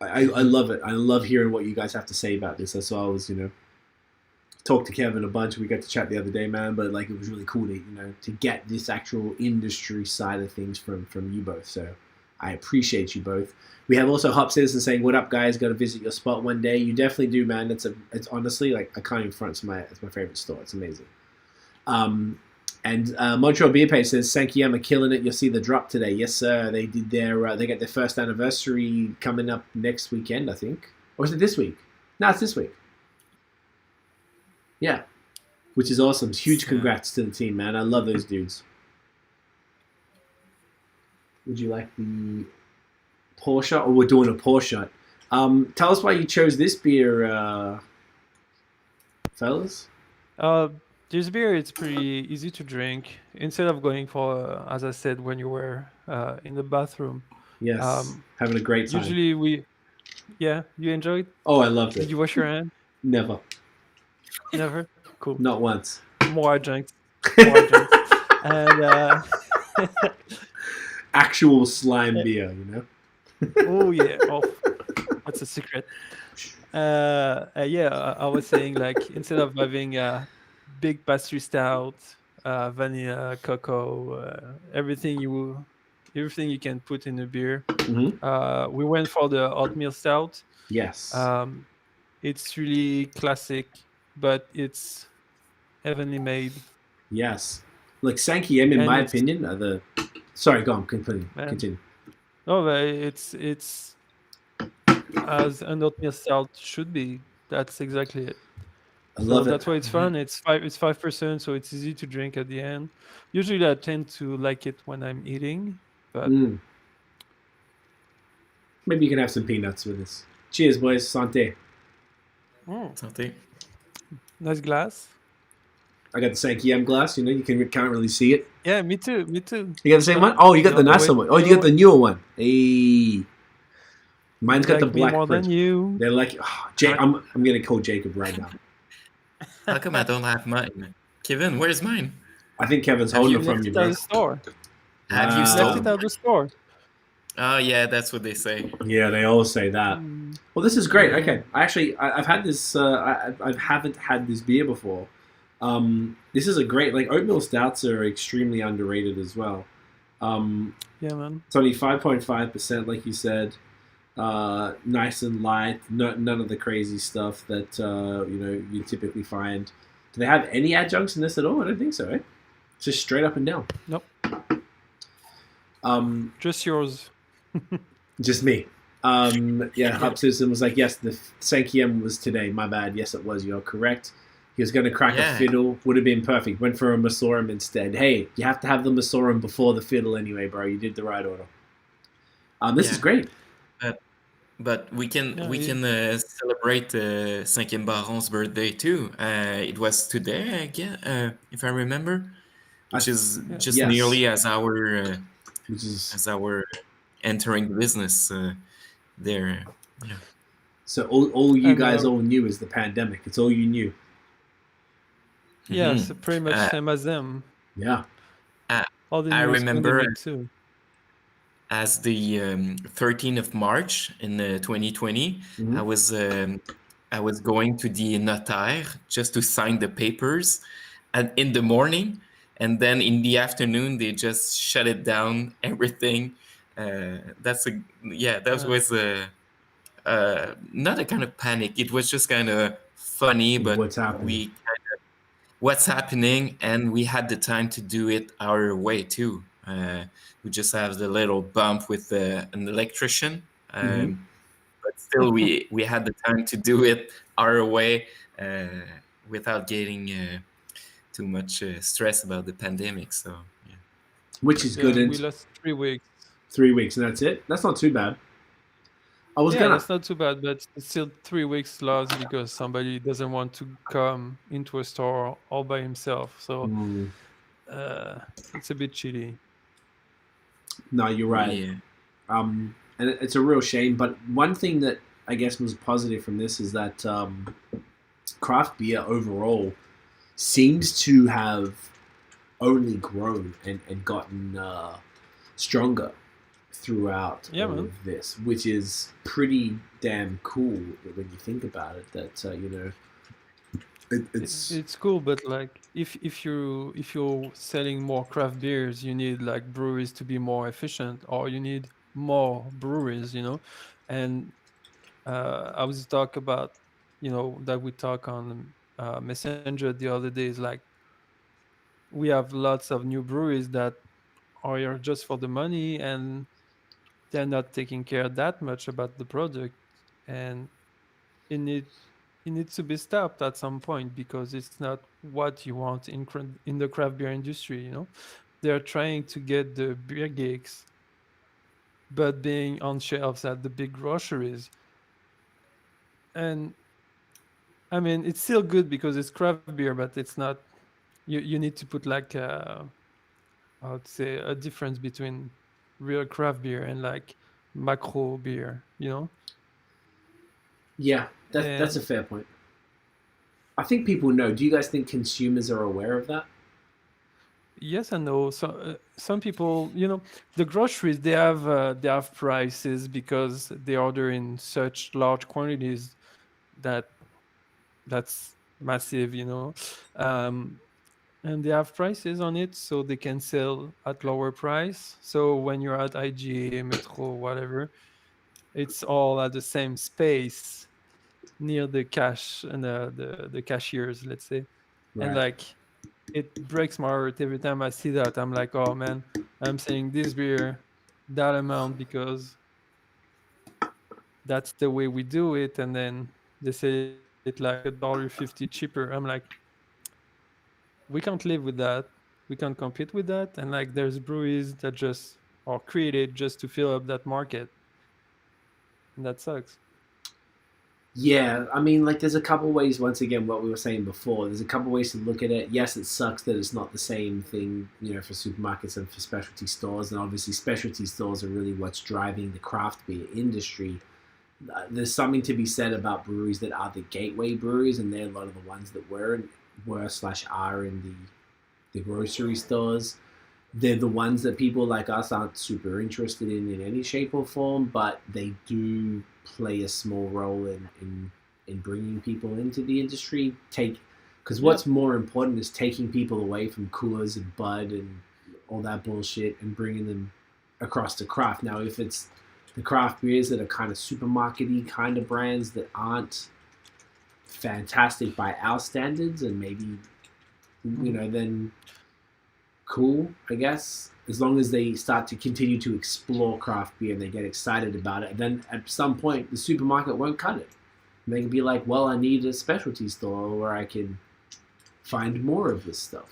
A: I love it. I love hearing what you guys have to say about this. That's why I was, you know, talked to Kevin a bunch. We got to chat the other day, man. But like, it was really cool to, you know, to get this actual industry side of things from you both. So I appreciate you both. We have also Hop Citizen saying, "What up, guys? Got to visit your spot one day." You definitely do, man. It's honestly like I can't even front. It's my favorite store. It's amazing. And Montreal Beer Pay says, Sankeyama killing it. You'll see the drop today. Yes, sir. They did they got their first anniversary coming up next weekend, I think. Or is it this week? No, it's this week. Yeah. Which is awesome. Huge congrats to the team, man. I love those dudes. Would you like the pour shot, or we're doing a pour shot. Tell us why you chose this beer, fellas.
C: This beer, it's pretty easy to drink. Instead of going for, as I said, when you were in the bathroom.
A: Yes, having a great time.
C: Usually you enjoyed?
A: Oh, I loved
C: Did
A: it.
C: you wash your hand?
A: Never,
C: Never? Cool.
A: not once.
C: More adjunct. And
A: Actual slime beer, you know.
C: oh yeah, that's a secret. I was saying, like, instead of having a big pastry stout, vanilla, cocoa, everything you can put in a beer.
A: Mm-hmm.
C: We went for the oatmeal stout.
A: Yes.
C: It's really classic, but it's heavenly made.
A: Yes. Like Sankiem, in
C: And
A: my
C: it's
A: opinion, are the. Sorry, go on. Continue.
C: oh, but it's as an oatmeal stout should be. That's exactly it.
A: I
C: So
A: love it.
C: that's why it's fun. It's 5%, so it's easy to drink at the end. Usually, I tend to like it when I'm eating, but
A: Maybe you can have some peanuts with this. Cheers, boys. Santé.
B: Something.
C: Nice glass.
A: I got the Sankiem glass. You know, can't really see it.
C: Yeah, me too.
A: You got the same one? Oh, you got the nicer one. Oh, you got the newer one. Hey. Mine's got the black
C: more
A: print.
C: than you.
A: They're like, I'm gonna call Jacob right now.
B: How come I don't have mine? Kevin, where's mine?
A: I think Kevin's holding it from you, bro.
C: Out of the store.
B: Have you
C: Left
B: stolen?
C: it out of the store.
B: Oh yeah, that's what they say.
A: Yeah, they all say that. Well, this is great. Okay, I've had this. I haven't had this beer before. This is a great, like, oatmeal stouts are extremely underrated as well.
C: Yeah, man.
A: It's only 5.5%, like you said. Nice and light. None of the crazy stuff that you typically find. Do they have any adjuncts in this at all? I don't think so. It's just straight up and down.
C: Nope. Just yours.
A: Just me. Hub Citizen was like, yes, the Sankiem was today. My bad. Yes, it was. You're correct. He was going to crack a fiddle. Would have been perfect. Went for a Masorum instead. Hey, you have to have the Masorum before the fiddle anyway, bro. You did the right order. This is great.
B: But we can celebrate Cinquième Baron's birthday too. It was today, again, if I remember, which is just nearly as our entering the business there. Yeah.
A: So all you guys all knew is the pandemic. It's all you knew.
C: Yeah, so pretty much same as them.
A: Yeah.
B: I remember
C: too.
B: As the 13th of March in 2020, I was going to the notaire just to sign the papers, and in the morning, and then in the afternoon they just shut it down, everything. Was not a kind of panic. It was just kind of funny, but what's happening, and we had the time to do it our way too. We just have the little bump with an electrician, but still we had the time to do it our way without getting too much stress about the pandemic. So yeah,
A: which is good.
C: We lost 3 weeks.
A: 3 weeks, and that's it. That's not too bad.
C: That's not too bad, but it's still 3 weeks lost because somebody doesn't want to come into a store all by himself. So it's a bit shitty.
A: No, you're right.
B: Yeah.
A: And it's a real shame. But one thing that I guess was positive from this is that craft beer overall seems to have only grown and gotten stronger throughout all of this, which is pretty damn cool when you think about it. That
C: it's cool, but like if you're selling more craft beers, you need like breweries to be more efficient, or you need more breweries, And I was talk about that we talk on Messenger the other days. Like, we have lots of new breweries that are here just for the money, and they're not taking care that much about the product, and it needs to be stopped at some point because it's not what you want in the craft beer industry. They're trying to get the beer geeks but being on shelves at the big groceries. And I mean, it's still good because it's craft beer, but it's not. You need to put like I would say a difference between real craft beer and like macro beer, you know.
A: Yeah, that's a
C: And
A: fair point. I think people know. Do you guys think consumers are aware of that?
C: yes and no. So some people, the groceries they have prices because they order in such large quantities that that's massive, um, and they have prices on it so they can sell at lower price. So when you're at IGA, Metro, whatever, it's all at the same space near the cash and the cashiers, let's say. And
A: Right.
C: like it breaks my heart every time I see that. I'm like, oh man, I'm saying this beer that amount because that's the way we do it, and then they say it like $1.50 cheaper. I'm like, we can't live with that. We can't compete with that. And like there's breweries that just are created just to fill up that market. And that sucks.
A: Yeah, I mean, like, there's a couple ways. Once again, what we were saying before, there's a couple ways to look at it. Yes, it sucks that it's not the same thing, for supermarkets and for specialty stores. And obviously, specialty stores are really what's driving the craft beer industry. There's something to be said about breweries that are the gateway breweries, and they're a lot of the ones that were/are in the grocery stores. They're the ones that people like us aren't super interested in any shape or form, but they do play a small role in bringing people into the industry. Because
C: Yeah.
A: what's more important is taking people away from Coors and Bud and all that bullshit and bringing them across to craft. Now, if it's the craft beers that are kind of supermarket-y kind of brands that aren't fantastic by our standards, and maybe then cool, I guess. As long as they start to continue to explore craft beer and they get excited about it, and then at some point the supermarket won't cut it. And they can be like, well, I need a specialty store where I can find more of this stuff.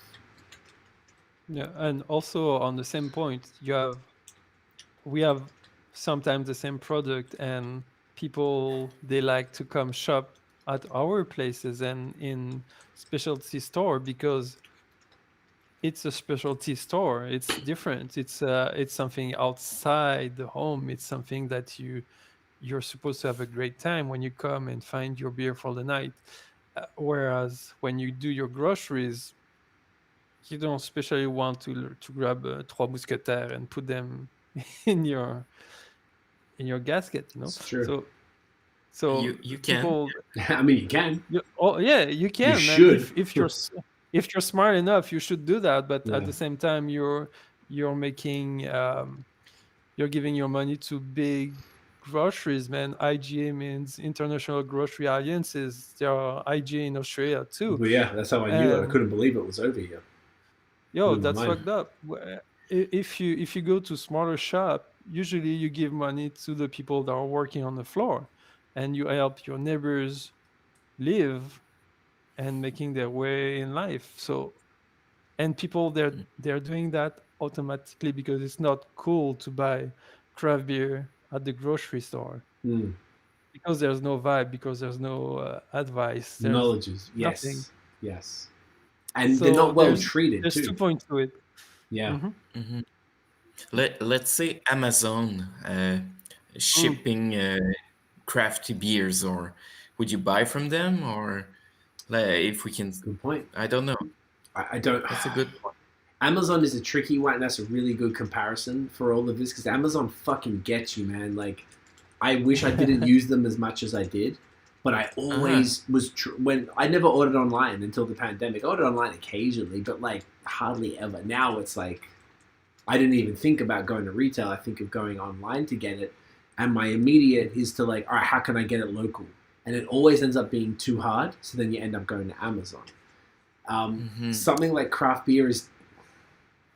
C: Yeah. And also on the same point, we have sometimes the same product, and people they like to come shop at our places and in specialty store because it's a specialty store. It's different. It's something outside the home. It's something that you're supposed to have a great time when you come and find your beer for the night. Whereas when you do your groceries, you don't especially want to grab Trois Mousquetaires and put them in your gasket,
A: It's true.
C: So
B: You can.
C: people,
A: I mean, you can.
C: oh yeah, you
A: You
C: can, man.
A: should.
C: If you're smart enough, you should do that. But at
A: Yeah.
C: the same time, you're making you're giving your money to big groceries, man. IGA means International Grocery Alliances. There are IGA in Australia too,
A: But yeah, that's how I knew it. I
C: and
A: couldn't believe it was over here.
C: yo,
A: Blew my
C: that's
A: mind.
C: fucked up. If you go to smaller shop, usually you give money to the people that are working on the floor, and you help your neighbors live and making their way in life. So, and people they're doing that automatically because it's not cool to buy craft beer at the grocery store
A: Mm.
C: because there's no vibe, because there's no advice, there's
A: Knowledges.
C: nothing.
A: Yes. And they're
C: So
A: not well treated,
C: there's two
A: too.
C: points to it.
A: Yeah.
C: Hmm.
B: Mhm. Let's say Amazon shipping crafty beers, or would you buy from them, or if we can?
A: Good point.
B: I don't know.
A: I don't.
B: That's a good point.
A: Amazon is a tricky one. That's a really good comparison for all of this because Amazon fucking gets you, man. Like, I wish I didn't use them as much as I did, but I always was. When I never ordered online until the pandemic. I ordered online occasionally, but like hardly ever. Now it's like I didn't even think about going to retail. I think of going online to get it, and my immediate is to like, all right, how can I get it local? And it always ends up being too hard. So then you end up going to Amazon. Something like craft beer is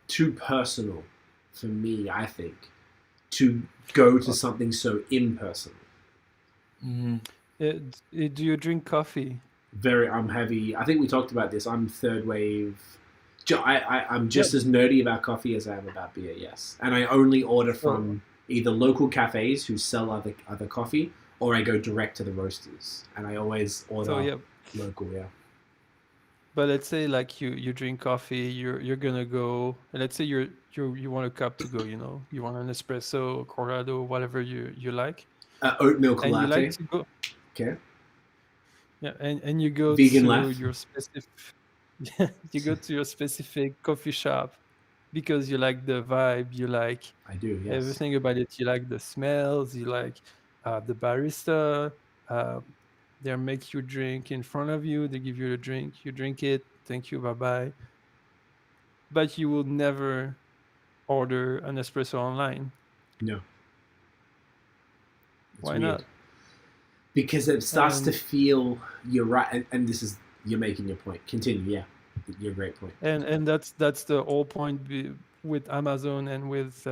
A: too personal for me, I think, to go to something so impersonal.
C: Do you drink coffee?
A: I'm heavy. I think we talked about this. I'm third wave. I'm just as nerdy about coffee as I am about beer, yes. And I only order from either local cafes who sell other coffee, or I go direct to the roasters, and I always
C: So
A: order
C: yeah,
A: local. Yeah.
C: but let's say like you drink coffee, you're gonna go. Let's say you want a cup to go. You want an espresso, corrado, whatever you like,
A: Oatmeal
C: and you like
A: latte.
C: to go.
A: Okay.
C: Yeah, and you go
A: Vegan
C: to
A: left.
C: your specific you go to your specific coffee shop because you like the vibe, you like
A: I do. Yes.
C: everything about it. You like the smells, you like the barista. Uh, they make you drink in front of you. They give you a drink. You drink it. Thank you. Bye bye. But you will never order an espresso online.
A: No. It's
C: Why
A: weird
C: not?
A: because it starts to
C: And
A: feel you're right, and this is you're making your point. Continue. Yeah. Your great point.
C: and that's the whole point with Amazon and with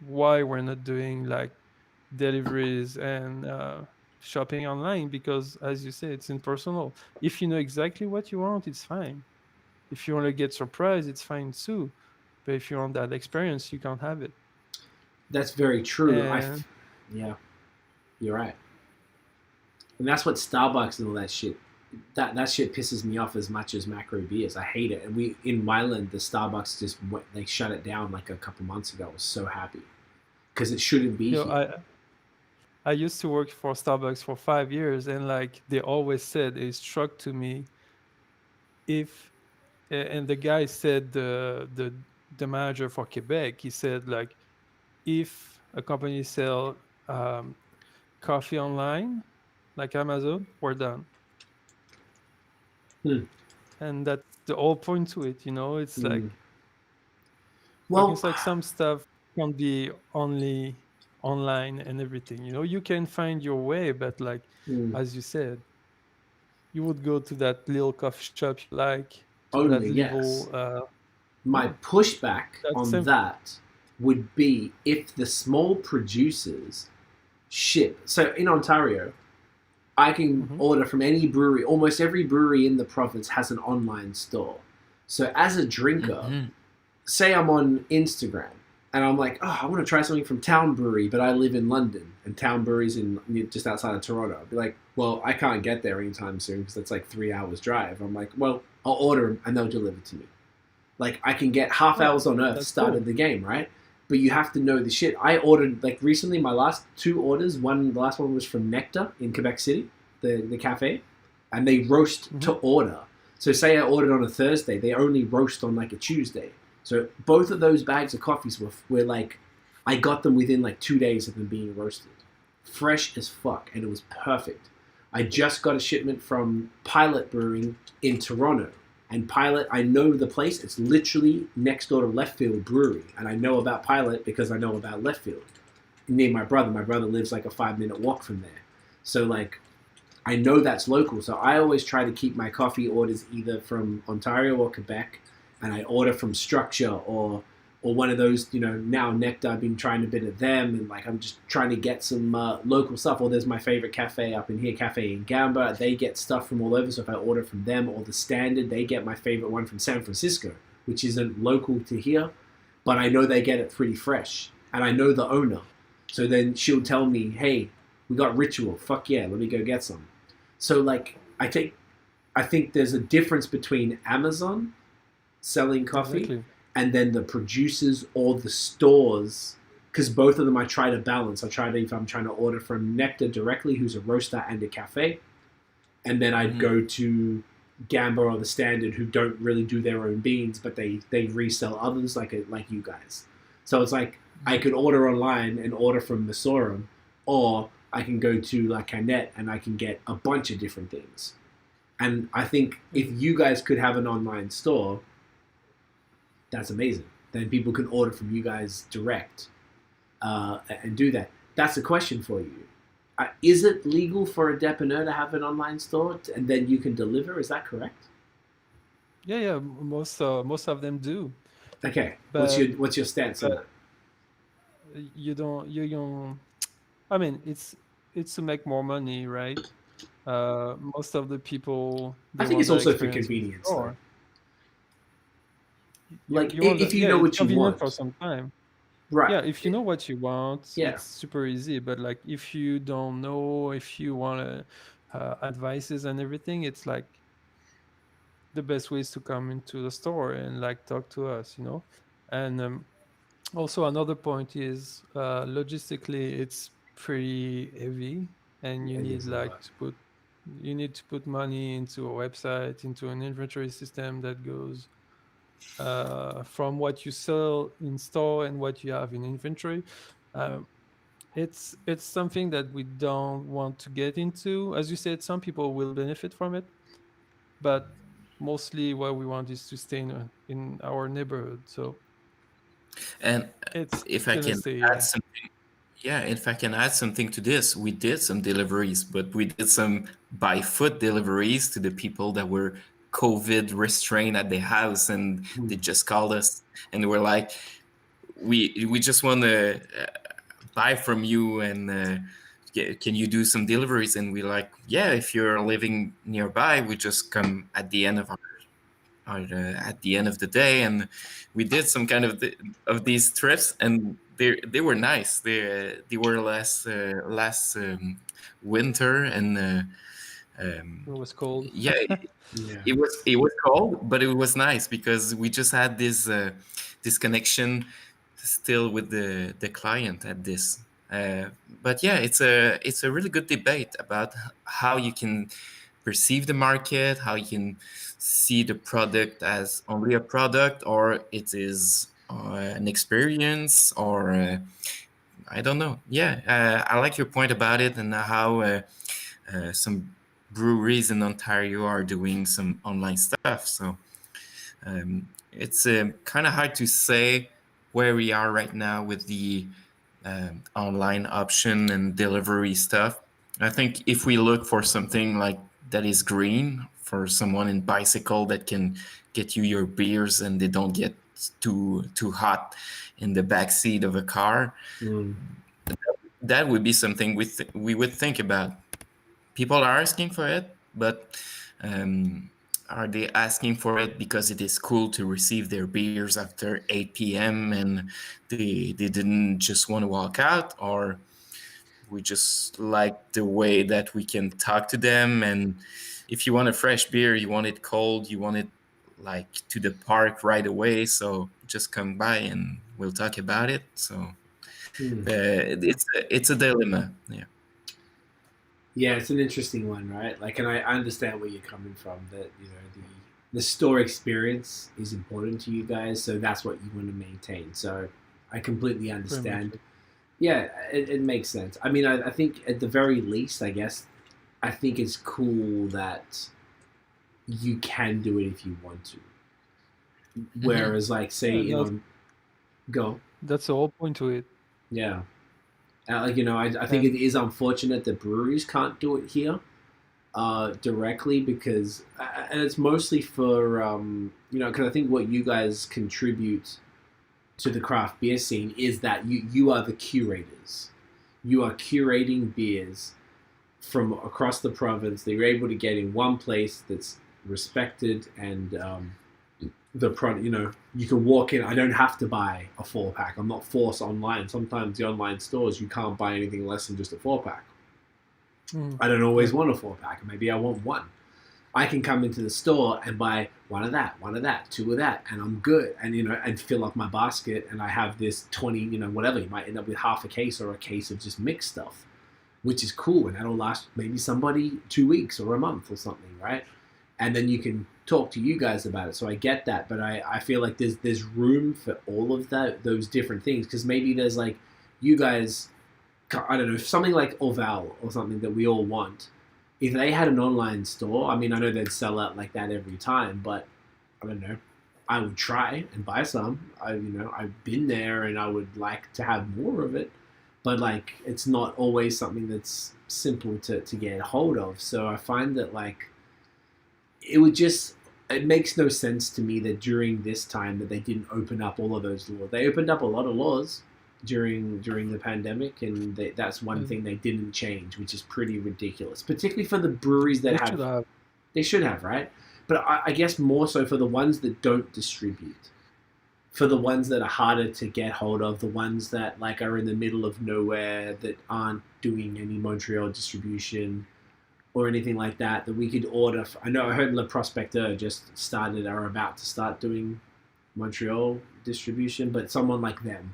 C: why we're not doing like deliveries and shopping online, because as you say, it's impersonal. If you know exactly what you want, it's fine. If you want to get surprised, it's fine too. But if you want that experience, you can't have it.
A: That's very true.
C: And
A: Yeah, you're right. And that's what Starbucks and all that shit. That shit pisses me off as much as macro beers. I hate it. And we in Myland, the Starbucks they shut it down like a couple months ago. I was so happy because it shouldn't be
C: you know,
A: here.
C: I used to work for Starbucks for 5 years, and like they always said, it struck to me if and the guy said the manager for Quebec, he said like if a company sell coffee online like Amazon, we're done.
A: Hmm.
C: And that's the whole point to it. It's
A: Hmm.
C: like
A: Well,
C: it's like some stuff can be only online and everything. You can find your way, but like
A: hmm.
C: as you said, you would go to that little coffee shop you like, to that
A: Only
C: little
A: yes. My
C: yeah,
A: pushback
C: that's
A: on
C: simple.
A: that would be if the small producers ship. So in Ontario, I can
C: Hmm.
A: order from any brewery. Almost every brewery in the province has an online store. So as a drinker,
B: Mhm.
A: say I'm on Instagram and I'm like, oh, I want to try something from Town Brewery, but I live in London and Town Brewery's in just outside of Toronto. I'd be like, well, I can't get there anytime soon because it's like 3 hours drive. I'm like, well, I'll order them and they'll deliver to me. Like I can get half
C: Oh,
A: hours on Earth
C: that's
A: started
C: cool.
A: the game, right? But you have to know the shit. I ordered like recently my last two orders. The last one was from Nectar in Quebec City, the cafe, and they roast
C: Hmm.
A: to order. So say I ordered on a Thursday, they only roast on like a Tuesday. So both of those bags of coffees were like, I got them within like 2 days of them being roasted, fresh as fuck, and it was perfect. I just got a shipment from Pilot Brewing in Toronto. And Pilot, I know the place. It's literally next door to Left Field Brewery. And I know about Pilot because I know about Left Field. Near my brother. My brother lives like a 5-minute walk from there. So, like, I know that's local. So I always try to keep my coffee orders either from Ontario or Quebec. And I order from Structure or one of those, now Nectar. I've been trying a bit of them, and like I'm just trying to get some local stuff. Or there's my favorite cafe up in here, Cafe in Gamba. They get stuff from all over, so if I order from them, or the Standard, they get my favorite one from San Francisco, which isn't local to here, but I know they get it pretty fresh, and I know the owner. So then she'll tell me, "Hey, we got Ritual. Fuck yeah, let me go get some." So like I think there's a difference between Amazon selling coffee
C: Exactly.
A: and then the producers or the stores, because both of them I try to balance. I try to, if I'm trying to order from Nectar directly, who's a roaster and a cafe, and then I'd
B: Mhm.
A: go to Gamba or the Standard, who don't really do their own beans, but they resell others like you guys. So it's like I could order online and order from Masorum, or I can go to La Canette and I can get a bunch of different things. And I think if
C: Mhm.
A: you guys could have an online store, that's amazing. Then people can order from you guys direct and do that. That's a question for you. Is it legal for a depanneur to have an online store and then you can deliver? Is that correct?
C: Yeah. Most of them do,
A: Okay.
C: but
A: What's your stance on
C: but
A: that?
C: you don't. I mean, it's to make more money, right? Most of the people,
A: I
C: they
A: think
C: want
A: it's
C: that
A: also for
C: experience in
A: convenience, though.
C: store. You
A: Like
C: you want
A: if
C: that?
A: you
C: Yeah,
A: know
C: it's
A: what you
C: convenient for
A: want,
C: some time.
A: Right.
C: Yeah, if you know what you want,
A: Yeah.
C: it's super easy. But like, if you don't know, if you want advices and everything, it's like the best way is to come into the store and like talk to us, you know. And also another point is logistically, it's pretty heavy, and you
A: It
C: need
A: is a
C: like
A: lot.
C: to put you need to put money into a website, into an inventory system that goes from what you sell in store and what you have in inventory. Um, it's something that we don't want to get into. As you said, some people will benefit from it, but mostly what we want is to stay in our neighborhood. So
B: And
C: it's
B: if I
C: gonna
B: can
C: stay
B: add
C: here.
B: something, yeah, if I can add something to this, we did some deliveries, but we did some by foot deliveries to the people that were COVID restrained at their house, and they
A: Mm.
B: just called us and they were like, "We just want to buy from you, and can you do some deliveries?" And we're like, "Yeah, if you're living nearby, we just come at the end of at the end of the day." And we did some kind of of these trips, and they were nice. They were last winter, and
C: It was cold.
B: yeah,
A: Yeah.
B: it was cold, but it was nice because we just had this connection still with the client at this. But yeah, it's a really good debate about how you can perceive the market, how you can see the product as only a product, or it is an experience, or I don't know. Yeah, I like your point about it, and how some breweries in Ontario are doing some online stuff. So it's kind of hard to say where we are right now with the online option and delivery stuff. I think if we look for something like that is green, for someone in bicycle that can get you your beers and they don't get too hot in the back seat of a car,
A: Mm.
B: that would be something we would think about. People are asking for it, but um, are they asking for it because it is cool to receive their beers after 8 p.m. and they didn't just want to walk out, or we just like the way that we can talk to them? And if you want a fresh beer, you want it cold, you want it like to the park right away, so just come by and we'll talk about it. So
A: Mm.
B: it's a dilemma. Yeah.
A: Yeah, it's an interesting one, right? Like, and I understand where you're coming from. That the store experience is important to you guys, so that's what you want to maintain. So I completely
C: Pretty much.
A: understand. Yeah, it makes sense. I mean, I think at the very least, I guess, I think it's cool that you can do it if you want to. Whereas, like, say,
C: Yeah,
A: go,
C: that's the whole point to it.
A: yeah. Like, I think it
C: And
A: is unfortunate that breweries can't do it here directly because, and it's mostly for, because I think what you guys contribute to the craft beer scene is that you are the curators. You are curating beers from across the province that you're able to get in one place that's respected, and the product, you can walk in. I don't have to buy a 4-pack. I'm not forced online. Sometimes the online stores, you can't buy anything less than just a 4-pack. I don't always
C: yeah,
A: want a 4-pack. Maybe I want one. I can come into the store and buy one of that, two of that, and I'm good. And and fill up my basket, and I have this 20, whatever. You might end up with half a case or a case of just mixed stuff, which is cool, and that'll last maybe somebody 2 weeks or a month or something, right? And then you can talk to you guys about it. So I get that, but I feel like there's room for all of those different things, because maybe there's like you guys, I don't know, something like Orval or something that we all want. If they had an online store, I mean, I know they'd sell out like that every time, but I don't know. I would try and buy some. I've been there, and I would like to have more of it, but like it's not always something that's simple to get hold of. So I find that like it makes no sense to me that during this time that they didn't open up all of those laws. They opened up a lot of laws during the pandemic, and that's one
C: and
A: thing they didn't change, which is pretty ridiculous, particularly for the breweries
C: they
A: that
C: should
A: have.
C: have.
A: They should have, right? But I guess more so for the ones that don't distribute. for the ones that are harder to get hold of, the ones that like are in the middle of nowhere that aren't doing any Montreal distribution or anything like that, that we could order. I know I heard Le Prospecteur just started or about to start doing Montreal distribution, but someone like them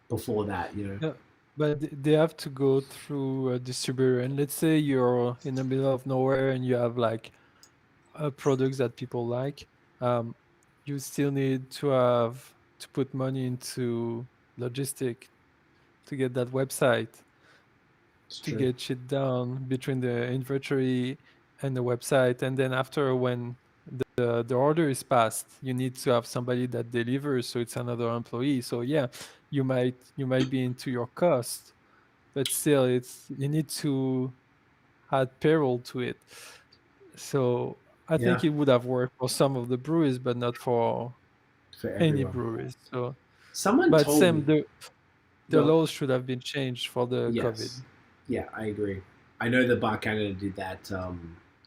A: before that, you know.
C: Yeah, but they have to go through a distributor. And let's say you're in the middle of nowhere and you have like products that people like. You still need to have to put money into logistic to get that website,
A: It's
C: to
A: true.
C: get shit down between the inventory and the website. And then after, when the order is passed, you need to have somebody that delivers, so it's another employee. So yeah, you might be into your cost, but still you need to add payroll to it. So I
A: Yeah,
C: think it would have worked for some of the breweries, but not for
A: for
C: any
A: everyone.
C: breweries. So,
A: Someone
C: but
A: told
C: Sam,
A: me.
C: the
A: Go.
C: laws should have been changed for the COVID.
A: Yes. Yeah, I agree. I know that Bar Canada did that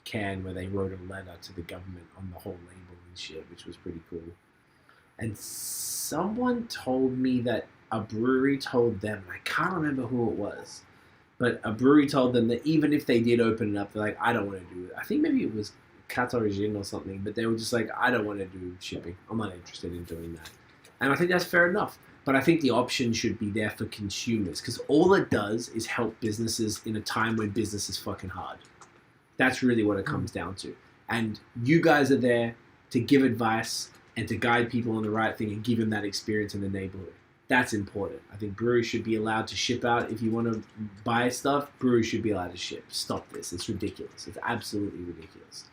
A: can where they wrote a letter to the government on the whole label and shit, which was pretty cool. And someone told me that a brewery told them, I can't remember who it was, but a brewery told them that even if they did open it up, they're like, I don't want to do it. I think maybe it was Cat Origin or something, but they were just like, I don't want to do shipping. I'm not interested in doing that. And I think that's fair enough. But I think the option should be there for consumers, because all it does is help businesses in a time when business is fucking hard. That's really what it comes down to. And you guys are there to give advice and to guide people on the right thing and give them that experience in the neighborhood. That's important. I think breweries should be allowed to ship out. If you want to buy stuff, breweries should be allowed to ship. Stop this. It's ridiculous. It's absolutely ridiculous.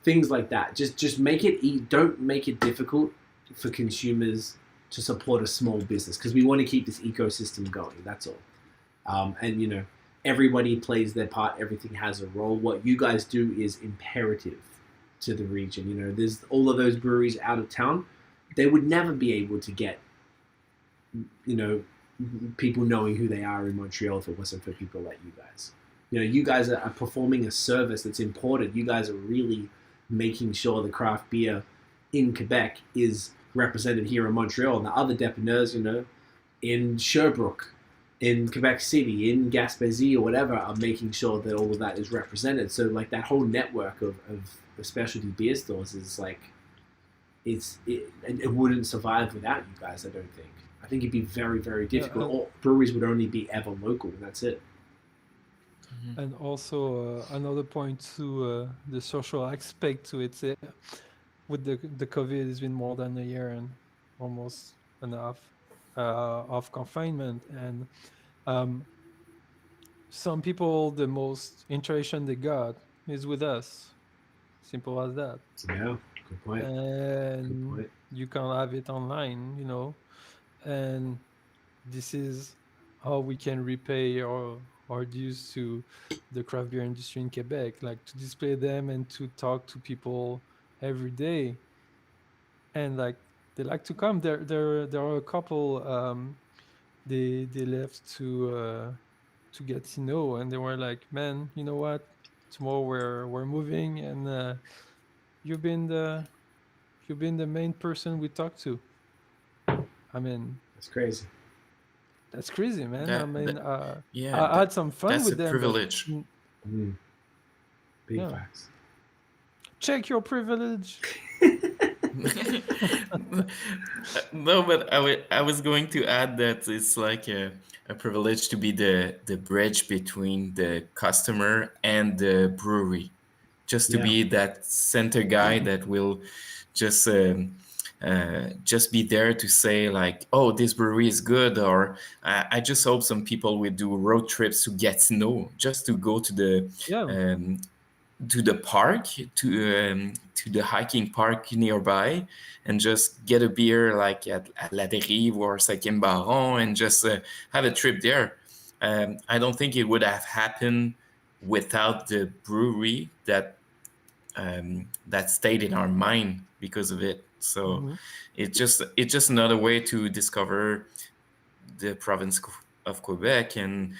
A: Things like that. Just make it. Don't make it difficult for consumers to support a small business, because we want to keep this ecosystem going. That's all. And you know, everybody plays their part. Everything has a role. What you guys do is imperative to the region. You know, there's all of those breweries out of town. They would never be able to get, you know, people knowing who they are in Montreal if it wasn't for people like you guys. You know, you guys are performing a service that's important. You guys are really making sure the craft beer in Quebec is represented here in Montreal, and the other depanneurs, you know, in Sherbrooke, in Quebec City, in Gaspésie or whatever, are making sure that all of that is represented. So like that whole network of the specialty beer stores is like, it wouldn't survive without you guys, I don't think. I think it'd be very, very difficult. All breweries would only be ever local, and that's it.
C: And also another point to the social aspect to it. With the COVID, it's been more than a year and almost and a half of confinement, and some people, the most interaction they got is with us. Simple as that.
A: Yeah, good point.
C: And
A: Good point.
C: you can have it online, you know, and this is how we can repay our dues to the craft beer industry in Quebec, like to display them and to talk to people every day. And like they like to come. There are a couple they left to get to know, and they were like, man, you know what? Tomorrow we're moving, and you've been the you've been the main person we talked to. I mean,
A: That's crazy.
C: that's crazy, man. I mean,
B: Yeah,
C: I had some fun
B: that's a
C: with them, but
B: privilege.
A: Big
C: yeah.
A: facts.
C: Check your privilege.
B: No, but I was going to add that it's like a privilege to be the bridge between the customer and the brewery, just to be that center guy that will just be there to say like, oh, this brewery is good, or I just hope some people will do road trips to get to know, just to go to the park, to the hiking park nearby, and just get a beer like at La Derive or Cinquième Baron, and just have a trip there. I don't think it would have happened without the brewery that stayed in our mind because of it. So it's just another way to discover the province of Quebec, and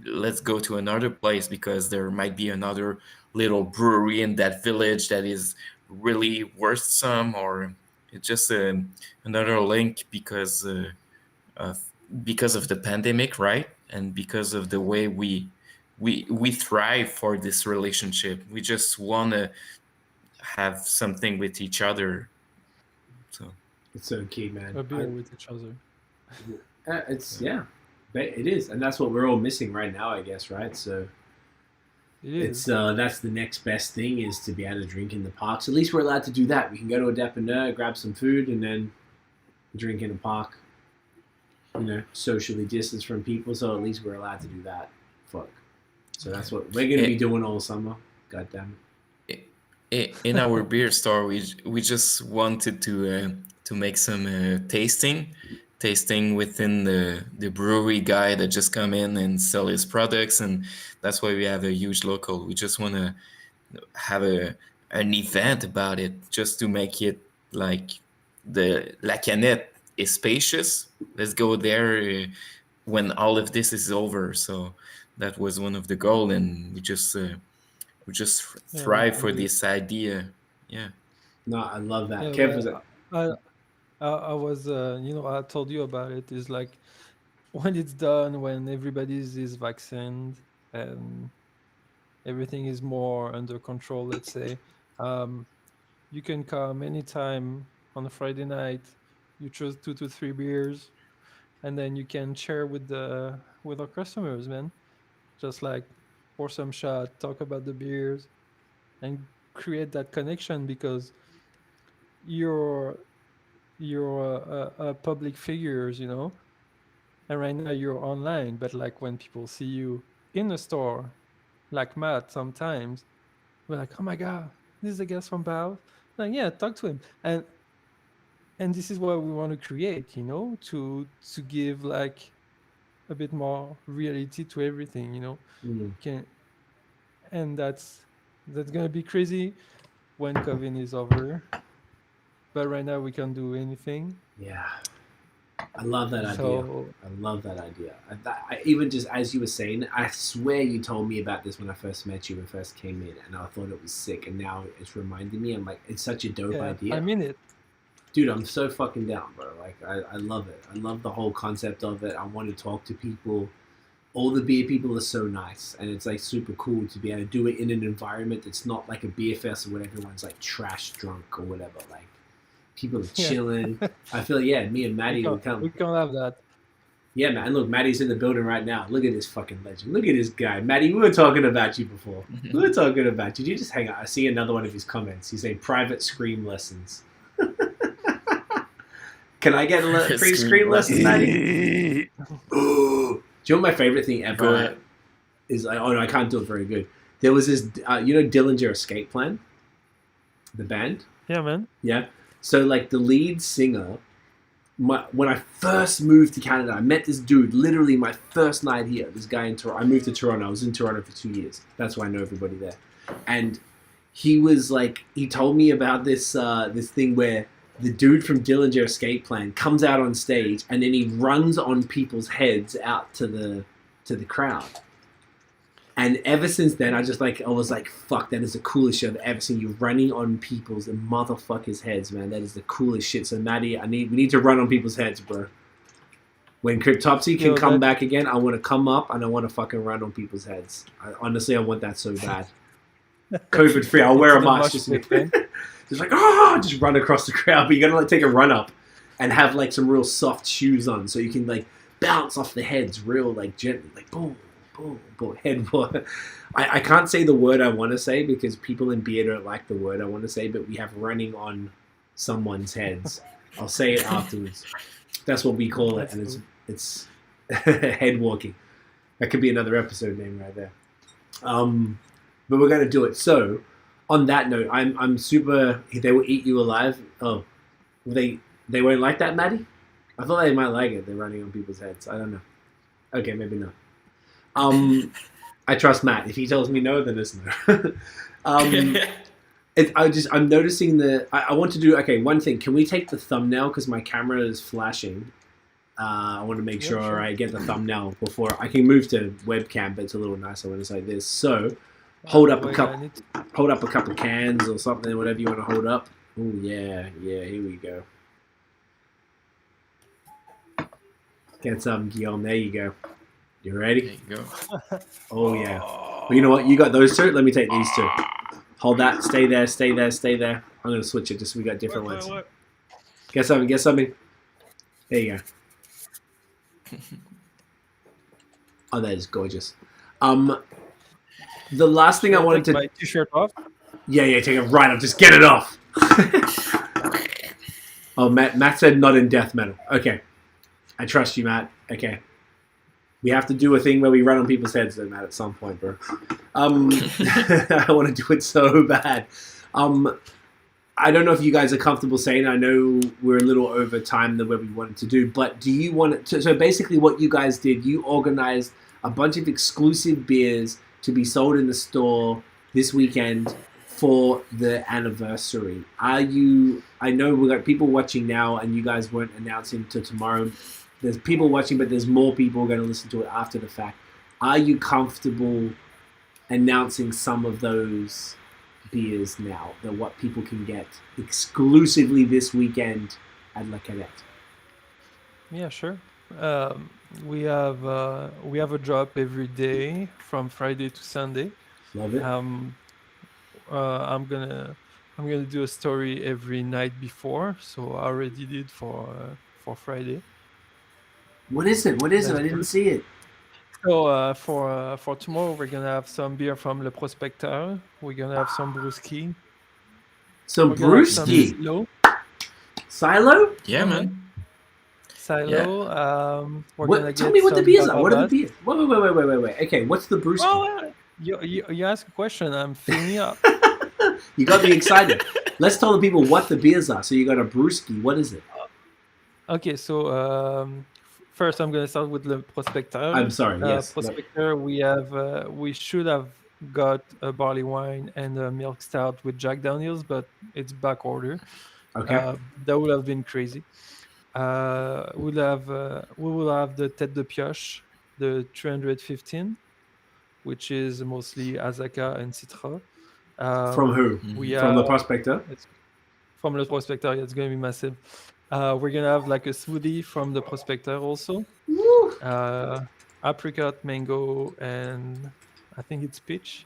B: let's go to another place because there might be another little brewery in that village that is really worth some, or it's just another link of because of the pandemic, right? And because of the way we thrive for this relationship. We just want to have something with each other. So
A: It's so key, man.
C: A beer with each other.
A: It's it is, and that's what we're all missing right now, I guess, right? So
C: It is.
A: that's the next best thing is to be able to drink in the parks. At least we're allowed to do that. We can go to a depanneur, grab some food, and then drink in a park. You know, socially distanced from people. So at least we're allowed to do that. Fuck. So that's what we're gonna be doing all summer. God damn it.
B: in our beer store, we just wanted to make some tasting within the brewery guy that just come in and sell his products, and that's why we have a huge local. We just want to have an event about it, just to make it like the La Canette is spacious. Let's go there when all of this is over. So that was one of the goal, and we just thrive for this idea. Yeah.
A: No, I love that.
C: Yeah,
A: Kev was
C: I was, I told you about it. Is like when it's done, when everybody is vaccinated and everything is more under control. Let's say, you can come anytime on a Friday night. You choose 2 to 3 beers, and then you can share with our customers, man. Just like pour some shot, talk about the beers, and create that connection because you're public figures, and right now you're online. But like when people see you in a store, like Matt, sometimes we're like, oh my god, this is the guest from BAOS. Like, yeah, talk to him, and this is what we want to create, to give like a bit more reality to everything, can and that's gonna be crazy when COVID is over. But right now we can't do anything.
A: yeah. I love that idea.
C: So
A: I love that idea. I even just as you were saying, I swear you told me about this when I first met you and first came in, and I thought it was sick. And now it's reminded me. I'm like, it's such a dope idea.
C: I mean it.
A: Dude, I'm so fucking down, bro. Like, I love it. I love the whole concept of it. I want to talk to people. All the beer people are so nice, and it's like super cool to be able to do it in an environment that's not like a beer fest where everyone's like trash drunk or whatever. Like, people are chilling. I feel me and Maddie will come.
C: We can't have that.
A: Yeah, man. Look, Maddie's in the building right now. Look at this fucking legend. Look at this guy. Maddie, we were talking about you before. We were talking about you. Did you just hang out? I see another one of his comments. He's saying private scream lessons. Can I get free scream lessons, Maddie? Ooh. Do you know what my favorite thing ever is? Like, oh no, I can't do it very good. There was this, Dillinger Escape Plan, the band.
C: Yeah, man.
A: Yeah. So like the lead singer, when I first moved to Canada, I met this dude. Literally my first night here. This guy in Toronto. I moved to Toronto. I was in Toronto for 2 years. That's why I know everybody there. And he was like, he told me about this this thing where the dude from Dillinger Escape Plan comes out on stage and then he runs on people's heads out to the crowd. And ever since then, I was like, fuck, that is the coolest shit I've ever seen. You running on people's motherfuckers' heads, man. That is the coolest shit. So Maddie, we need to run on people's heads, bro. When Cryptopsy can come back again, I want to come up and I want to fucking run on people's heads. Honestly, I want that so bad. COVID free. I'll wear a mask just like, just run across the crowd. But you gotta like take a run up and have like some real soft shoes on so you can like bounce off the heads real like gently, like boom, boom, boom, head. I can't say the word I want to say because people in beer don't like the word I want to say, but we have running on someone's heads. I'll say it afterwards. That's what we call it, and it's head walking. That could be another episode name right there. But we're gonna do it. So, on that note, I'm super. They will eat you alive. Oh, they won't like that, Maddie. I thought they might like it. They're running on people's heads. I don't know. Okay, maybe not. I trust Matt. If he tells me no, then it's no. I'm noticing I want to do. Okay, one thing. Can we take the thumbnail because my camera is flashing? I want to make sure I get the thumbnail before I can move to webcam, but it's a little nicer when it's like this. So. Hold up a couple cans or something, whatever you want to hold up. Oh yeah, yeah. Here we go. Get some, Guillaume. There you go. You ready?
B: There you go.
A: Oh yeah. Well, you know what? You got those two. Let me take these two. Hold that. Stay there. Stay there. Stay there. I'm gonna switch it just so we got different ones. Get something. Get something. There you go. Oh, that is gorgeous. The last thing I wanted to.
C: My t-shirt off.
A: Yeah, take it right off. Just get it off. Oh, Matt said not in death metal. Okay. I trust you, Matt. Okay. We have to do a thing where we run on people's heads, though, Matt, at some point, bro. I want to do it so bad. I don't know if you guys are comfortable saying. I know we're a little over time than where we wanted to do, but do you want to? So basically, what you guys did, you organized a bunch of exclusive beers to be sold in the store this weekend for the anniversary. Are you? I know we got people watching now, and you guys weren't announcing till tomorrow. There's people watching, but there's more people going to listen to it after the fact. Are you comfortable announcing some of those beers now, that what people can get exclusively this weekend at La Canette?
C: Yeah, sure. We have a drop every day from Friday to Sunday.
A: Love it.
C: I'm gonna do a story every night before, so I already did for Friday.
A: What is it? What is it? I didn't see it.
C: So for tomorrow, we're gonna have some beer from Le Prospecteur. We're gonna have some brewski.
A: Some
C: We're gonna have some
A: brewski.
C: silo.
A: Silo?
B: Yeah, man.
C: Silo. We're gonna
A: Tell
C: get
A: me what the
C: some
A: beers are. What are the
C: Barabas.
A: beers? Wait. Okay, what's the brewski?
C: Oh, you ask a question. I'm filling up.
A: You got me excited. Let's tell the people what the beers are. So you got a brewski. What is it?
C: Okay, so first I'm gonna start with Le Prospecteur.
A: I'm sorry. Yes.
C: Prospecteur. We should have got a barley wine and a milk stout with Jack Daniels, but it's back order.
A: Okay.
C: That would have been crazy. We will have the Tête de Pioche, the 315, which is mostly Azaka and Citra.
A: From who?
C: We
A: From the Prospector?
C: It's from Le Prospecteur. It's going to be massive. We're going to have like a smoothie from the Prospecteur also.
A: Woo.
C: Apricot, mango, and I think it's peach.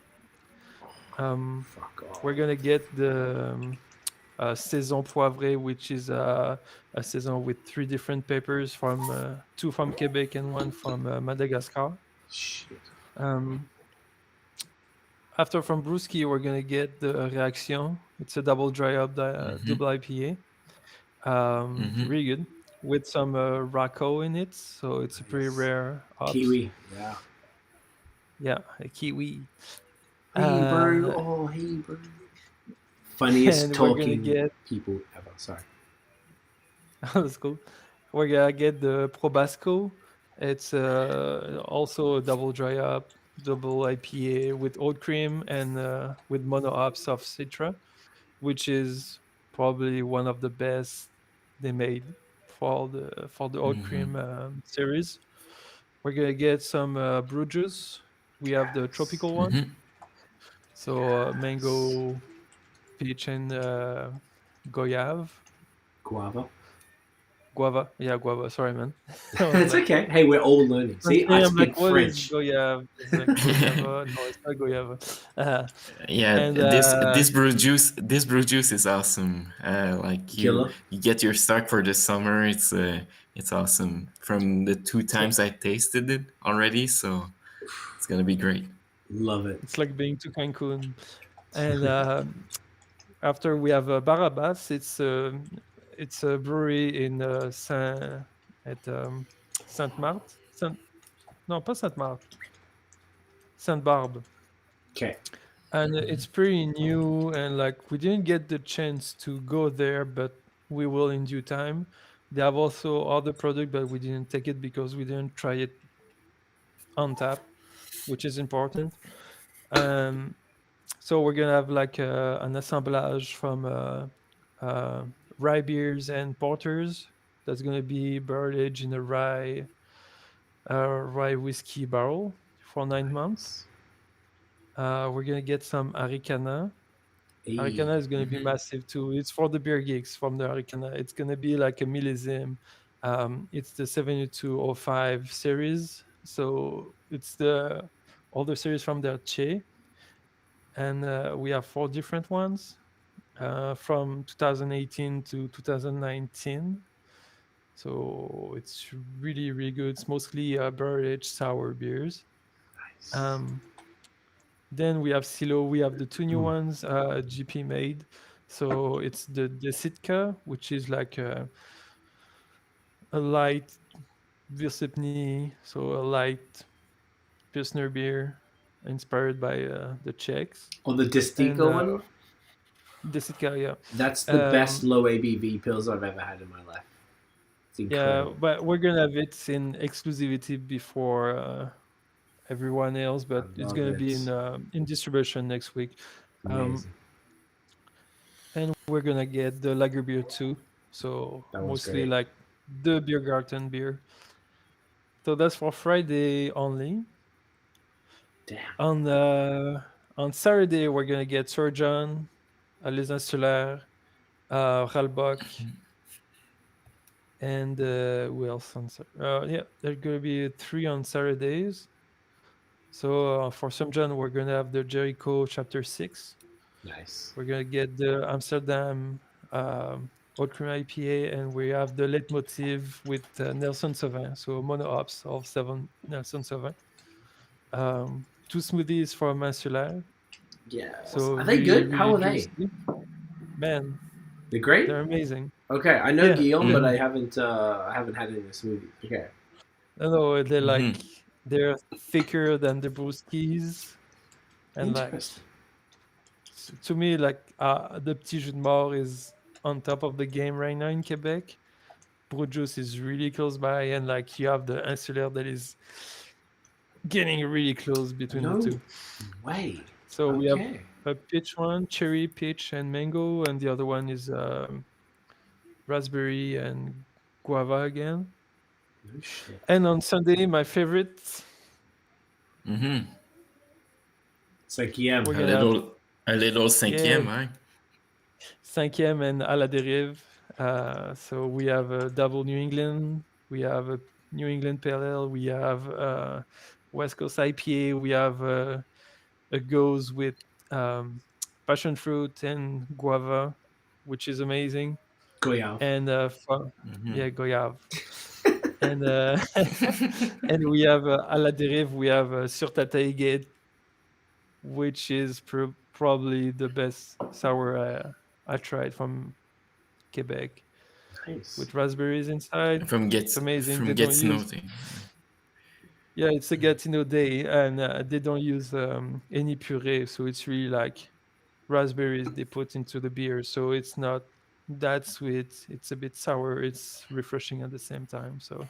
A: Fuck off.
C: We're going to get the Saison Poivrée, which is a saison with 3 different peppers, from 2 from Quebec and 1 from Madagascar.
A: Shit.
C: After from Brewski, we're gonna get the Reaction. It's a double dry up double IPA. Really good with some Rocco in it, so it's a pretty rare hops.
A: Kiwi.
C: Yeah, a kiwi.
A: Hey, bro. Oh, hey, bro. Funniest talking people ever. Sorry.
C: That's cool. We're gonna get the Probasco. It's also a double dry up, double IPA with oat cream and with mono hops of Citra, which is probably one of the best they made for the oat cream series. We're gonna get some brew juice. We have the tropical one, so mango, peach, and goyave. Guava. Yeah, guava. Sorry, man.
A: It's okay. Hey, we're all learning. See, I speak French.
C: Goyave? Like goyava. No, it's not goyava.
B: Yeah,
C: and,
B: this brew juice is awesome. Like you get your stock for the summer. It's awesome. From the 2 times I tasted it already, so it's gonna be great.
A: Love it.
C: It's like being to Cancun. And after we have Barabas, it's a brewery in Saint Marthe. No, pas Sainte Marthe. Sainte Barbe.
A: Okay.
C: And it's pretty new, and like we didn't get the chance to go there, but we will in due time. They have also other product, but we didn't take it because we didn't try it on tap, which is important. So we're gonna have like an assemblage from rye beers and porters. That's gonna be barrel aged in a rye whiskey barrel for 9 months. We're gonna get some Aricana, Arikana is going to be
B: Mhm.
C: massive too. It's for the beer geeks from the Arikana. It's going to be like a millésime. It's the 7205 series. So it's the older series from the Che. And we have 4 different ones from 2018 to 2019. So it's really, really good. It's mostly barrel-aged sour beers.
A: Nice.
C: Then we have Silo. We have the 2 new ones GP made. So it's the Sitka, which is like a light Virsipny, so a light Pilsner beer inspired by the Czechs.
A: Or the
C: And
A: Distinko one?
C: the Sitka, yeah.
A: That's the best low ABV pills I've ever had in my life. It's
C: Yeah,
A: incredible.
C: but we're gonna have it in exclusivity before everyone else,
A: I
C: but it's
A: love
C: gonna be
A: it.
C: in distribution next week. Um,
A: Amazing.
C: and we're gonna get the lager beer too. So
A: That one's
C: mostly
A: great.
C: like the beer garden beer. So that's for Friday only.
A: Damn.
C: On Saturday we're gonna get Surgeon, Les Insulaires, Ralbach, and who else on yeah, there's gonna be 3 on Saturdays. So for Surgeon we're gonna have the Jericho Chapter 6.
A: Nice.
C: We're gonna get the Amsterdam Oat Cream IPA, and we have the Leitmotiv with Nelson Sauvin, so mono hops of 7 Nelson Sauvin. 2 smoothies from Insulaire,
A: Yes.
C: so
A: Are they
C: really,
A: good? How
C: really
A: are they?
C: juicy. Man,
A: They're great?
C: they're amazing.
A: Okay. I know
C: Yeah,
A: Guillaume, but
B: Mhm.
A: I haven't had any of the smoothies. Okay.
C: I know they're
B: Mhm.
C: like they're thicker than the brewskis, and like
A: Interesting.
C: to me, like the Petit Jus de Mort is on top of the game right now in Quebec. Brew Juice is really close by, and like you have the Insulaire that is getting really close between the
A: No
C: two.
A: way.
C: So we have
A: Okay.
C: a peach one, cherry, peach, and mango, and the other one is raspberry and guava again.
A: No shit.
C: And on Sunday, my favorite,
B: Mhm.
A: It's like, yeah.
C: we're
B: A
C: gonna have
B: little
C: yeah
B: cinquième, right?
C: cinquième and à la dérive. So we have a double New England, we have a New England Pale Ale, we have West Coast IPA, we have a goes with passion fruit and guava, which is amazing.
A: Goyave.
C: And
B: Mhm.
C: yeah, goyave. And and we have à la dérive, we have sur ta tailgate, which is probably the best sour I tried from Quebec
A: Nice.
C: with raspberries inside. It's amazing. They
B: From
C: don't
B: Gatineau
C: use
B: thing.
C: yeah, it's a Gatineau day, and they don't use any puree, so it's really like raspberries they put into the beer, so it's not that sweet. It's a bit sour. It's refreshing at the same time. So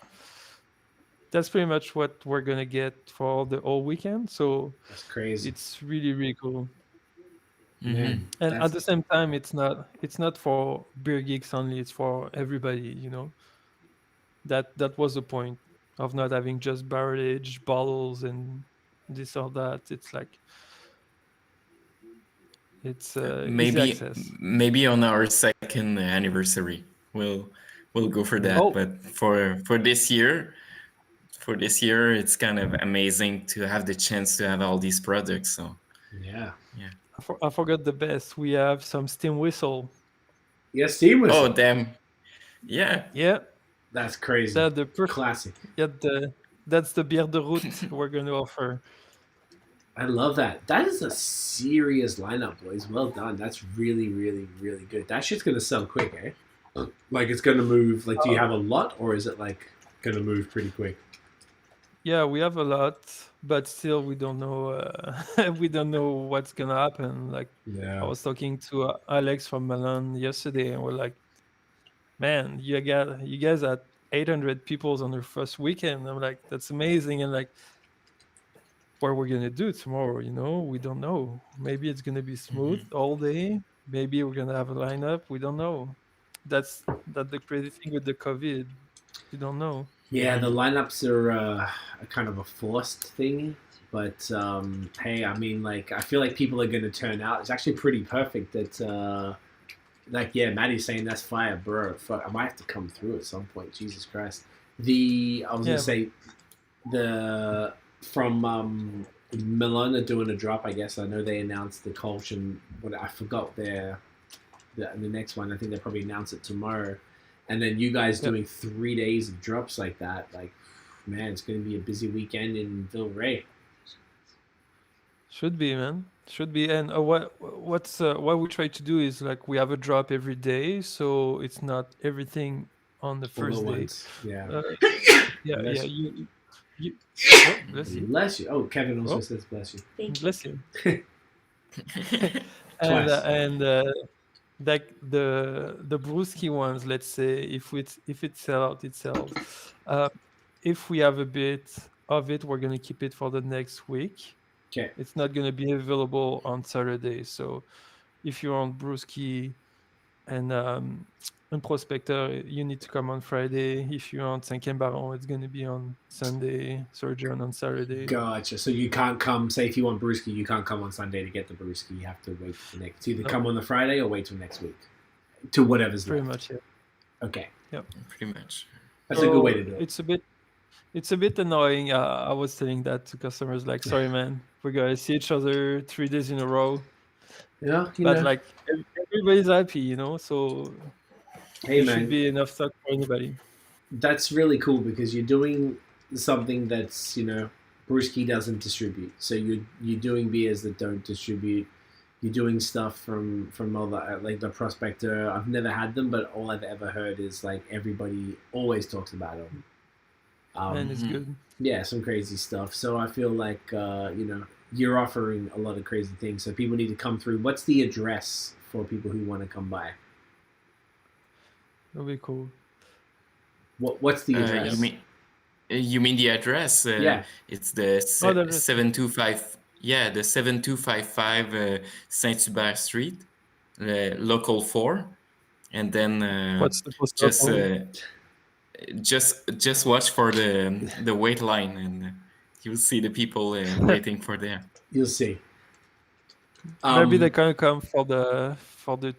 C: that's pretty much what we're gonna get for the whole weekend. So
A: That's crazy.
C: it's really, really cool.
B: Mhm.
A: Man,
C: And at
A: that's
C: the same time, it's not for beer geeks only. It's for everybody. That was the point of not having just barrel aged bottles and this or that. It's like it's easy
B: Maybe
C: access.
B: maybe on our second anniversary, we'll go for
A: maybe.
B: that.
C: Oh,
B: But for this year, it's kind of amazing to have the chance to have all these products. So
A: Yeah.
B: yeah.
C: I forgot the best. We have some steam whistle.
A: Yeah, steam
B: Oh
A: whistle.
B: damn. Yeah.
C: Yeah,
A: That's crazy.
C: that the perfect.
A: Classic.
C: Yeah, that's the bière de route we're going to offer.
A: I love that. That is a serious lineup, boys. Well done. That's really, really, really good. That shit's gonna sell quick, eh? Like it's gonna move. Like, do you have a lot, or is it like gonna move pretty quick?
C: Yeah, we have a lot, but still we don't know. We don't know what's gonna happen. Like I
A: Yeah.
C: was talking to Alex from Milan yesterday, and we're like, "Man, you guys had 800 people on your first weekend." I'm like, "That's amazing," and like, what we're gonna do tomorrow? We don't know. Maybe it's gonna be smooth
B: Mhm.
C: all day. Maybe we're gonna have a lineup. We don't know. That's the crazy thing with the COVID. You don't know.
A: Yeah, the lineups are a kind of a forced thing. But hey, I mean, like, I feel like people are going to turn out. It's actually pretty perfect that, like, yeah, Maddie's saying that's fire, bro. Fuck, I might have to come through at some point. Jesus Christ. I was going
C: Yeah,
A: to say, from Milan are doing a drop, I guess. I know they announced the Colchin, but I forgot the next one. I think they'll probably announce it tomorrow. And then you guys doing 3 days of drops like that. Like, man, it's going to be a busy weekend in Villeray.
C: should be, man. Should be. And what we try to do is like we have a drop every day, so it's not everything on the
A: All at
C: first day.
A: once. Yeah.
C: Yeah,
A: Bless
C: yeah.
A: you.
C: You. Oh, bless you.
A: Bless you. Oh, Kevin also
C: Oh.
A: says bless you.
D: Thank you.
C: Bless you.
A: Twice.
C: And like the brewski ones, let's say if it sell out, it sells. If we have a bit of it, we're gonna keep it for the next week.
A: Okay.
C: It's not gonna be available on Saturday. So if you're on brewski and Prospector, you need to come on Friday. If you're on Cinquième Baron, it's gonna be on Sunday. Surgeon on Saturday.
A: Gotcha. So you can't come, say if you want brewski, you can't come on Sunday to get the brewski. You have to wait for the next. Either come on the Friday or wait till next week. To whatever's
C: Pretty
A: left.
C: much, yeah.
A: Okay.
C: Yep.
B: Pretty much.
A: That's a good way to do it.
C: It's a bit annoying. I was telling that to customers, like, sorry, man, we're gonna see each other 3 days in a row.
A: Yeah,
C: But like everybody's happy, you know. So
A: hey
C: there
A: man,
C: should be enough stock for anybody.
A: that's really cool because you're doing something that's brewski doesn't distribute. So you're doing beers that don't distribute. You're doing stuff from all the like the Prospector. I've never had them, but all I've ever heard is like everybody always talks about them.
C: Man, it's good.
A: Yeah, some crazy stuff. So I feel like you're offering a lot of crazy things. So people need to come through. What's the address for people who want to come by?
C: That'll be cool.
A: What's the address?
B: You mean the address?
A: Yeah.
B: It's the 725. Yeah, the 7255 Saint-Hubert Street, local 4, and then
C: What's the postal
B: just watch for the wait line, and you'll see the people waiting for there.
A: You'll see.
C: Maybe they can come for the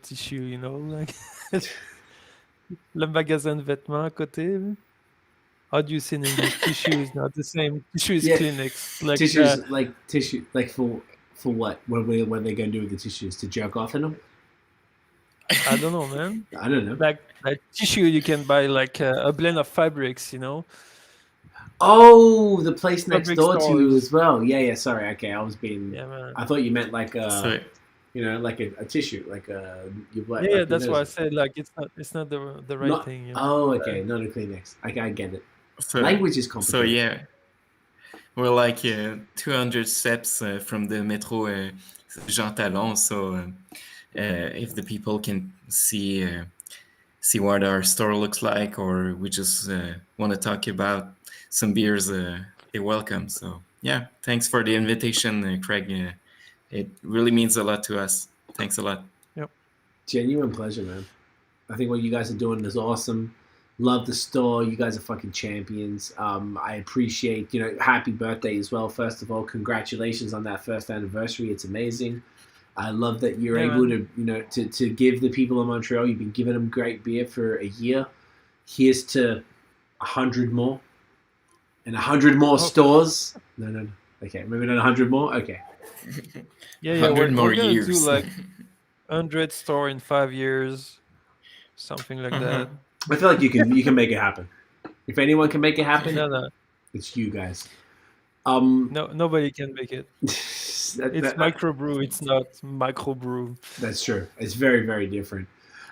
C: tissue, you know, like le magasin de vêtements à côté. How do you say in English? Tissue is not the same. Tissue is clinics. Like
A: tissues, like tissue, like for what? What are they going to do with the tissues? To jerk off in them?
C: I don't know, man.
A: I don't know.
C: Like tissue, you can buy like a blend of fabrics, you know.
A: Oh, the place next door to you
C: stores.
A: as well. Yeah. Sorry. Okay, I was being.
C: Yeah, man.
A: I thought you meant like
B: Sorry.
A: like a tissue, like a.
C: Yeah, that's why I said like it's not the right thing. You know?
A: Oh, okay, not a Kleenex. I get it.
B: So,
A: Language is complicated.
B: So yeah, we're like 200 steps from the metro Jean Talon. So if the people can see what our store looks like, or we just want to talk about some beers, they're welcome. So yeah, thanks for the invitation, Craig. It really means a lot to us. Thanks a lot.
C: Yep.
A: Genuine pleasure, man. I think what you guys are doing is awesome. Love the store. You guys are fucking champions. I appreciate, happy birthday as well. First of all, congratulations on that first anniversary. It's amazing. I love that you're able to, to give the people of Montreal, you've been giving them great beer for a year. Here's to 100 more and 100 more stores. No. Okay, maybe not 100 more. Okay.
C: Yeah.
B: 100 more
C: we're gonna
B: years.
C: do like 100 store in 5 years, something like that.
A: I feel like you can make it happen. If anyone can make it happen,
C: No.
A: it's you guys.
C: No, nobody can make it. It's microbrew. It's not microbrew.
A: That's true. It's very, very different.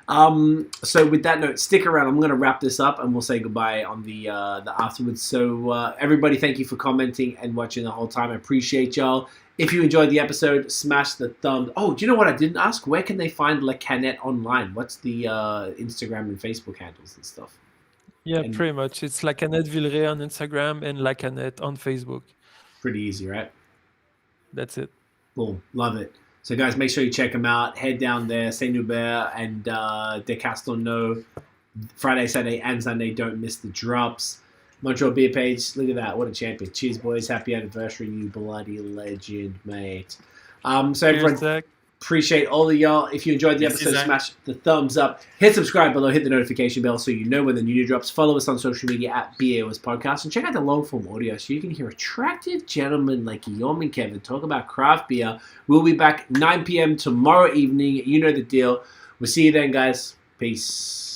A: So with that note, stick around. I'm going to wrap this up and we'll say goodbye on the afterwards. So everybody, thank you for commenting and watching the whole time. I appreciate y'all. If you enjoyed the episode, smash the thumb. Oh, do you know what I didn't ask? Where can they find La Canette online? What's the Instagram and Facebook handles and stuff?
C: Yeah, pretty much. It's La Canette Villeray on Instagram and La Canette on Facebook.
A: Pretty easy, right?
C: That's it.
A: Boom. Love it. So, guys, make sure you check them out. Head down there, Saint-Hubert and De Castelnau. Friday, Saturday, and Sunday. Don't miss the drops. Montreal Beer Page. Look at that. What a champion. Cheers, boys. Happy anniversary, you bloody legend, mate. So everyone,
C: Zach.
A: appreciate all of y'all. If you enjoyed the
B: Merci,
A: episode,
B: Zach.
A: smash the thumbs up. Hit subscribe below. Hit the notification bell so you know when the new drops. Follow us on social media at BAOS Podcast. And check out the long-form audio so you can hear attractive gentlemen like Guillaume and Kevin talk about craft beer. We'll be back 9 p.m. tomorrow evening. You know the deal. We'll see you then, guys. Peace.